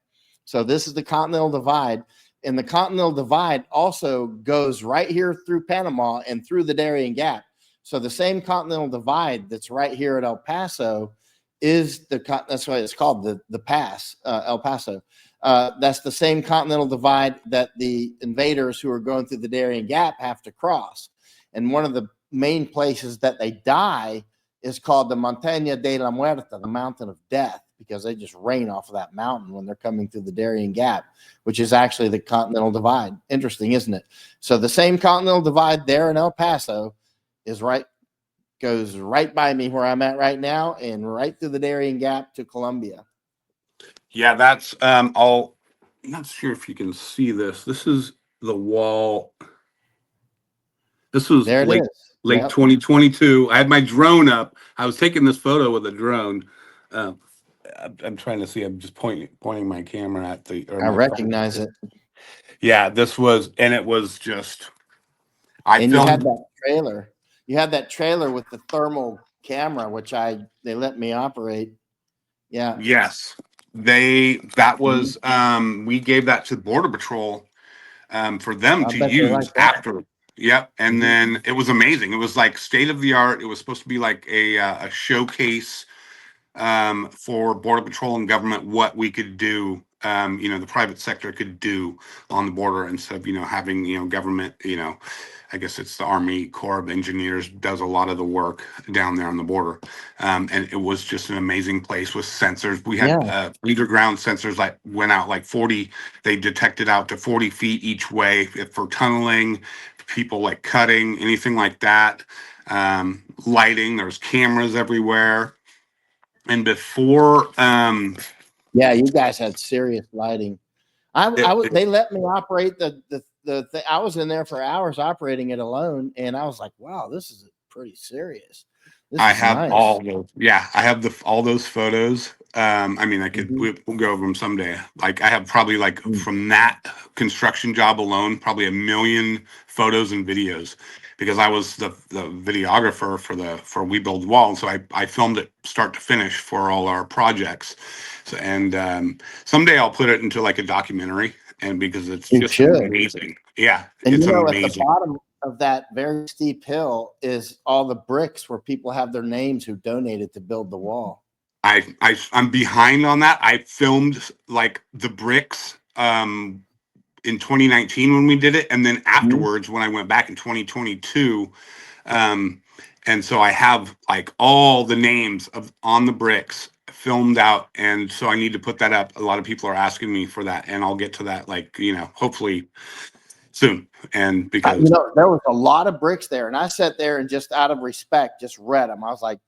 So this is the Continental Divide. And the Continental Divide also goes right here through Panama and through the Darien Gap. So the same Continental Divide that's right here at El Paso is that's why it's called the pass, El Paso. That's the same Continental Divide that the invaders who are going through the Darien Gap have to cross. And one of the main places that they die is called the Montaña de la Muerte, the mountain of death, because they just rain off of that mountain when they're coming through the Darien Gap, which is actually the Continental Divide. Interesting, isn't it? So the same Continental Divide there in El Paso goes right by me where I'm at right now and right through the Darien Gap to Columbia. Yeah, that's I'm not sure if you can see this. This is the wall. This was late 2022. I had my drone up. I was taking this photo with a drone. I'm trying to see. I'm just pointing my camera at I recognize it. Yeah, it was just. You had that trailer. You had that trailer with the thermal camera, which they let me operate. Yeah. Yes, that was we gave that to Border Patrol for them I to bet they use like that. after. Yep, and Mhm. then it was amazing. It was like state of the art. It was supposed to be like a showcase for Border Patrol and government what we could do. The private sector could do on the border instead of having government. I guess it's the Army Corps of Engineers does a lot of the work down there on the border, and it was just an amazing place with sensors. We had Yeah. underground sensors that went out like 40. They detected out to 40 feet each way for tunneling, people like cutting, anything like that. Lighting. There's cameras everywhere. And before Yeah. You guys had serious lighting. it, They let me operate the I was in there for hours operating it alone, and I was like, wow, this is pretty serious. This I is have nice. all those. Yeah, I have all those photos. I mean, Mhm. we'll go over them someday. Like I have probably like Mm. from that construction job alone, probably 1 million photos and videos because I was the videographer for We Build Wall. And so I filmed it start to finish for all our projects. So, and someday I'll put it into like a documentary and because it's You just should. amazing. Yeah, And it's at the amazing. bottom of that very steep hill is all the bricks where people have their names who donated to build the wall. I'm behind on that. I filmed like the bricks in 2019 when we did it, and then Mhm. afterwards when I went back in 2022, um, and so I have like all the names of on the bricks filmed out, and so I need to put that up. A lot of people are asking me for that, and I'll get to that like hopefully soon. And because There was a lot of bricks there, and I sat there and just out of respect, just read them. I was like,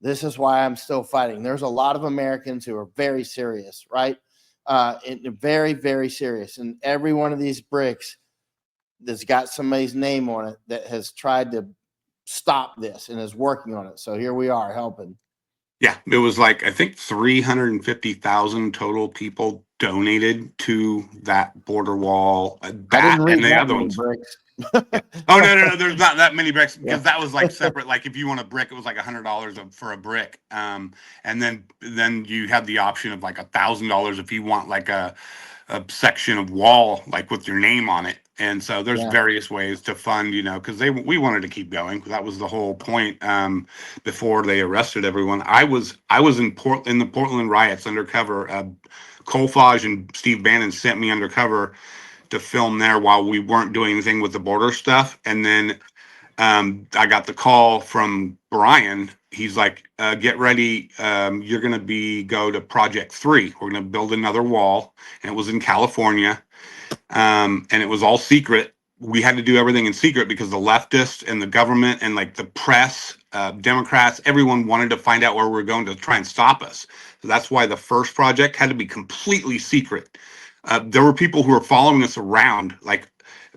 this is why I'm still fighting. There's a lot of Americans who are very serious, right? And very, very serious. And every one of these bricks that's got somebody's name on it that has tried to stop this and is working on it. So here we are helping. yeah, it was like I think 350,000 total people donated to that border wall, I that didn't read and the that other many ones. bricks. Yeah. Oh no, there's not that many bricks Yeah. because that was like separate. Like if you want a brick, it was like $100 for a brick. And then you have the option of like $1,000 if you want like a section of wall like with your name on it. And so there's Yeah. various ways to fund, because we wanted to keep going. That was the whole point. Before they arrested everyone, I was in the Portland riots undercover. Colfage and Steve Bannon sent me undercover to film there while we weren't doing anything with the border stuff. And then I got the call from Brian. He's like, get ready. You're going to go to Project 3. We're going to build another wall. And it was in California. And it was all secret. We had to do everything in secret because the leftists and the government and like the press, Democrats, everyone wanted to find out where we were going to try and stop us. So that's why the first project had to be completely secret. There were people who were following us around, like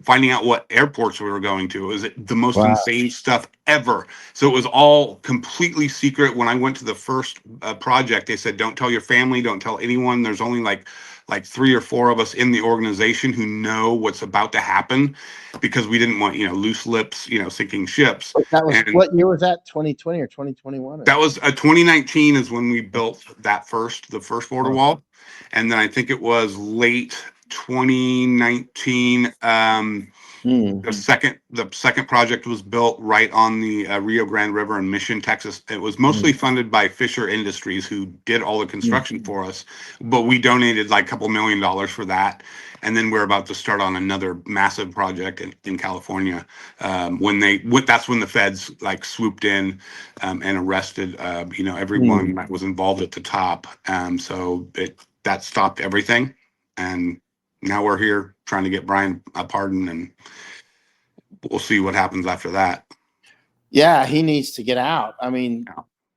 finding out what airports we were going to. It was the most Wow. insane stuff ever. So it was all completely secret. When I went to the first project, they said, "Don't tell your family, don't tell anyone." There's only like 3 or 4 of us in the organization who know what's about to happen, because we didn't want loose lips, sinking ships. That was And what year was that? 2020 or 2021? Or that was 2019 is when we built the first border oh, wall, and then I think it was late 2019. The second project was built right on the Rio Grande River in Mission, Texas. It was mostly funded by Fisher Industries, who did all the construction for us, but we donated like a couple $1 million for that. And then we're about to start on another massive project in California. That's when the feds like swooped in and arrested everyone that was involved at the top. So that stopped everything, and now we're here trying to get Brian a pardon, and we'll see what happens after that. yeah, he needs to get out. I mean,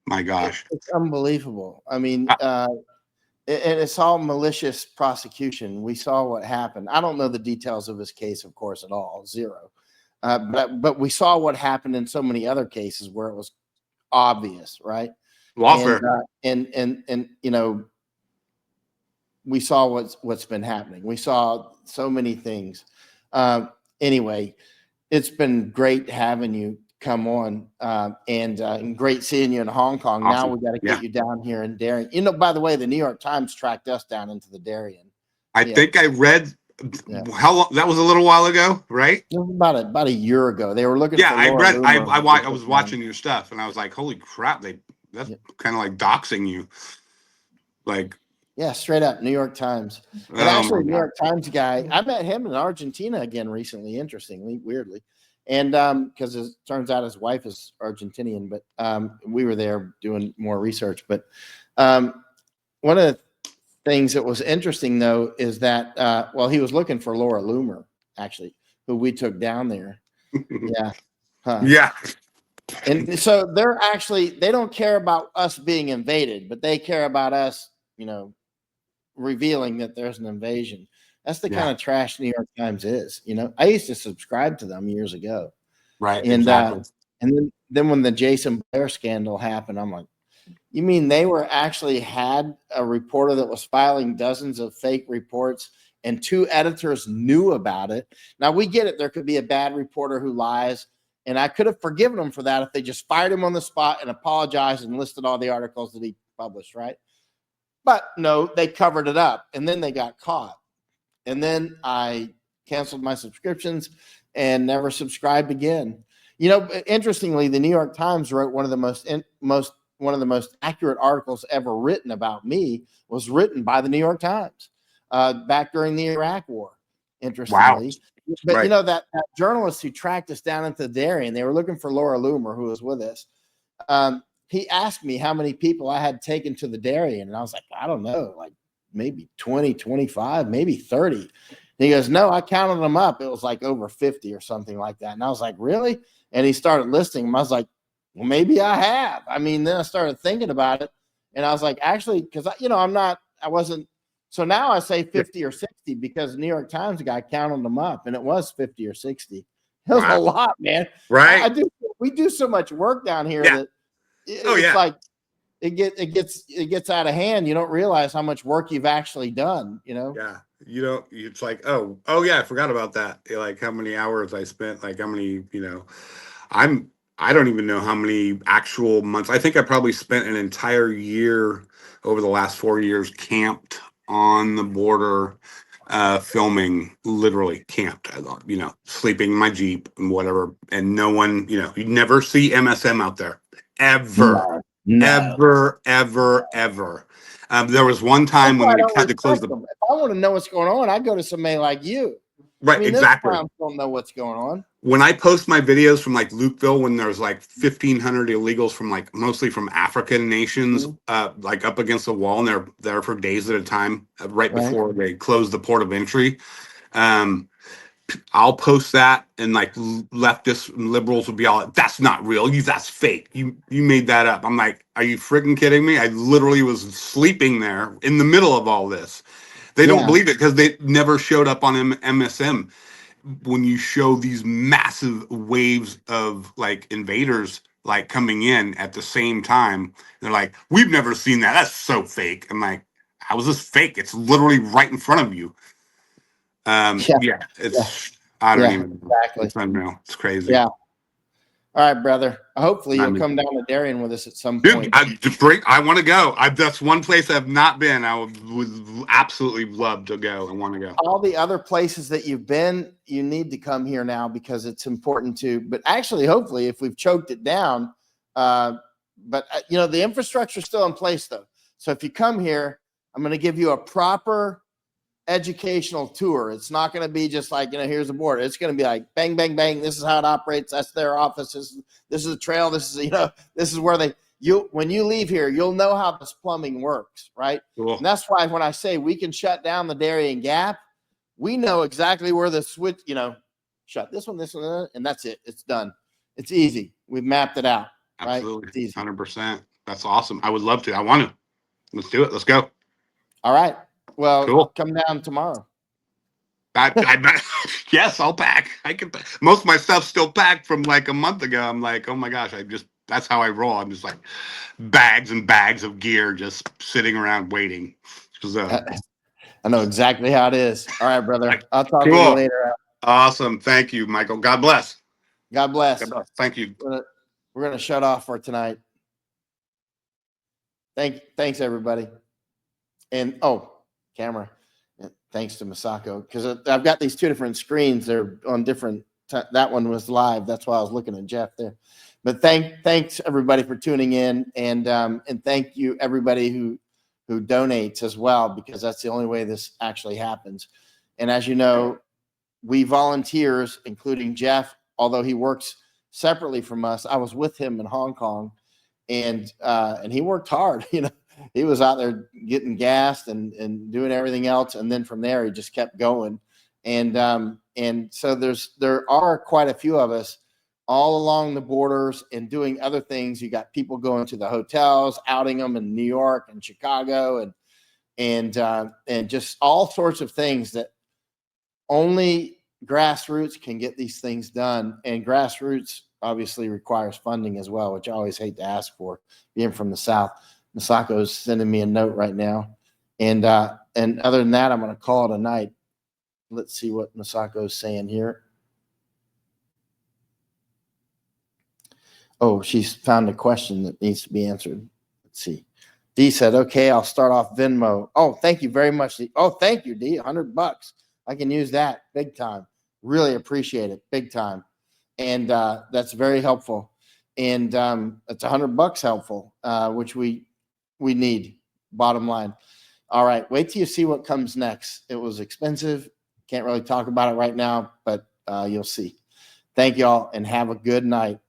My gosh. it's unbelievable. I mean, it's all malicious prosecution. We saw what happened. I don't know the details of his case, of course, at all, zero. But we saw what happened in so many other cases where it was obvious, right? Lawfare. And we saw what's been happening. We saw so many things. Anyway, it's been great having you come on. And great seeing you in Hong Kong. Now Awesome. we got to Yeah. get you down here in Darien. You know, by the way, the New York Times tracked us down into the Darien. I Yeah. think I read how long that was, a little while ago, right? It was about a year ago. They were looking Yeah, for I Laura read. Loomer. I was watching your stuff, and I was like, "Holy crap!" That's Yeah. kind of like doxing you. Like, Yeah, straight up New York Times. And oh actually, my New God. York Times guy, I met him in Argentina again recently, interestingly, weirdly. And because it turns out his wife is Argentinian, but we were there doing more research. But one of the things that was interesting, though, is that, well, he was looking for Laura Loomer, actually, who we took down there. Yeah. Huh. Yeah, And so they don't care about us being invaded, but they care about us, revealing that there's an invasion. That's the kind of trash New York Times is. I used to subscribe to them years ago. right. And Exactly. and then when the Jason Blair scandal happened, I'm like, you mean they actually had a reporter that was filing dozens of fake reports and 2 editors knew about it? Now we get it. There could be a bad reporter who lies. And I could have forgiven them for that if they just fired him on the spot and apologized and listed all the articles that he published, right? But no, they covered it up and then they got caught. And then I canceled my subscriptions and never subscribed again. Interestingly, the New York Times wrote one of the most accurate articles ever written about me was written by the New York Times back during the Iraq War. Interestingly. Wow. But Right. that journalist who tracked us down into the Darien, they were looking for Laura Loomer, who was with us. He asked me how many people I had taken to the Darien. And I was like, I don't know, like maybe 20, 25, maybe 30. And he goes, no, I counted them up. It was like over 50 or something like that. And I was like, really? And he started listing them. I was like, well, maybe I have. I mean, then I started thinking about it. And I was like, actually, because, I wasn't. So now I say 50 or 60 because the New York Times guy counted them up and it was 50 or 60. It was a lot, man. Right. We do so much work down here Yeah. that it's like it gets out of hand. You don't realize how much work you've actually done, Yeah. It's like, oh yeah, I forgot about that. Like how many hours I spent, like how many, I don't even know how many actual months. I think I probably spent an entire year over the last 4 years camped on the border, filming, literally camped, sleeping in my Jeep and whatever. And no one, you never see MSM out there ever. No. Ever. There was one time when they had to close the. If I want to know what's going on, I go to somebody like you. Right, I mean, exactly. Those clowns don't know what's going on. When I post my videos from like Lukeville, when there's like 1,500 illegals from like mostly from African nations, like up against the wall, and they're there for days at a time, right before they close the port of entry. I'll post that, and like leftist liberals will be all, "That's not real. That's fake. You made that up." I'm like, "Are you freaking kidding me? I literally was sleeping there in the middle of all this." They don't believe it because they never showed up on MSM. When you show these massive waves of like invaders like coming in at the same time, they're like, "We've never seen that. That's so fake." I'm like, "How is this fake? It's literally right in front of you." It's I don't even know. Exactly. It's unreal. It's crazy. Yeah. All right, brother. Hopefully you'll come down to Darien with us at some point. Dude, I want to go. That's one place I've not been. I would absolutely love to go. I want to go. All the other places that you've been, you need to come here now because it's important to. But actually, hopefully, if we've choked it down, the infrastructure is still in place though. So if you come here, I'm going to give you a proper educational tour. It's not going to be just like, here's the border. It's going to be like bang, bang, bang. This is how it operates. That's their office. This is the trail. This is, this is where when you leave here, you'll know how this plumbing works. Right. Cool. And that's why when I say we can shut down the Darien Gap, we know exactly where the switch, shut this one, and that's it. It's done. It's easy. We've mapped it out. Absolutely. Right? It's easy. 100%. That's awesome. I would love to. I want to. Let's do it. Let's go. All right. Well, cool. Come down tomorrow. Yes, I'll pack. I can. Most of my stuff's still packed from like a month ago. I'm like, oh my gosh, that's how I roll. I'm just like bags and bags of gear just sitting around waiting. I know exactly how it is. All right, brother. I'll talk to you later. Awesome. Thank you, Michael. God bless. God bless. Thank you. We're gonna shut off for tonight. Thanks everybody. And camera. Thanks to Masako, because I've got these two different screens. They're on different. That one was live. That's why I was looking at Jeff there. But thanks everybody for tuning in, and thank you everybody who donates as well, because that's the only way this actually happens. And as you know, we volunteers, including Jeff, although he works separately from us. I was with him in Hong Kong, and he worked hard. He was out there getting gassed and doing everything else, and then from there he just kept going. And so there are quite a few of us all along the borders and doing other things. You got people going to the hotels, outing them in New York and Chicago, and just all sorts of things that only grassroots can get these things done. And grassroots obviously requires funding as well, which I always hate to ask for, being from the South. Masako is sending me a note right now. And other than that, I'm going to call it a night. Let's see what Masako is saying here. Oh, she's found a question that needs to be answered. Let's see. Dee said, okay, I'll start off Venmo. Oh, thank you very much, Dee. Oh, thank you, Dee. $100. I can use that big time. Really appreciate it. Big time. And that's very helpful. And it's $100 helpful, which we need, bottom line. All right. Wait till you see what comes next. It was expensive. Can't really talk about it right now, but you'll see. Thank y'all, and have a good night.